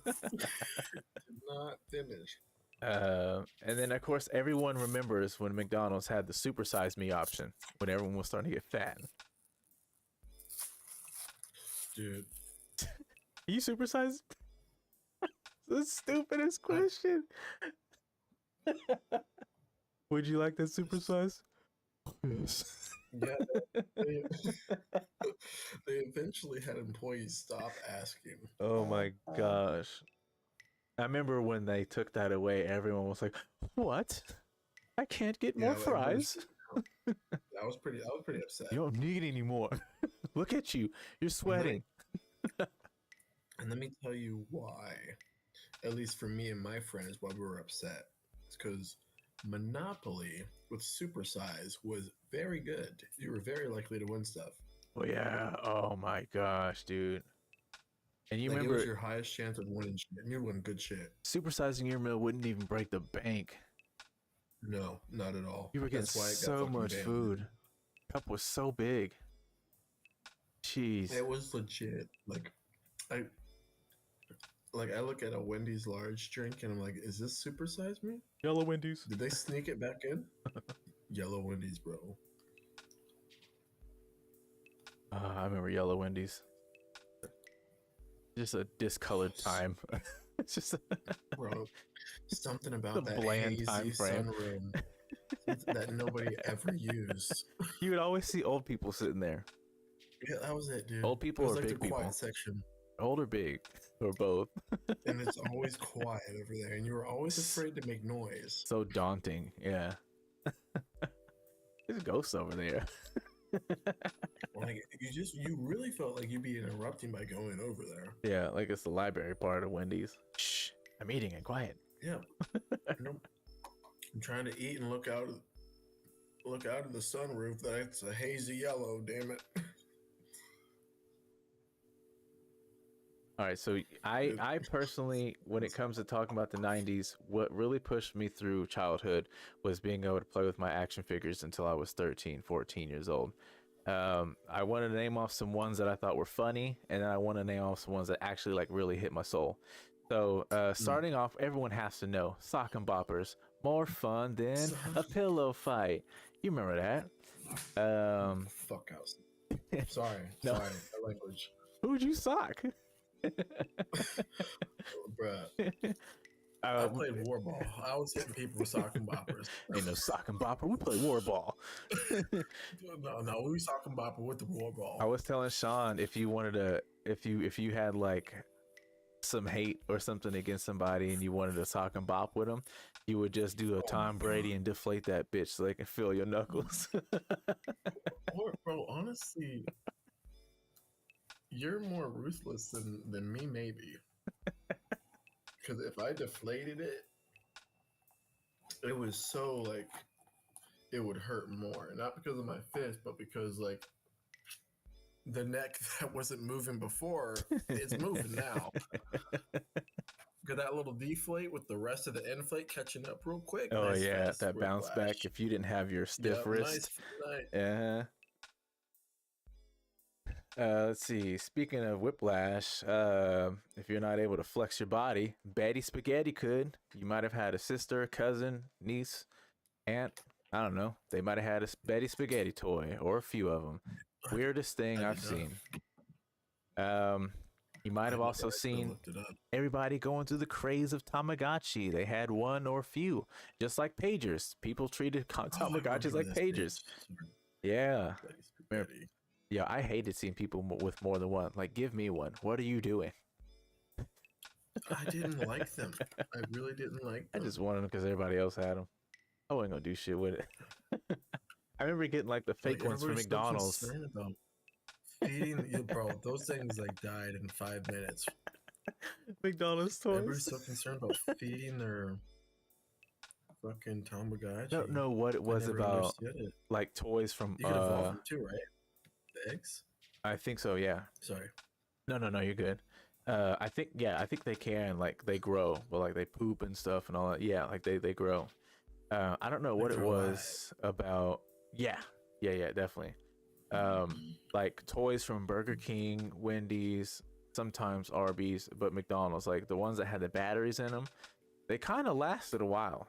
not finish. And then of course everyone remembers when McDonald's had the supersize me option when everyone was starting to get fat. Dude, Are you supersized? The stupidest question. Would you like that supersize? Yes. yeah, they, they eventually had employees stop asking. Oh my gosh. I remember when they took that away, everyone was like, "What? I can't get more fries." I was pretty upset. You don't need any more. Look at you. You're sweating. And let me tell you why. At least for me and my friends, why we were upset. It's because Monopoly with supersize was very good. You were very likely to win stuff. Oh yeah. Oh my gosh, dude. And you like, remember it was your highest chance of winning shit. And you'd win good shit. Supersizing your meal wouldn't even break the bank. No, not at all. You were getting so much food. Cup was so big. Jeez. It was legit. I look at a Wendy's large drink and I'm like, is this supersize me? Yellow Wendy's. Did they sneak it back in? Yellow Wendy's, bro. I remember Yellow Wendy's. Just a discolored time. It's just Bro, something about the that bland hazy time frame sunroom that nobody ever used. You would always see old people sitting there. Yeah, that was it, dude. Old people or like big the quiet people? section. Old or big, or both. And it's always quiet over there, and you were always afraid to make noise. So daunting, yeah. There's ghosts over there. Like you really felt like you'd be interrupting by going over there. Yeah, like it's the library part of Wendy's. Shh, I'm eating and quiet. Yeah, I'm trying to eat and look out of the sunroof. That's a hazy yellow. Damn it. All right, so I personally, when it comes to talking about the 90s, what really pushed me through childhood was being able to play with my action figures until I was 13, 14 years old. I wanted to name off some ones that I thought were funny, and then I want to name off some ones that actually like really hit my soul. So starting off, everyone has to know sock and boppers, more fun than a pillow fight. You remember that? Fuck house. Sorry, No. sorry, my language. Who'd you sock? Bruh. I played war ball. I was hitting people with sock and boppers. Ain't no sock and bopper. We play war ball. No, we sock and bopper with the war ball. I was telling Sean, if you wanted to, if you had like some hate or something against somebody and you wanted to sock and bop with them, you would just do a Tom Brady and deflate that bitch so they can feel your knuckles. Or, bro, honestly, you're more ruthless than me, maybe. Because if I deflated it, it was so like it would hurt more. Not because of my fist, but because like the neck that wasn't moving before, it's moving now. Got that little deflate with the rest of the inflate catching up real quick. Oh nice, yeah, fast that bounce whiplash. back if you didn't have your stiff Yep, wrist. nice. Yeah. Let's see. Speaking of whiplash, if you're not able to flex your body, Betty Spaghetti could. You might have had a sister, cousin, niece, aunt. I don't know. They might have had a Betty Spaghetti toy or a few of them. Weirdest thing I've seen. You might have also seen everybody going through the craze of Tamagotchi. They had one or few, just like pagers. People treated Tamagotchis like pagers. Yeah. Yeah, I hated seeing people with more than one. Like, give me one. What are you doing? I didn't like them. I really didn't like I them. just wanted them because everybody else had them. I wasn't gonna do shit with it. I remember getting like the Like fake ones from everybody's so McDonald's. concerned about feeding you, bro. Those things like died in 5 minutes. McDonald's Everybody's toys. so concerned about feeding their fucking I don't Tamagotchi. know what it I was never about understood it. like toys from You could evolve them too, right? The eggs. I think so, yeah. Sorry. No, you're good. I think they can like they grow, but like they poop and stuff and all that. Yeah, like they grow. I don't know They what it grow eyes. was about. Yeah, yeah, definitely. Like toys from Burger King, Wendy's, sometimes Arby's, but McDonald's, like the ones that had the batteries in them, they kind of lasted a while.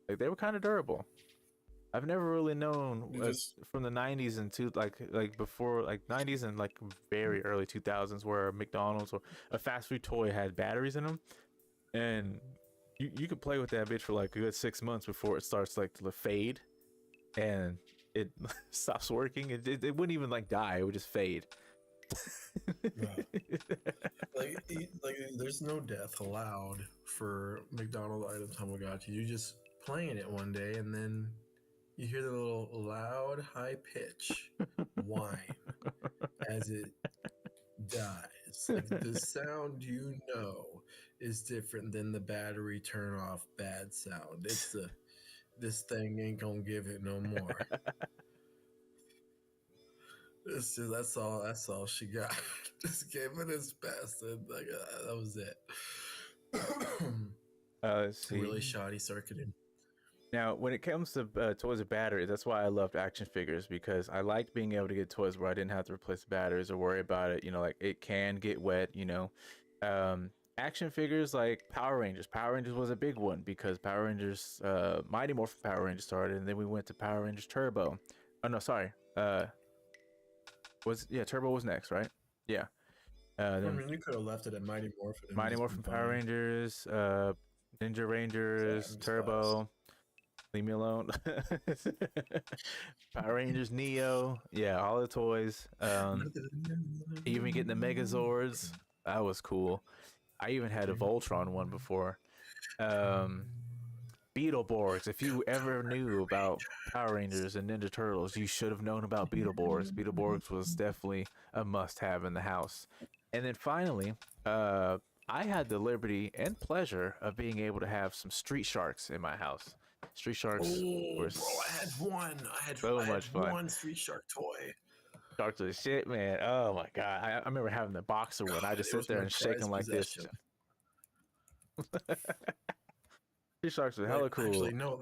Like they were kind of durable. I've never really known You just from the 90s and to like before like 90s and like very early 2000s where McDonald's or a fast food toy had batteries in them, and you could play with that bitch for like a good 6 months before it starts like to fade and it stops working. It wouldn't even like die, it would just fade. right. Like there's no death allowed for McDonald's item Tamagotchi. You just playing it one day and then you hear the little loud high pitch whine as it dies. Like the sound is different than the battery turn off bad sound. It's the this thing ain't gonna give it no more. It's just, that's all she got. Just gave it his best and like that was it. Let's see. Really shoddy circuiting. Now, when it comes to toys with batteries, that's why I loved action figures, because I liked being able to get toys where I didn't have to replace the batteries or worry about it. You know, like it can get wet, you know. Action figures like Power Rangers. Power Rangers was a big one because Power Rangers, Mighty Morphin Power Rangers started, and then we went to Power Rangers Turbo. Oh, no, sorry. Turbo was next, right? Yeah. I Then mean, you could have left it at Mighty Morphin and Mighty just been Morphin Power fine. Rangers, Ninja Rangers, Saturn Turbo. Leave me alone. Power Rangers Neo, yeah, all the toys. Even getting the Megazords, that was cool. I even had a Voltron one before. Beetleborgs. If you ever knew about Power Rangers and Ninja Turtles, you should have known about Beetleborgs. Beetleborgs was definitely a must-have in the house. And then finally, I had the liberty and pleasure of being able to have some Street Sharks in my house. Street Sharks were Bro, I had one. so I had much fun. one Street Shark toy. Sharks are the shit, man. Oh my god, I remember having the boxer one. I just It sit was there my and shake them prized like this. possession. Street Sharks are Like, hella cool. actually, no.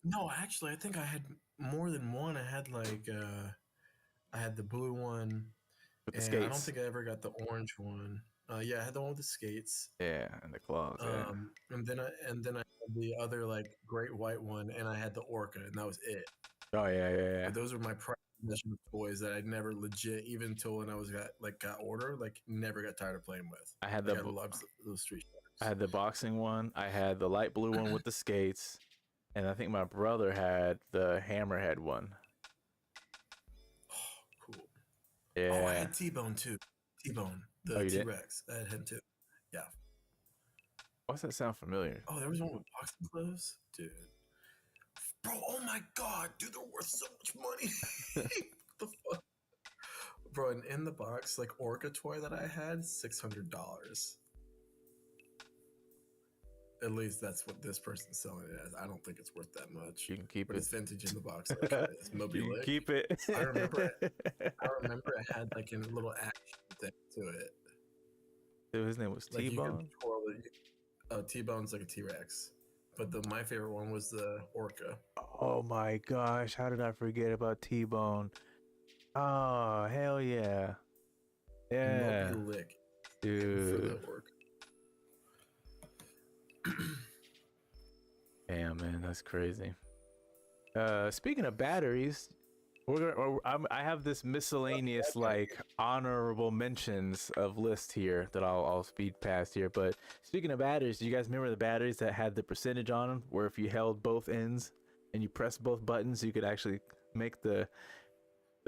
No, actually, I think I had more than one. I had like, I had the blue one, With the and I don't skates. think I ever got the orange one. Yeah, I had the one with the skates. Yeah, and the claws. Yeah. And then I had the other like great white one, and I had the orca, and that was it. Oh yeah. But those were my prized possession of toys that I never legit, even until when I was got older, like never got tired of playing with. I had Like I loved those Street I Sharks. had the boxing one. I had the light blue one with the skates, and I think my brother had the hammerhead one. Oh, cool. Oh, I Yeah. had T-Bone too. T-Bone, Oh, the you did? T-Rex. I had him too. Yeah. Why does that sound familiar? Oh, there was one with boxing gloves, dude. Bro, oh my god, dude, they're worth so much money. What the fuck, bro? And in the box, like orca toy that I had, $600. At least that's what this person's selling it as. I don't think it's worth that much. You can keep But it. it's vintage in the box. Okay, it's Moby You can Lick. keep it. I remember it had like a little action thing to it. Dude, his name was Like you could T-Bone. twirl it. T-Bone's like a T-Rex. But my favorite one was the orca. Oh my gosh, how did I forget about T-Bone? Oh, hell yeah. Yeah. Moby Lick for Dude. the orca. Damn, man, that's crazy. Speaking of batteries, I have this miscellaneous like honorable mentions of list here that I'll speed past here. But speaking of batteries, do you guys remember the batteries that had the percentage on them, where if you held both ends and you pressed both buttons, you could actually make the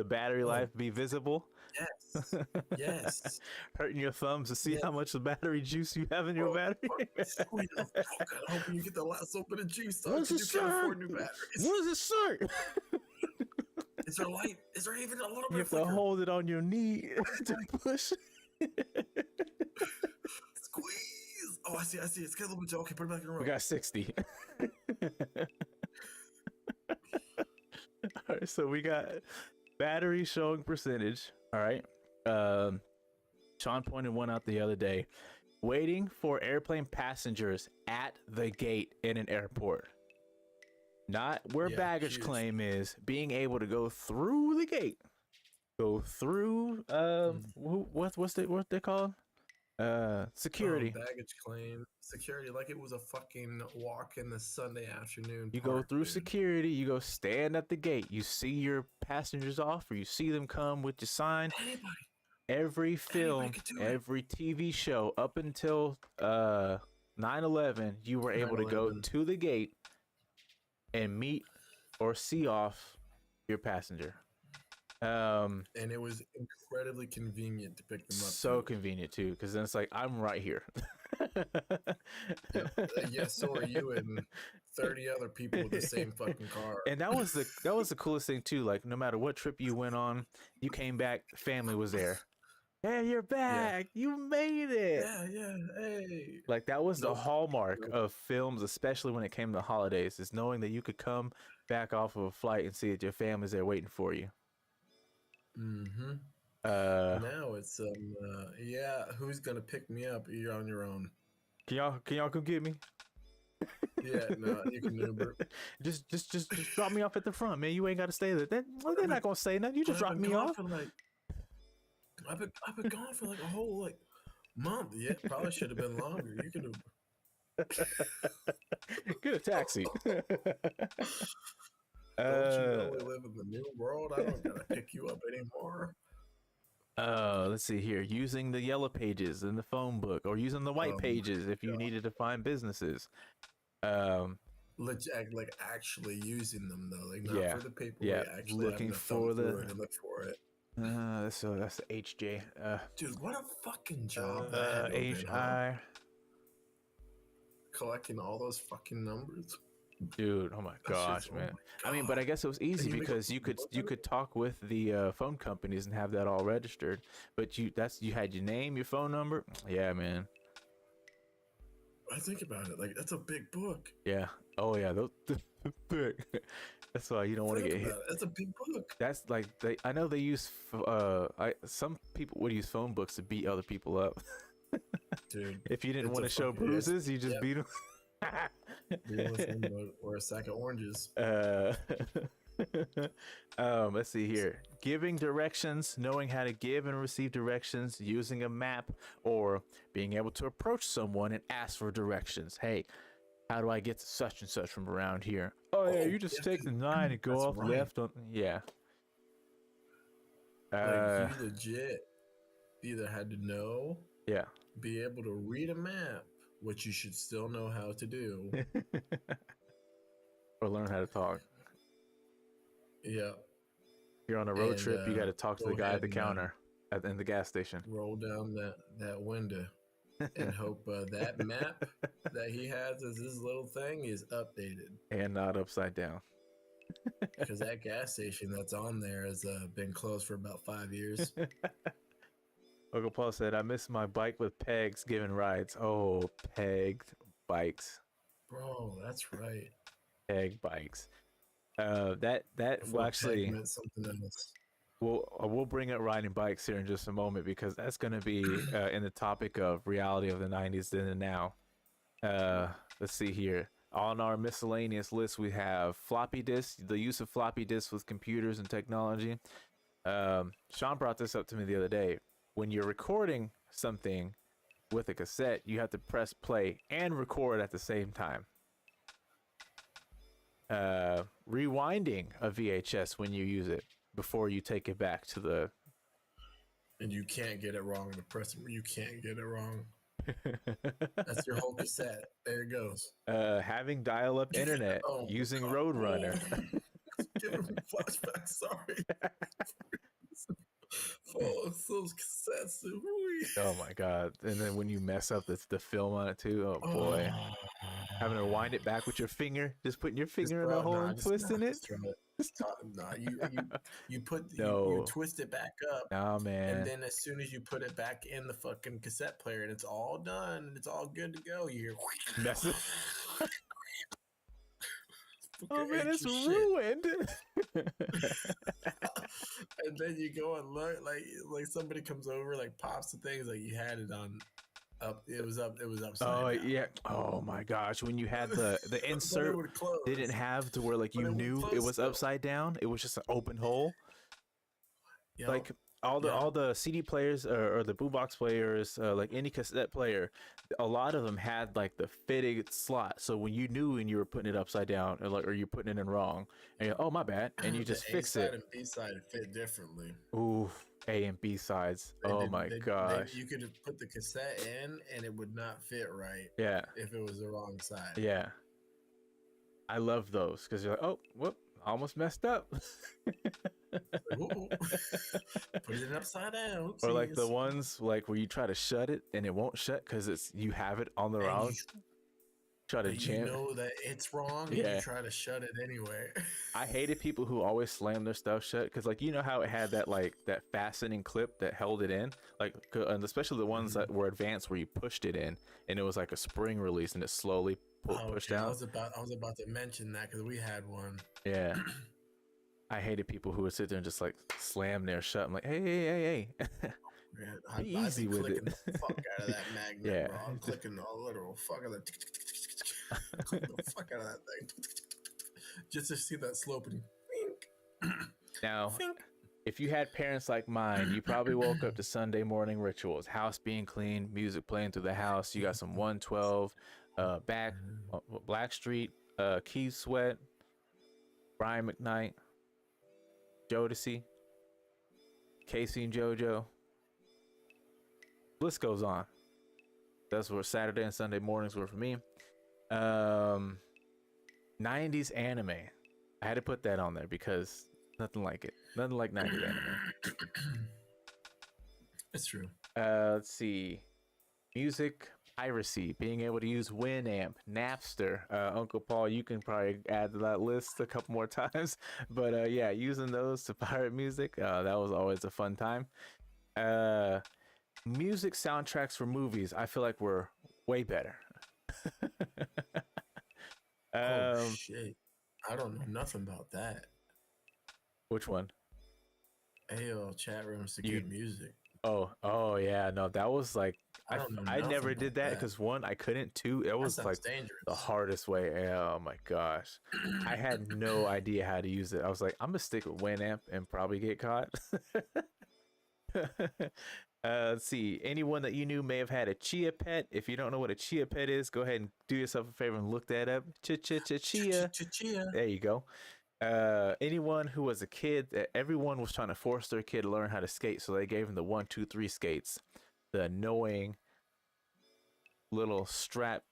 battery life be visible? Yes. Yes. Hurting your thumbs to see Yeah. how much battery juice you have in your Bro, battery. sweet enough. Oh, God, hoping you get the last little bit of juice, dog, What does because it you can't say? afford new batteries. What does it say? Is there light? Is there even a little You bit of have to flicker? hold it on your knee to push. Squeeze. Oh, I see. It's got a little bit. Okay, put it back in the row. We got 60. All right, so we got battery showing percentage. All right. Sean pointed one out the other day. Waiting for airplane passengers at the gate in an airport. Not where baggage huge. claim is, being able to go through the gate. Go through what they called? Security. Baggage claim. Security, like it was a fucking walk in the Sunday afternoon. You park, go through dude. security, you go stand at the gate, you see your passengers off, or you see them come with your sign. Anybody. Every film, every TV show up until 9/11, you were able to go to the gate and meet or see off your passenger. And it was incredibly convenient to pick them up. So convenient too, because then it's like, I'm right here. Yes, so are you and 30 other people with the same fucking car. And that was the coolest thing too. Like, no matter what trip you went on, you came back, family was there. Hey, you're back. Yeah. You made it. Yeah. Hey. Like, that was the hallmark of films, especially when it came to holidays, is knowing that you could come back off of a flight and see that your family's there waiting for you. Mm-hmm. Now it's who's gonna pick me up? You're on your own. Can y'all come get me? Yeah, no, you can Uber. just drop me off at the front, man. You ain't gotta stay there. They're not gonna say nothing. You just drop me off. I've been gone for like a whole month. Yeah, probably should have been longer. You could have. Get a taxi. Don't you know we live in the new world? I don't gotta pick you up anymore. Let's see here. Using the yellow pages in the phone book, or using the white pages if you needed to find businesses. Like actually using them though, like not for the paper. Yeah, actually looking for look for it. So that's the HJ. Dude, what a fucking job HI. Collecting all those fucking numbers. Dude, oh my gosh, man. I mean, but I guess it was easy because you could talk with the phone companies and have that all registered. But you had your name, your phone number. Yeah, man. I think about it, like that's a big book. Yeah. Oh yeah, those big. That's why you don't want to get hit. That's a big book. That's like I know they use some people would use phone books to beat other people up. Dude, if you didn't want to show bruises, you just beat them. Or a sack of oranges. Let's see here. Giving directions, knowing how to give and receive directions, using a map, or being able to approach someone and ask for directions. Hey, how do I get to such and such from around here? Oh yeah, you just take the 9 and go off left on. Yeah. Like you legit either had to know, be able to read a map, which you should still know how to do, or learn how to talk. Yeah. You're on a road trip, you got to talk to the guy at the counter in the gas station. Roll down that window and hope that map that he has as his little thing is updated and not upside down. Because that gas station that's on there has been closed for about 5 years. Uncle Paul said, I miss my bike with pegs giving rides. Oh, pegged bikes. Bro, that's right. Peg bikes. That will actually meant something else. We'll bring up riding bikes here in just a moment, because that's going to be in the topic of reality of the 90s then and now. Let's see here. On our miscellaneous list, we have floppy disks, the use of floppy disks with computers and technology. Sean brought this up to me the other day. When you're recording something with a cassette, you have to press play and record at the same time. Rewinding a VHS when you use it before you take it back to the. And you can't get it wrong. You can't get it wrong. That's your whole cassette. There it goes. Having dial-up internet using Roadrunner. Give me flashbacks. Sorry. Oh, those cassettes. Oh my god! And then when you mess up the film on it too, oh boy, Oh. having to wind it back with your finger, just putting your Just finger in throw a it. hole Nah, and twisting it. just throw it. Nah, you No, twist it back up, nah, and man. then as soon as you put it back in the fucking cassette player and it's all done and it's all good to go, you hear Mess it. fucking Oh man, ate it's your shit. ruined. And then you go and look like somebody comes over, like pops the things like you had it on up. It was Oh upside down. yeah. Oh my gosh. When you had the But it insert would close. didn't have to where like But you it would knew it close was still. upside down. It was just an open hole. Yep. Like all the CD players or the boombox players, like any cassette player, a lot of them had like the fitted slot. So when you knew and you were putting it upside down or you're putting it in wrong, and you're, oh my bad, and you The just A fix side it. and B side fit differently. Ooh, A and B sides. They Oh didn't. my gosh. You could have put the cassette in, and it would not fit right Yeah, if it was the wrong side. yeah. I love those because you're like, oh, whoop, almost messed up. Like, put it upside down. Or like the Oopsies. ones like where you try to shut it and it won't shut because it's you have it on the And wrong. Try to but you jam. know that it's wrong, and you Yeah, try to shut it anyway. I hated people who always slam their stuff shut because like you know how it had that like that fastening clip that held it in, like and especially the ones that were advanced where you pushed it in and it was like a spring release and it slowly pushed Okay, out. I was about to mention that because we had one. Yeah, I hated people who would sit there and just like slam their shut. I'm like, hey. Man, Be I'd be easy with it. clicking the fuck out of that magnet, Yeah. bro. I'm clicking the literal fuck out of that. Clicking the fuck out of that thing. Just to see that sloping. Now, if you had parents like mine, you probably woke up to Sunday morning rituals, house being clean, music playing through the house. You got some 112, Blackstreet, Keith Sweat, Brian McKnight, Jodeci, Casey and JoJo. List goes on. That's what Saturday and Sunday mornings were for me. 90s anime. I had to put that on there because nothing like it. Nothing like 90s anime. It's true. Let's see. Music piracy, being able to use Winamp, Napster. Uncle Paul, you can probably add to that list a couple more times. But yeah, using those to pirate music, that was always a fun time. Music soundtracks for movies, I feel like were way better. Oh shit! I don't know nothing about that. Which one? AOL chat rooms to You get music. oh yeah, no, that was like I don't know I nothing never about did that that. because one, I couldn't. Two, it That was like sounds dangerous. the hardest way. Oh my gosh, I had no idea how to use it. I was like, I'm gonna stick with Winamp and probably get caught. Let's see. Anyone that you knew may have had a chia pet. If you don't know what a chia pet is, go ahead and do yourself a favor and look that up. Chia. Chia. There you go. Anyone who was a kid, everyone was trying to force their kid to learn how to skate, so they gave him the 1, 2, 3 skates, the annoying little strap,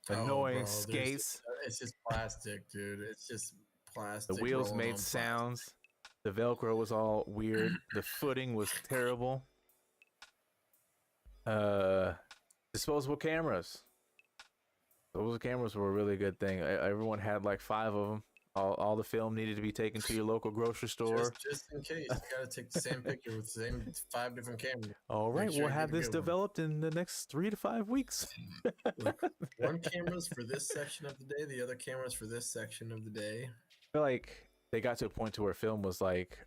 annoying skates. It's just plastic, dude. It's just plastic. The wheels rolling made on sounds. The Velcro was all weird. The footing was terrible. Disposable cameras. Those cameras were a really good thing. Everyone had like 5 of them. All the film needed to be taken to your local grocery store. Just in case, you gotta take the same picture with the same 5 different cameras. All right, sure we'll have this developed in the next 3 to 5 weeks. Look, one camera's for this section of the day, the other camera's for this section of the day. I feel like they got to a point to where film was like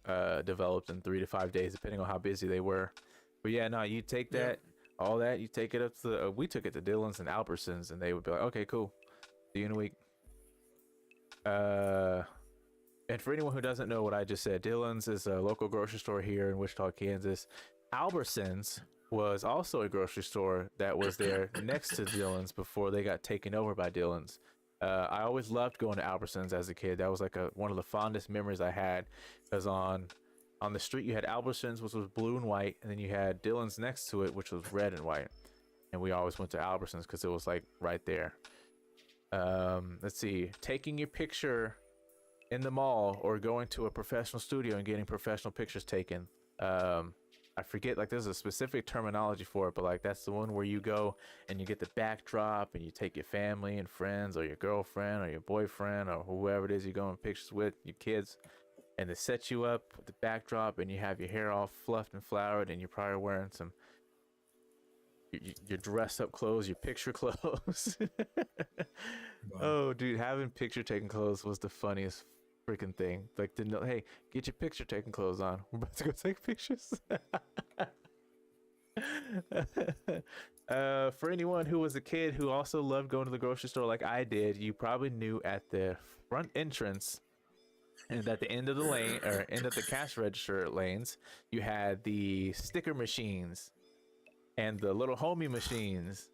developed in 3 to 5 days, depending on how busy they were. But yeah, no, you take that, all that, you take it up to the, we took it to Dillon's and Albertsons, and they would be like, okay, cool, see you in a week. And for anyone who doesn't know what I just said, Dillon's is a local grocery store here in Wichita, Kansas. Albertsons was also a grocery store that was there next to Dillon's before they got taken over by Dillon's. I always loved going to Albertsons as a kid. That was like one of the fondest memories I had, because on the street you had Albertsons, which was blue and white, and then you had Dillon's next to it, which was red and white. And we always went to Albertsons because it was like right there. Let's see, taking your picture in the mall or going to a professional studio and getting professional pictures taken. I forget, like, there's a specific terminology for it, but like that's the one where you go and you get the backdrop and you take your family and friends or your girlfriend or your boyfriend or whoever it is you're going pictures with, your kids, and they set you up with the backdrop and you have your hair all fluffed and flowered and you're probably wearing some your dress up clothes, your picture clothes. Wow. Oh, dude, having picture taking clothes was the funniest freaking thing. Like, to know, hey, get your picture taking clothes on. We're about to go take pictures. For anyone who was a kid who also loved going to the grocery store like I did, you probably knew at the front entrance and at the end of the lane or end of the cash register lanes, you had the sticker machines and the little homie machines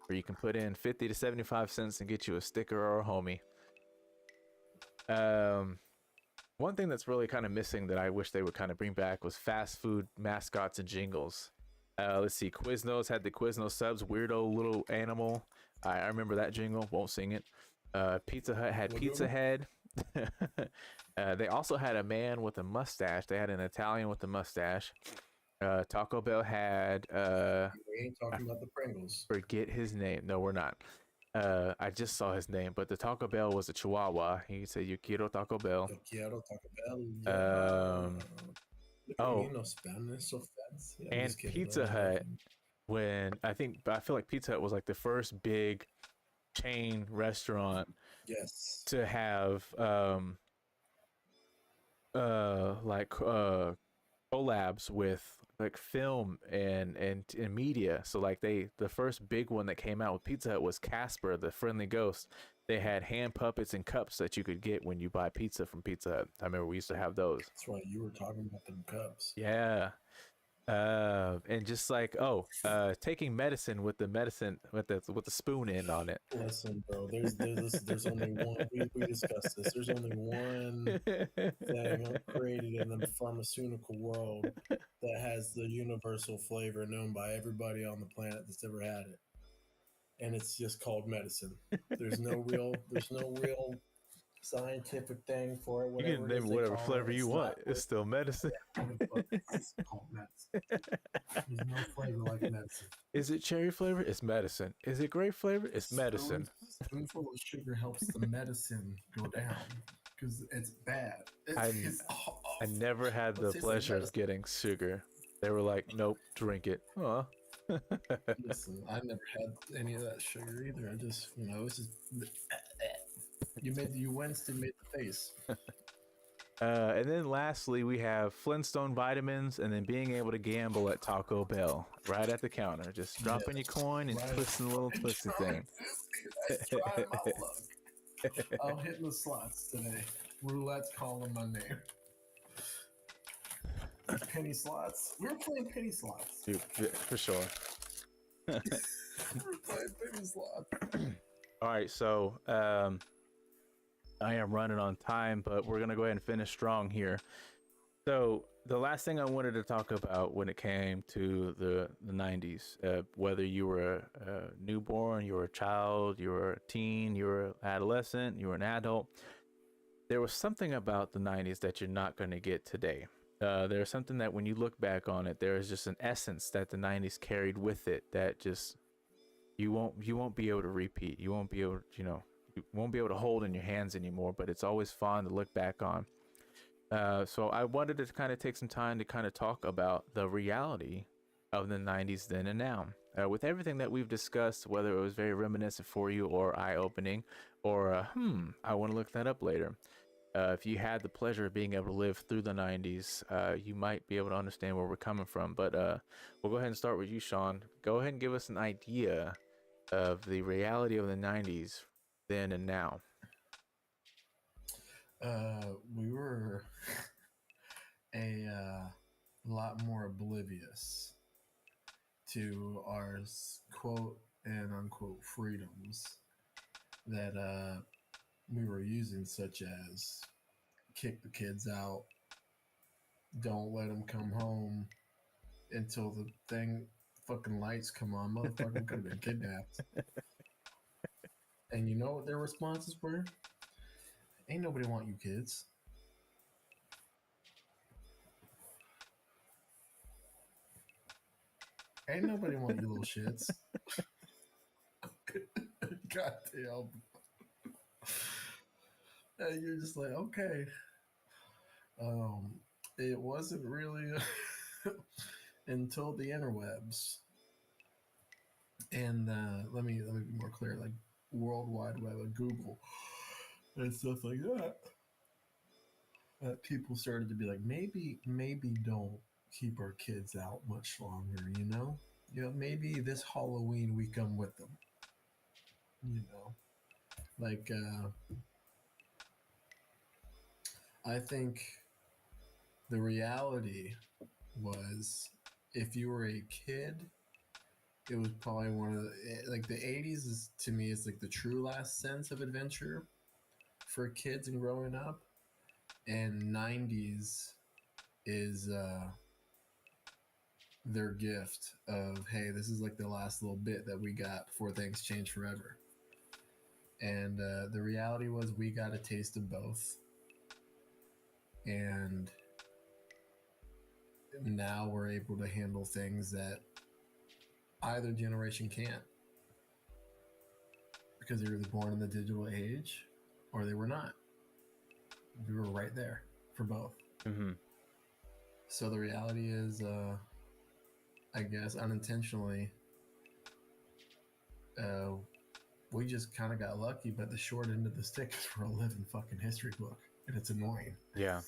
where you can put in 50 to 75 cents and get you a sticker or a homie. One thing that's really kind of missing that I wish they would kind of bring back was fast food mascots and jingles. Let's see, Quiznos had the Quiznos subs, weirdo little animal. I remember that jingle, won't sing it. Pizza Hut had Pizza Head. They also had a man with a mustache. They had an Italian with a mustache. Taco Bell had We ain't talking about the Pringles. forget his name. No, we're not. I just saw his name, but the Taco Bell was a Chihuahua. He said, "You quiero Taco Bell." Yo quiero Taco Bell. Yeah. Look at me, Oh, no Spanish, so fancy. I'm and just kidding. Pizza Hut. When I feel like Pizza Hut was like the first big chain restaurant Yes. to have collabs with like film and media. So like the first big one that came out with Pizza Hut was Casper the Friendly Ghost. They had hand puppets and cups that you could get when you buy pizza from Pizza Hut. I remember we used to have those. That's right. You were talking about them cups. Yeah. And just like, taking medicine with the spoon end on it. Listen, bro. There's only one. We discussed this. There's only one thing created in the pharmaceutical world that has the universal flavor known by everybody on the planet that's ever had it, and it's just called medicine. There's no real scientific thing for it. You Whatever can it is name it they whatever call flavor it, you it's want. not. It's still medicine. It's called medicine. There's no flavor like medicine. Is it cherry flavor? It's medicine. Is it grape flavor? It's medicine. Spoonful of sugar helps the medicine go down because it's bad. I never had the pleasure of getting sugar. They were like, nope, drink it. Aw. Listen, I never had any of that sugar either. I just, it's just you Winston made the face. And then lastly, we have Flintstone vitamins, and then being able to gamble at Taco Bell right at the counter, just dropping your coin and twisting the little twisty thing. Trying my luck. I'm hitting the slots today. Roulette's calling my name. Penny slots. We were playing penny slots. Dude, for sure. We were playing penny slots. All right, so I am running on time, but we're gonna go ahead and finish strong here. So the last thing I wanted to talk about when it came to the 90s, whether you were a newborn, you were a child, you were a teen, you were an adolescent, you were an adult, there was something about the 90s that you're not going to get today. There's something that when you look back on it, there is just an essence that the 90s carried with it that just you won't be able to repeat. You won't be able to, you won't be able to hold in your hands anymore, but it's always fun to look back on. So I wanted to kind of take some time to kind of talk about the reality of the 90s then and now. With everything that we've discussed, whether it was very reminiscent for you or eye-opening, or I want to look that up later. If you had the pleasure of being able to live through the 90s, you might be able to understand where we're coming from. But we'll go ahead and start with you, Shawn. Go ahead and give us an idea of the reality of the 90s then and now. We were a lot more oblivious to our quote and unquote freedoms that we were using, such as kick the kids out, don't let them come home until the fucking lights come on. Motherfucker could have been kidnapped. And you know what their responses were? Ain't nobody want you kids. Ain't nobody want you little shits. God damn. And you're just like, okay. It wasn't really until the interwebs, and let me be more clear, like World Wide Web, like Google and stuff like that, that people started to be like, maybe don't keep our kids out much longer, maybe this Halloween we come with them, like I think the reality was, if you were a kid, it was probably one of the, like, the 80s is, to me, is like the true last sense of adventure for kids and growing up, and 90s is their gift of, hey, this is like the last little bit that we got before things change forever. And the reality was, we got a taste of both, and now we're able to handle things that either generation can't, because they were either born in the digital age or they were not. We were right there for both. Mm-hmm. So the reality is, I guess unintentionally, we just kind of got lucky, but the short end of the stick is we're a living fucking history book, and it's annoying. Yeah.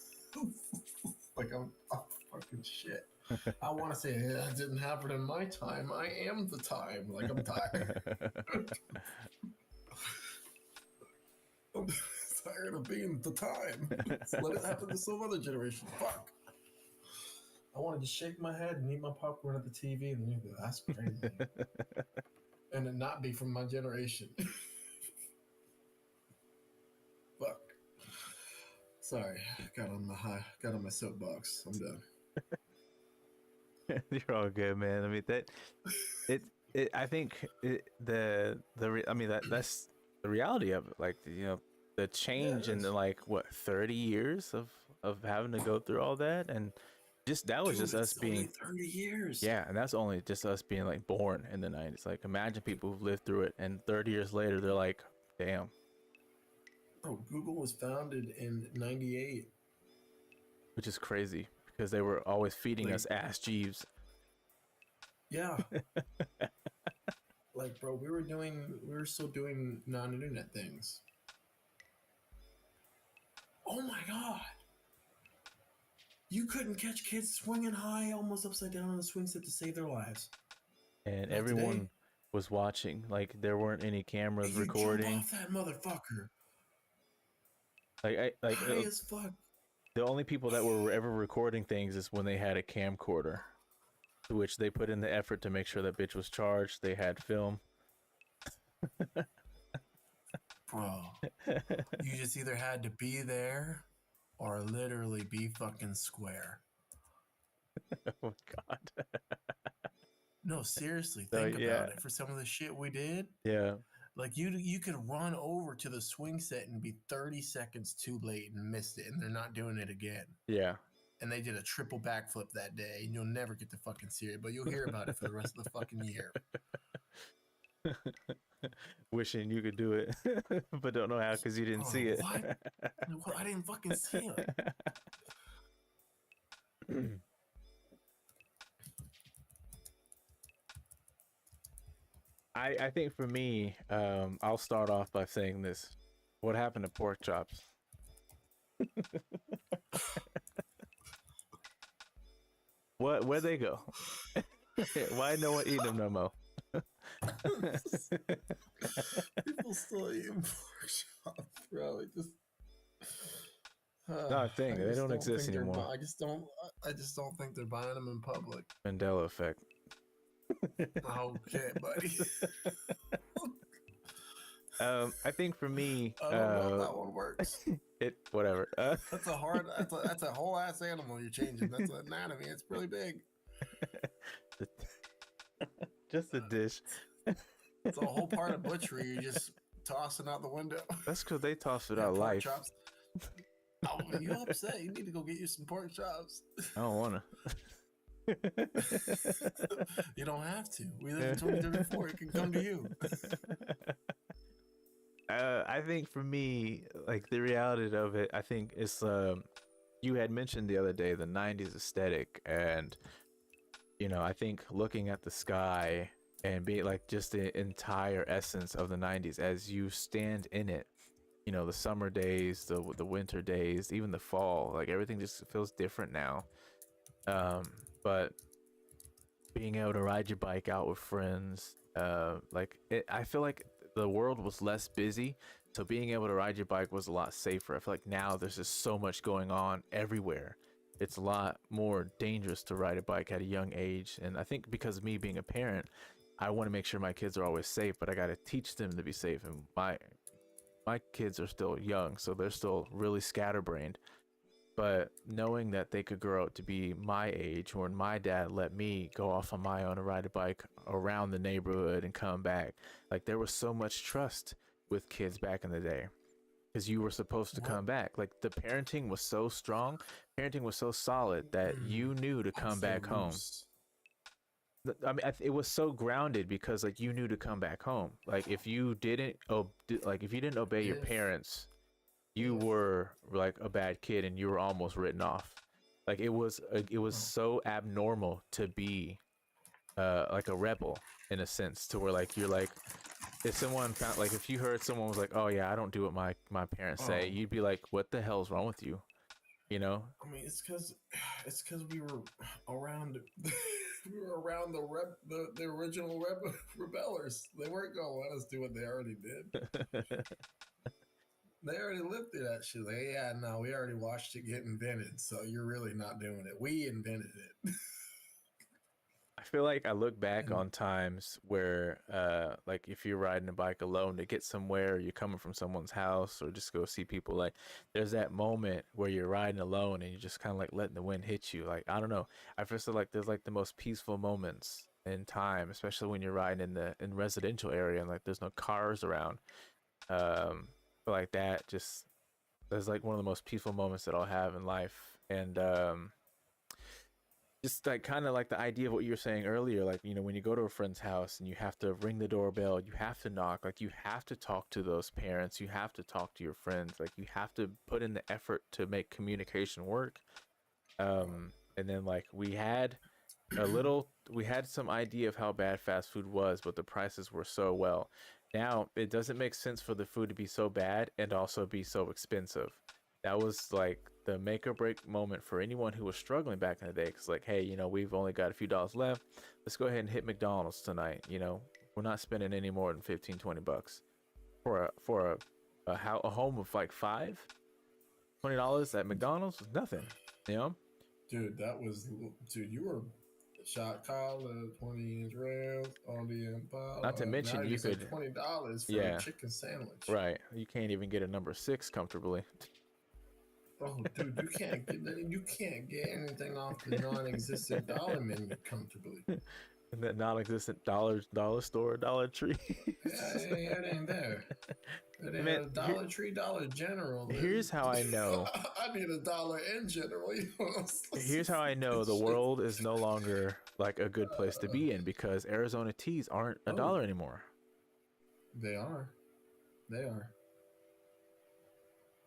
Like, I'm fucking shit. I want to say that didn't happen in my time. I am the time. Like, I'm tired. I'm tired of being the time. So let it happen to some other generation. Fuck. I wanted to shake my head and eat my popcorn at the TV, and then you go, that's crazy. And it not be from my generation. Fuck. Sorry, got on my soapbox. I'm done. You're all good, man. I mean I think that's the reality of it. Like, the change in the, like, what, 30 years of having to go through all that, and just that was just us being 30 years. Yeah, and that's only just us being, like, born in the 90s. Like, imagine people who've lived through it, and 30 years later they're like, damn. Bro, Google was founded in 98. Which is crazy, because they were always feeding us Ask Jeeves. Yeah. Like, bro, we were still doing non-internet things. Oh my god. You couldn't catch kids swinging high, almost upside down on a swing set to save their lives. And not everyone today. Was watching. Like, there weren't any cameras recording. Jump off that motherfucker. Like high as fuck. The only people that were ever recording things is when they had a camcorder, to which they put in the effort to make sure that bitch was charged. They had film. Bro, you just either had to be there or literally be fucking square. Oh my god. No, seriously, think about it. For some of the shit we did, like, you could run over to the swing set and be 30 seconds too late and missed it, and they're not doing it again. Yeah. And they did a triple backflip that day, and you'll never get to fucking see it, but you'll hear about it for the rest of the fucking year. Wishing you could do it, but don't know how because you didn't see it. What? I didn't fucking see it. I think for me, I'll start off by saying this. What happened to pork chops? Where'd they go? Why no one eat them no more? People still eating pork chops, bro. It just not a thing. They don't exist anymore. I just don't think they're buying them in public. Mandela effect. Okay, buddy. I think for me, I don't know if that one works. Whatever. That's a whole ass animal you're changing. That's an anatomy. It's really big. Just a dish. It's a whole part of butchery you're just tossing out the window. That's because they toss it out life. Chops. Oh, you upset? You need to go get you some pork chops. I don't wanna. You don't have to. We live in 2034. It can come to you. I think for me, like the reality of it, I think it's you had mentioned the other day the '90s aesthetic, and I think looking at the sky and being like just the entire essence of the '90s as you stand in it. The summer days, the winter days, even the fall, like everything just feels different now. But being able to ride your bike out with friends, I feel like the world was less busy, so being able to ride your bike was a lot safer. I feel like now there's just so much going on everywhere. It's a lot more dangerous to ride a bike at a young age, and I think because of me being a parent, I want to make sure my kids are always safe, but I got to teach them to be safe. And my kids are still young, so they're still really scatterbrained. But knowing that they could grow up to be my age, when my dad let me go off on my own and ride a bike around the neighborhood and come back, like there was so much trust with kids back in the day because you were supposed to come back. Like the parenting was so strong, parenting was so solid that you knew to I'd come say back home. loose. I mean, it was so grounded because like you knew to come back home. Like if you didn't, like if you didn't obey your If parents, you if were like a bad kid and you were almost written off. Like it was oh, so abnormal to be like a rebel in a sense, to where like you're like, if someone found, like if you heard someone was like, oh yeah, I don't do what my parents say, oh, you'd be like, what the hell's wrong with you, you know? I mean, it's because we were around we were around the original rebellers. They weren't gonna let us do what they already did. They already lived through that shit. Like, yeah, no, we already watched it get invented, so you're really not doing it. We invented it. I feel like I look back And on times where, like if you're riding a bike alone to get somewhere, you're coming from someone's house, or just go see people. Like, there's that moment where you're riding alone and you're just kind of like letting the wind hit you. Like, I don't know. I feel like there's like the most peaceful moments in time, especially when you're riding in residential area and like there's no cars around. But like that, just that's like one of the most peaceful moments that I'll have in life. And just like kind of like the idea of what you were saying earlier, like when you go to a friend's house and you have to ring the doorbell, you have to knock, like you have to talk to those parents, you have to talk to your friends, like you have to put in the effort to make communication work. And then like we had some idea of how bad fast food was, but the prices were so well. Now it doesn't make sense for the food to be so bad and also be so expensive. That was like the make or break moment for anyone who was struggling back in the day. Cause like, hey, we've only got a few dollars left. Let's go ahead and hit McDonald's tonight. We're not spending any more than 15, $20 for a home of like five. $20 at McDonald's was nothing. You know, dude, dude, you were shot collar, 20-inch rails on the not to Impala. Now mention you you said could, $20 for a yeah, chicken sandwich. right. You can't even get a number six comfortably. Oh, dude, you can't get anything off the non-existent dollar menu comfortably. In that non-existent dollar store, Dollar Tree. Yeah, it ain't there. It ain't Man, a Dollar Tree, Dollar General. here's how I know. I need a dollar in general. Here's how I know the world is no longer like a good place to be in, because Arizona teas aren't a Oh, dollar anymore. they are. They are.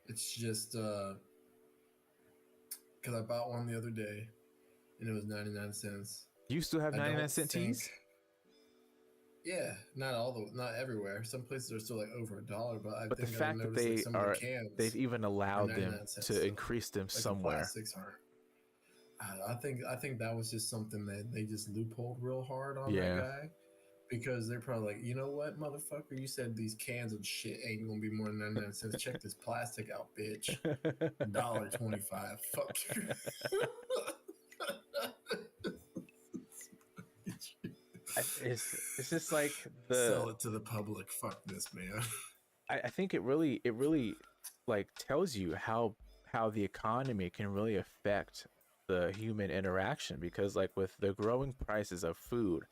It's just because I bought one the other day and it was 99 cents. You still have I 99-cent don't think. teas? Yeah, not everywhere. Some places are still like over $1, but I But the think I fact that noticed like some of the they've cans even are allowed them 99 cents to still. increase them Like the somewhere. plastics aren't. I think that was just something that they just loopholed real hard on that Yeah. guy, because they're probably like, you know what, motherfucker, you said these cans of shit ain't gonna be more than 99 cents. Check this plastic out, bitch. $1.25. Fuck you. It's just like Sell it to the public. Fuck this, man. I think it really like tells you how the economy can really affect the human interaction, because like with the growing prices of food,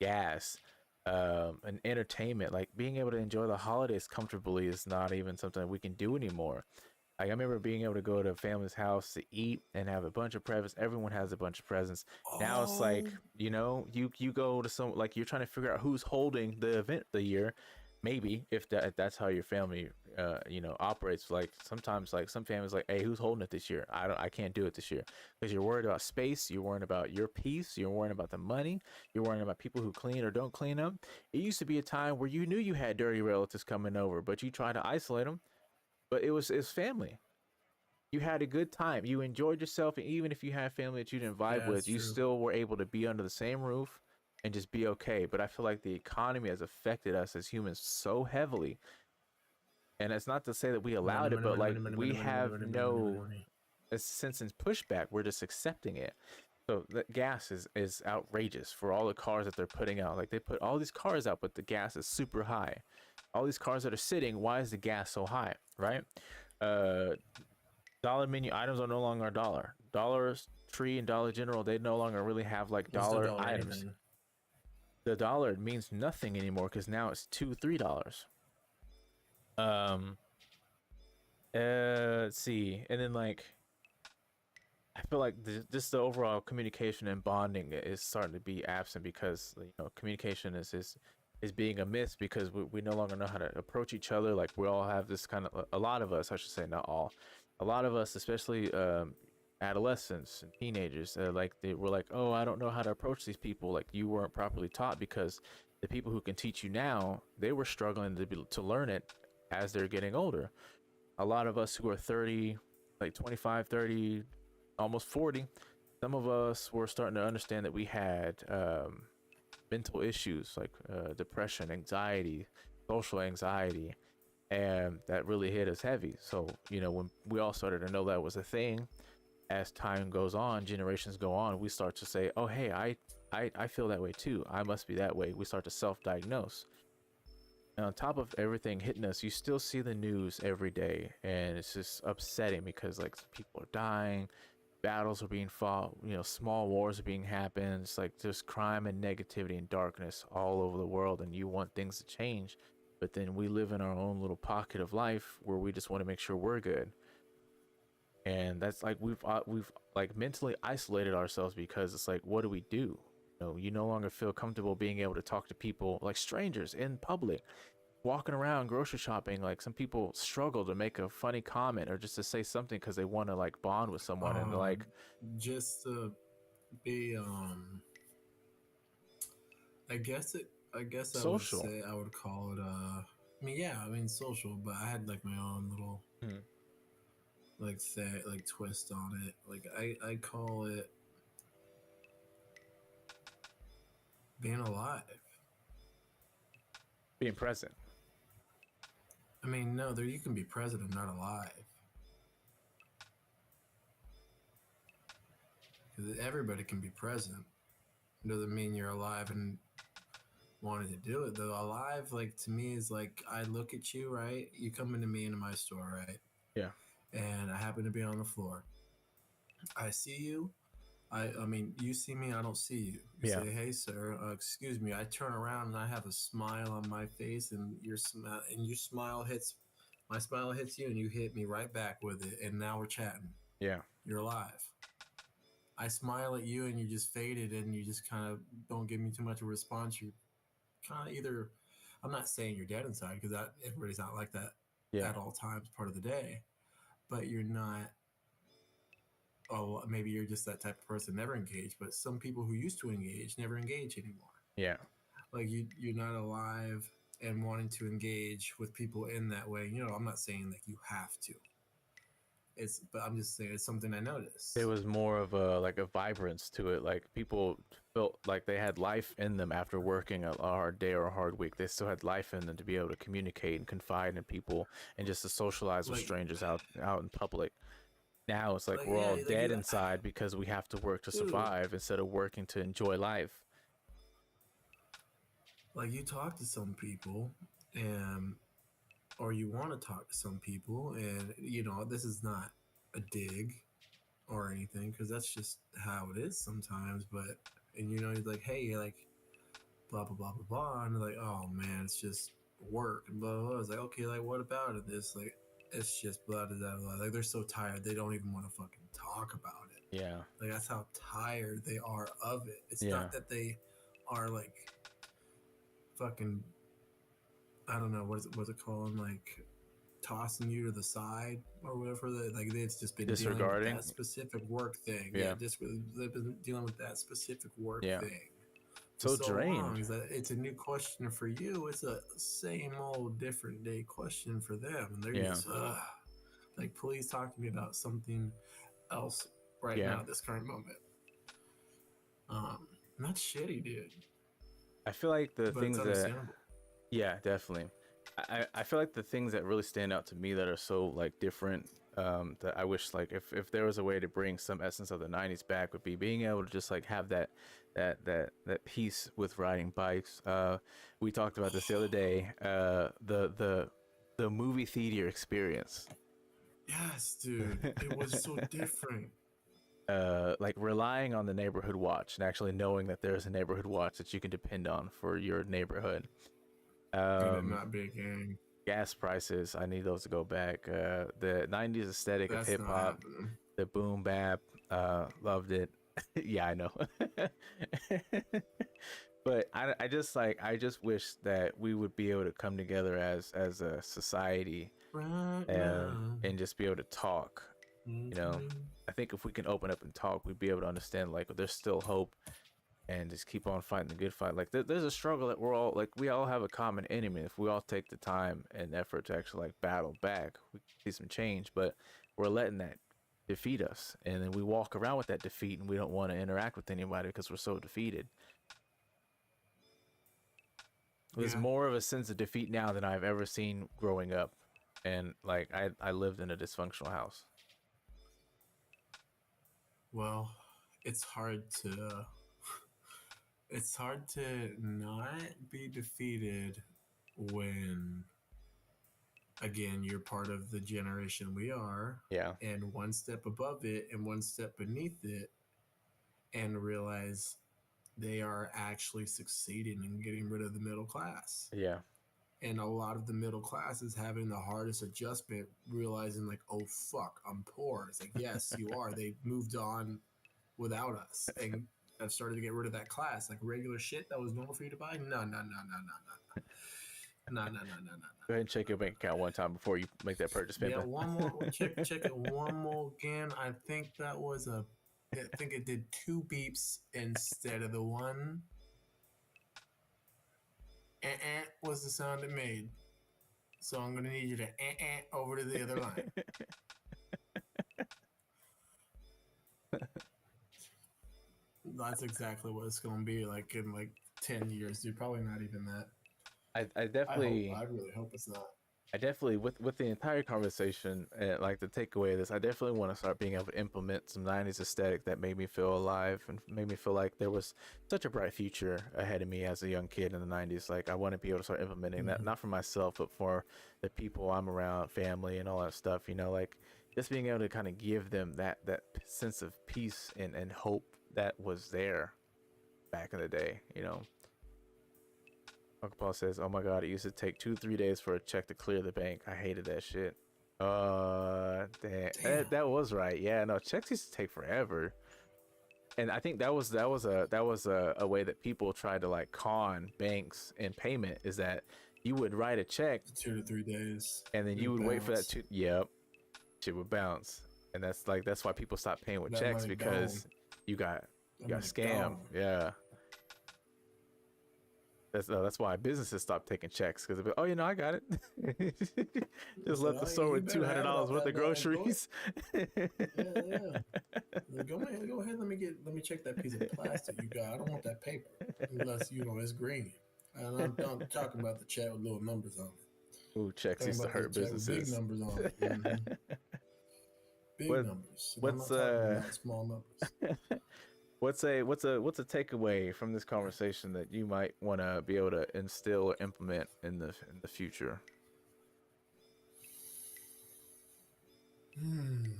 gas, and entertainment, like being able to enjoy the holidays comfortably is not even something we can do anymore. Like I remember being able to go to a family's house to eat and have a bunch of presents. Everyone has a bunch of presents. Now it's like, Oh, you go to some, like you're trying to figure out who's holding the event the year. Maybe if that's how your family operates. Like sometimes like some families like, hey, who's holding it this year? I can't do it this year because you're worried about space, you're worried about your peace, you're worried about the money, you're worried about people who clean or don't clean up. It used to be a time where you knew you had dirty relatives coming over, but you try to isolate them. But it's family. You had a good time. You enjoyed yourself, and even if you had family that you didn't vibe yeah, it's with, you true. still were able to be under the same roof and just be okay. But I feel like the economy has affected us as humans so heavily, and it's not to say that we Money, allowed it, money, but money, like money, money, money, we money, money, have money, money, money, money, no money. sense in pushback. We're just accepting it. So the gas is outrageous for all the cars that they're putting out. Like they put all these cars out, but the gas is super high. All these cars that are sitting, why is the gas so high? Right? Uh, Dollar menu items are no longer a dollar. Dollar Tree and Dollar General, they no longer really have like What's the dollar dollar items. anything? The dollar means nothing anymore because now it's $2, $3. Um, let's see, and then like I feel like just the overall communication and bonding is starting to be absent because communication is being amiss because we no longer know how to approach each other. Like we all have this kind of, a lot of us, I should say, not all, a lot of us, especially adolescents and teenagers, like they were like, oh, I don't know how to approach these people. Like you weren't properly taught because the people who can teach you now, they were struggling to learn it as they're getting older. A lot of us who are 30, like 25, 30, almost 40, some of us were starting to understand that we had mental issues like depression, anxiety, social anxiety, and that really hit us heavy. So, when we all started to know that was a thing, as time goes on, generations go on, we start to say, oh, hey, I feel that way too. I must be that way. We start to self diagnose. And on top of everything hitting us, you still see the news every day, and it's just upsetting because like people are dying, battles are being fought, small wars are being happened. It's like just crime and negativity and darkness all over the world, and you want things to change, but then we live in our own little pocket of life where we just want to make sure we're good, and that's like we've like mentally isolated ourselves because it's like, what do we do? You no longer feel comfortable being able to talk to people like strangers in public, walking around grocery shopping. Like some people struggle to make a funny comment or just to say something because they want to like bond with someone, and like Just to be I guess I would social. say I would call it I mean, yeah, I mean social, but I had like my own little Hmm. like twist on it. Like I call it being alive. Being present. I mean, no, there you can be present and not alive. Because everybody can be present. It doesn't mean you're alive and wanting to do it. Though alive, like to me, is like I look at you, right? You come into me into my store, right? Yeah. And I happen to be on the floor. I see you. I mean, you see me. I don't see you. You Yeah. say, "Hey, sir, excuse me." I turn around and I have a smile on my face, and your smile hits my smile hits you, and you hit me right back with it. And now we're chatting. Yeah. You're alive. I smile at you, and you just faded, and you just kind of don't give me too much of a response. You kind of either, I'm not saying you're dead inside because that everybody's not like that Yeah. at all times, part of the day, but you're not. Oh, maybe you're just that type of person, never engage. But some people who used to engage never engage anymore. Yeah. Like you're not alive and wanting to engage with people in that way. I'm not saying that you have to. But I'm just saying it's something I There notice. was more of a like a vibrance to it. Like people felt like they had life in them after working a hard day or a hard week. They still had life in them to be able to communicate and confide in people and just to socialize with Like, strangers out in public. Now it's like like we're yeah, all like dead you, inside because we have to work to dude. survive instead of working to enjoy life. Like you talk to some people, and or you want to talk to some people, and this is not a dig or anything because that's just how it is sometimes. But he's like, hey, like blah blah blah blah blah, and they're like, oh man, it's just work and blah blah blah. It's like, okay, like what about it? This like. it's just blood is out of blood. Like they're so tired they don't even want to fucking talk about it. Yeah. Like that's how tired they are of it. It's Yeah. not that they are like fucking, I don't know, what's it called, like tossing you to the side or whatever. Like it's just been dealing with Disregarding. that specific work thing. Yeah. They've been dealing with that specific work Yeah. thing for So so drained. long. Is that it's a new question for you? It's a same old different day question for them, and they're just like, please talk to me about something else right now at this current moment. And that's shitty, dude. I feel like the things that, yeah, definitely. I feel like the things that really stand out to me that are so like different, that I wish like if there was a way to bring some essence of the 90s back, would be being able to just like have that peace with riding bikes. We talked about this the other day, the movie theater experience. Yes, dude. It was so different. Like relying on the neighborhood watch and actually knowing that there's a neighborhood watch that you can depend on for your neighborhood. And it not be a gang. Gas prices, I need those to go back. The 90s aesthetic of hip hop, the boom bap, loved it. Yeah, I know. But I just wish that we would be able to come together as a society and just be able to talk. You know, I think if we can open up and talk, we'd be able to understand like there's still hope, and just keep on fighting the good fight. Like there's a struggle that we all have a common enemy. If we all take the time and effort to actually like battle back, we can see some change. But we're letting that defeat us, and then we walk around with that defeat, and we don't want to interact with anybody because we're so defeated. There's more of a sense of defeat now than I've ever seen growing up, and like I lived in a dysfunctional house. Well, it's hard to not be defeated when, again, you're part of the generation we are. Yeah. And one step above it and one step beneath it, and realize they are actually succeeding in getting rid of the middle class. Yeah. And a lot of the middle class is having the hardest adjustment, realizing like, oh fuck, I'm poor. It's like, yes, you are. They moved on without us and have started to get rid of that class. Like regular shit that was normal for you to buy. No. Go ahead and check your bank account one time before you make that purchase payment. Yeah, one more. check it one more again. I think it did 2 beeps instead of the 1. Was the sound it made. So I'm gonna need you to over to the other line. That's exactly what it's gonna be like in like 10 years, dude. Probably not even that. I definitely. I really hope it's not. I definitely, with the entire conversation, like the takeaway of this, I definitely want to start being able to implement some 90s aesthetic that made me feel alive and made me feel like there was such a bright future ahead of me as a young kid in the 90s. Like I want to be able to start implementing that, not for myself, but for the people I'm around, family and all that stuff, you know, like just being able to kind of give them that sense of peace and hope that was there back in the day, you know. Uncle Paul says, "Oh my God, it used to take 2-3 days for a check to clear the bank. I hated that shit." Damn. That was right. Yeah, no, checks used to take forever, and I think that was a way that people tried to like con banks in payment, is that you would write a check 2 to 3 days, and then you would wait for that shit would bounce, and that's why people stopped paying with checks, because you got scammed. Yeah. That's why businesses stopped taking checks, because oh, you know, I got it. Just left the store with $200 worth of groceries. Yeah. Go ahead. Let me check that piece of plastic you got. I don't want that paper, unless you know it's green. And I'm talking about the check with little numbers on it. Ooh, checks used to hurt businesses. Big numbers on it. Mm-hmm. Big numbers. I'm not talking about small numbers. What's a takeaway from this conversation that you might want to be able to instill or implement in the future? And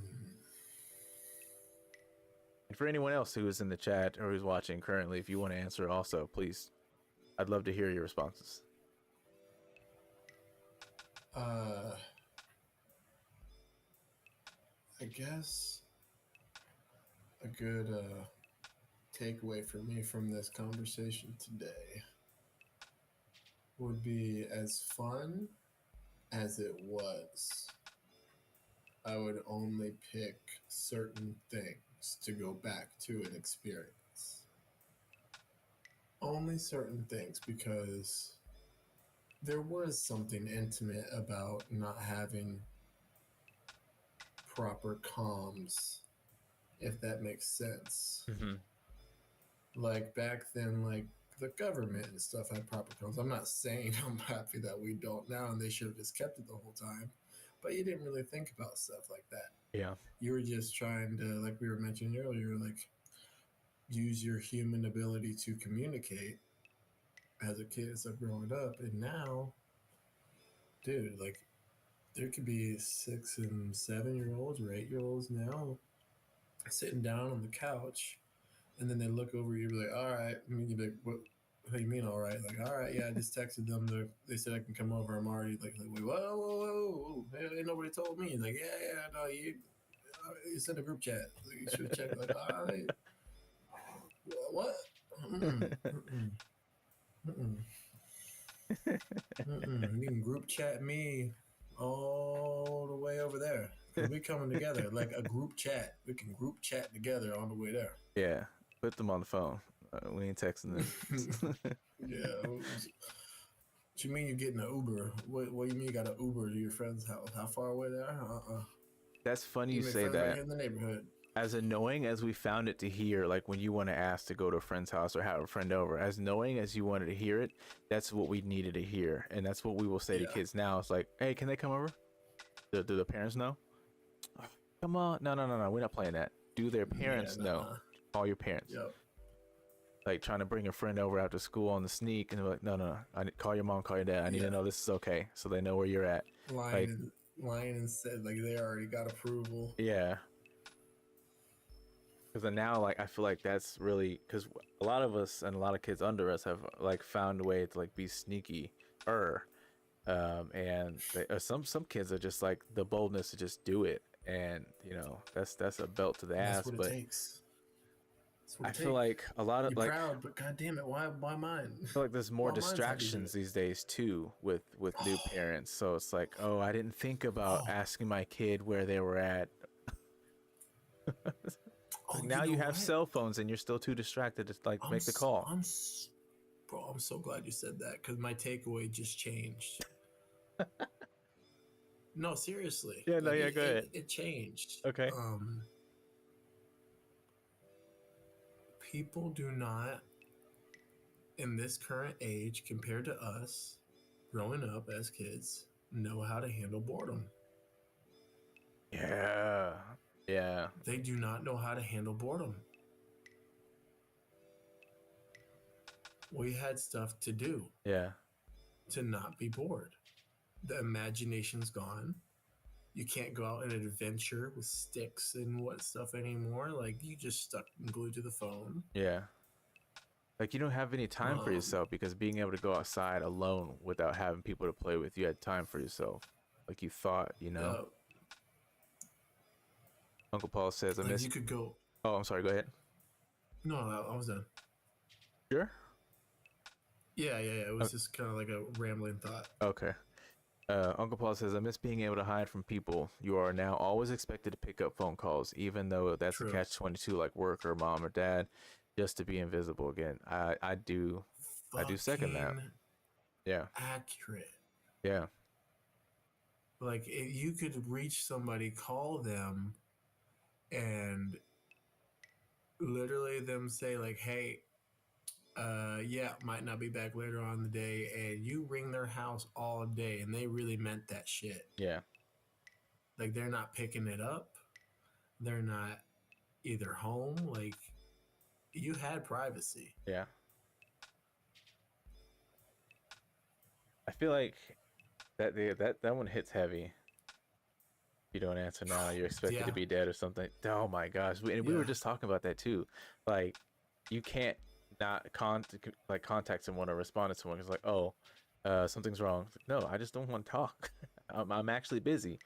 for anyone else who is in the chat or who's watching currently, if you want to answer also, please, I'd love to hear your responses. I guess a good takeaway for me from this conversation today would be, as fun as it was, I would only pick certain things to go back to an experience. Only certain things, because there was something intimate about not having proper comms, if that makes sense. Mm-hmm. Like back then, like the government and stuff had proper comms. I'm not saying I'm happy that we don't now, and they should have just kept it the whole time. But you didn't really think about stuff like that. Yeah. You were just trying to, like we were mentioning earlier, like use your human ability to communicate as a kid, stuff growing up. And now, dude, like there could be 6 and 7 year olds or 8 year olds now sitting down on the couch, and then they look over you, be like, "All right," I mean, you be like, "What? What do you mean, all right?" Like, "All right, yeah, I just texted them. They said I can come over. I'm already like wait, whoa, whoa, whoa, whoa. Hey, ain't nobody told me." Like, yeah, no, you sent a group chat. Like, you should have checked. Like, all right, what? Mm-mm, mm-mm, mm-mm, mm-mm. You can group chat me all the way over there, because we coming together like a group chat. We can group chat together on the way there. Yeah. Put them on the phone. We ain't texting them. Yeah. What you mean you getting an Uber? What do you mean you got an Uber to your friend's house? How far away they are? That's funny you You make say friends right that. here in the neighborhood. As annoying as we found it to hear, like when you want to ask to go to a friend's house or have a friend over, as annoying as you wanted to hear it, that's what we needed to hear. And that's what we will say to Yeah. kids now. It's like, hey, can they come over? Do the parents know? Come on. No, no, no, no. We're not playing that. Do their Yeah, parents know? nah. Call your parents. Yep. Like trying to bring a friend over after school on the sneak, and they're like, no, no, no. Call your mom, call your dad. I need to Yeah. know this is okay, so they know where you're at. Like, Lying and said like they already got approval. yeah. Because then now, like, I feel like that's really because a lot of us and a lot of kids under us have like found a way to like be sneaky, and some kids are just like the boldness to just do it, and that's a belt to the And that's ass. what it But takes. That's what I it feel takes. like a lot of You're like proud, but god damn it, why mine? I feel like there's more Why mine's how to do distractions it? these days too with new parents. So it's like, oh, I didn't think about Oh, asking my kid where they were at. Like oh, now you know you have what? cell phones and you're still too distracted to like I'm make the call. bro. I'm so glad you said that, because my takeaway just changed. No, seriously, Yeah, no, like yeah, go ahead. it changed. Okay. People do not, in this current age, compared to us growing up as kids, know how to handle boredom. Yeah. Yeah. They do not know how to handle boredom. We had stuff to do Yeah. to not be bored. The imagination's gone. You can't go out and adventure with sticks and what stuff anymore. Like, you just stuck and glued to the phone. Yeah. Like you don't have any time for Um, yourself because being able to go outside alone without having people to play with, you had time for yourself. Like you thought, uh, Uncle Paul says, I like miss. you could go. Oh, I'm sorry. Go ahead. No, I was done. Sure. Yeah. It was just kind of like a rambling thought. Okay. Uncle Paul says, I miss being able to hide from people. You are now always expected to pick up phone calls, even though that's True. a catch-22 like work or mom or dad, just to be invisible again. I do second that. Fucking Yeah. accurate. Yeah. Like, if you could reach somebody, call them, and literally them say like, "Hey, yeah, might not be back later on in the day," and you ring their house all day, and they really meant that shit. Yeah. Like, they're not picking it up. They're not either home. Like, you had privacy. Yeah. I feel like that one hits heavy. You don't answer now, you're expected to Yeah. be dead or something. Oh my gosh. We Yeah. were just talking about that too. Like you can't not contact someone or respond to someone. It's like, oh, something's wrong. No, I just don't want to talk. I'm actually busy.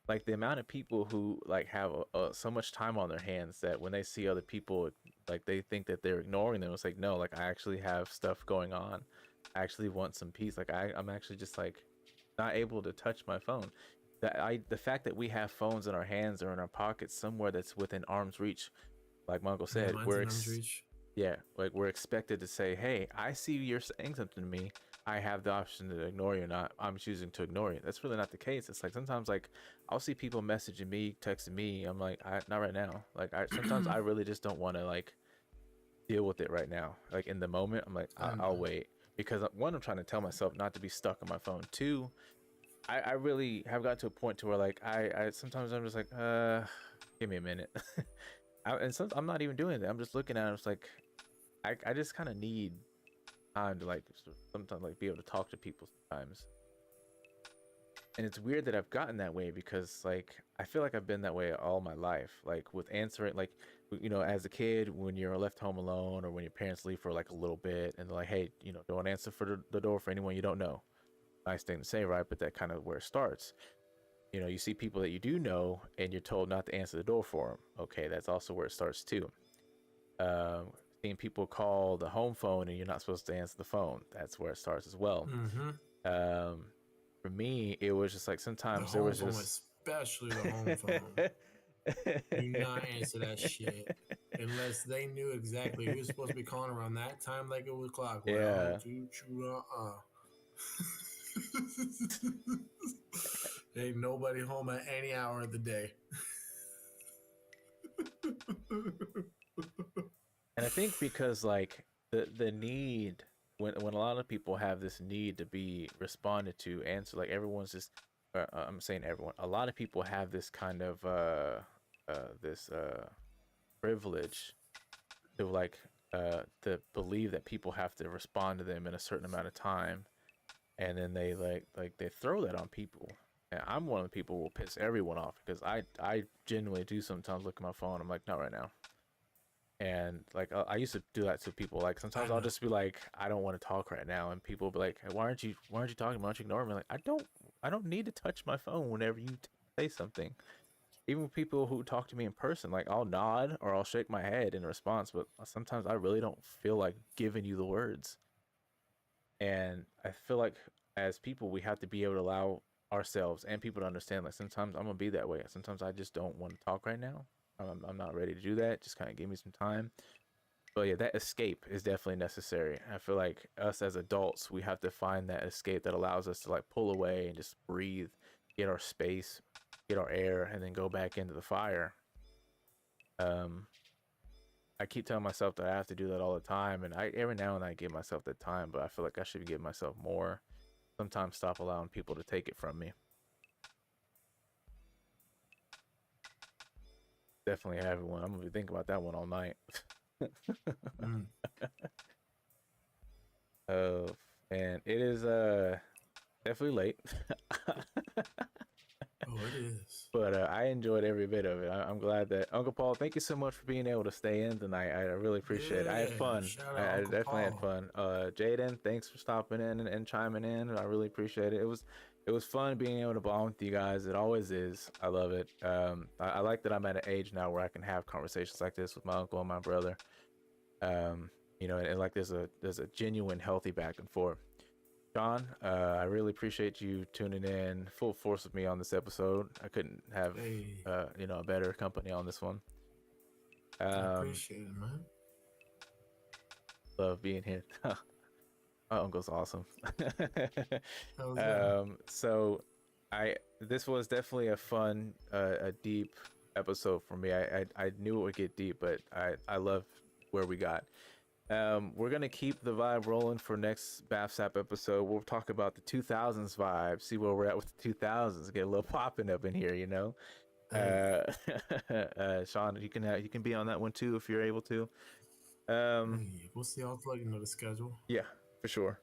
like the amount of people who like have so much time on their hands that when they see other people, like they think that they're ignoring them. It's like, no, like I actually have stuff going on. I actually want some peace. Like I'm actually just like not able to touch my phone. The fact that we have phones in our hands or in our pockets somewhere that's within arm's reach, like my uncle Yeah, said, mine's in arm's reach. yeah, like we're expected to say, "Hey, I see you're saying something to me. I have the option to ignore you or not. I'm choosing to ignore you." That's really not the case. It's like sometimes like I'll see people messaging me, texting me. I'm like, not right now. Like sometimes I really just don't want to like deal with it right now. Like in the moment, I'm like, I I'll know. wait because one, I'm trying to tell myself not to be stuck on my phone. Two, I really have got to a point to where like I sometimes I'm just like, give me a minute. And sometimes I'm not even doing that. I'm just looking at it. It's like I just kind of need time to like sometimes like be able to talk to people sometimes. And it's weird that I've gotten that way because like I feel like I've been that way all my life. Like with answering, like as a kid when you're left home alone or when your parents leave for like a little bit and they're like, hey, don't answer for the door for anyone you don't know. Nice thing to say, right? But that kind of where it starts. You see people that you do know and you're told not to answer the door for them. Okay, that's also where it starts too. Um, Seeing people call the home phone and you're not supposed to answer the phone. That's where it starts as well. Mm-hmm. Um, for me, it was just like The sometimes there home was phone, just especially the home phone. Do not answer that shit unless they knew exactly who's supposed to be calling around that time, like it was clockwork. Oh, yeah. dude, Ain't nobody home at any hour of the day. And I think because like the need when a lot of people have this need to be responded to, answer like everyone's just I'm saying everyone, a lot of people have this kind of this privilege to like to believe that people have to respond to them in a certain amount of time, and then they like they throw that on people. And I'm one of the people who will piss everyone off because I genuinely do sometimes look at my phone. I'm like, not right now. And like I used to do that to people. Like I sometimes I'll know. just be like, I don't want to talk right now, and people will be like, hey, why aren't you talking? Why aren't you ignoring me? Like I don't need to touch my phone whenever you say something. Even people who talk to me in person, like I'll nod or I'll shake my head in response, but sometimes I really don't feel like giving you the words. And I feel like as people, we have to be able to allow ourselves and people to understand. Like sometimes I'm gonna be that way. Sometimes I just don't want to talk right now. I'm not ready to do that. Just kind of give me some time. But yeah, that escape is definitely necessary. I feel like us as adults, we have to find that escape that allows us to like pull away and just breathe, get our space, get our air, and then go back into the fire. Um, I keep telling myself that I have to do that all the time, and I every now and then I give myself that time, but I feel like I should give myself more. Sometimes stop allowing people to take it from me. Definitely have one. I'm gonna be thinking about that one all night. Mm. Oh, and it is definitely late. Oh, it is. But I enjoyed every bit of it. I'm glad that Uncle Paul. Thank you so much for being able to stay in tonight. I really appreciate it. I had Yeah. fun. Shout I out Uncle definitely had Paul. fun. Jaden, thanks for stopping in and chiming in. I really appreciate it. It was fun being able to bond with you guys. It always is. I love it. I like that I'm at an age now where I can have conversations like this with my uncle and my brother. And like there's a genuine healthy back and forth. John, I really appreciate you tuning in full force with me on this episode. I couldn't have, Hey, a better company on this one. I Um, appreciate it, man. Love being here. My uncle's awesome. How's that? So this was definitely a fun, a deep episode for me. I knew it would get deep, but I love where we got. We're gonna keep the vibe rolling for next BAFSAP episode. We'll talk about the 2000s vibe, see where we're at with the 2000s, get a little popping up in here. Hey, Shawn, you can be on that one too if you're able to. Um, hey, we'll see. I'll plug into the schedule. yeah, for sure.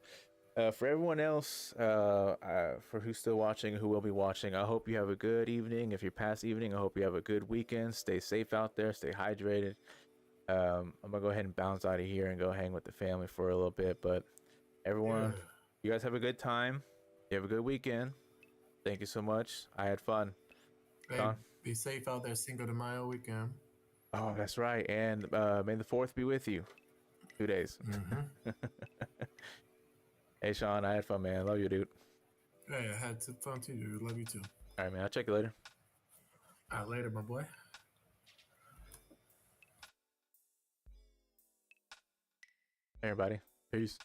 For everyone else, for who's still watching, who will be watching, I hope you have a good evening. If you're past evening, I hope you have a good weekend. Stay safe out there. Stay hydrated. I'm gonna go ahead and bounce out of here and go hang with the family for a little bit. But Yeah. everyone, you guys have a good time. You have a good weekend. Thank you so much. I had fun. Hey, Sean? be safe out there, Cinco de Mayo weekend. Oh, that's right. And may the 4th be with you. 2 days. Mm-hmm. Hey, Sean, I had fun, man. Love you, dude. Hey, I had some fun too, dude. Love you too. All right, man. I'll check you later. All right, later, my boy. Everybody. Peace.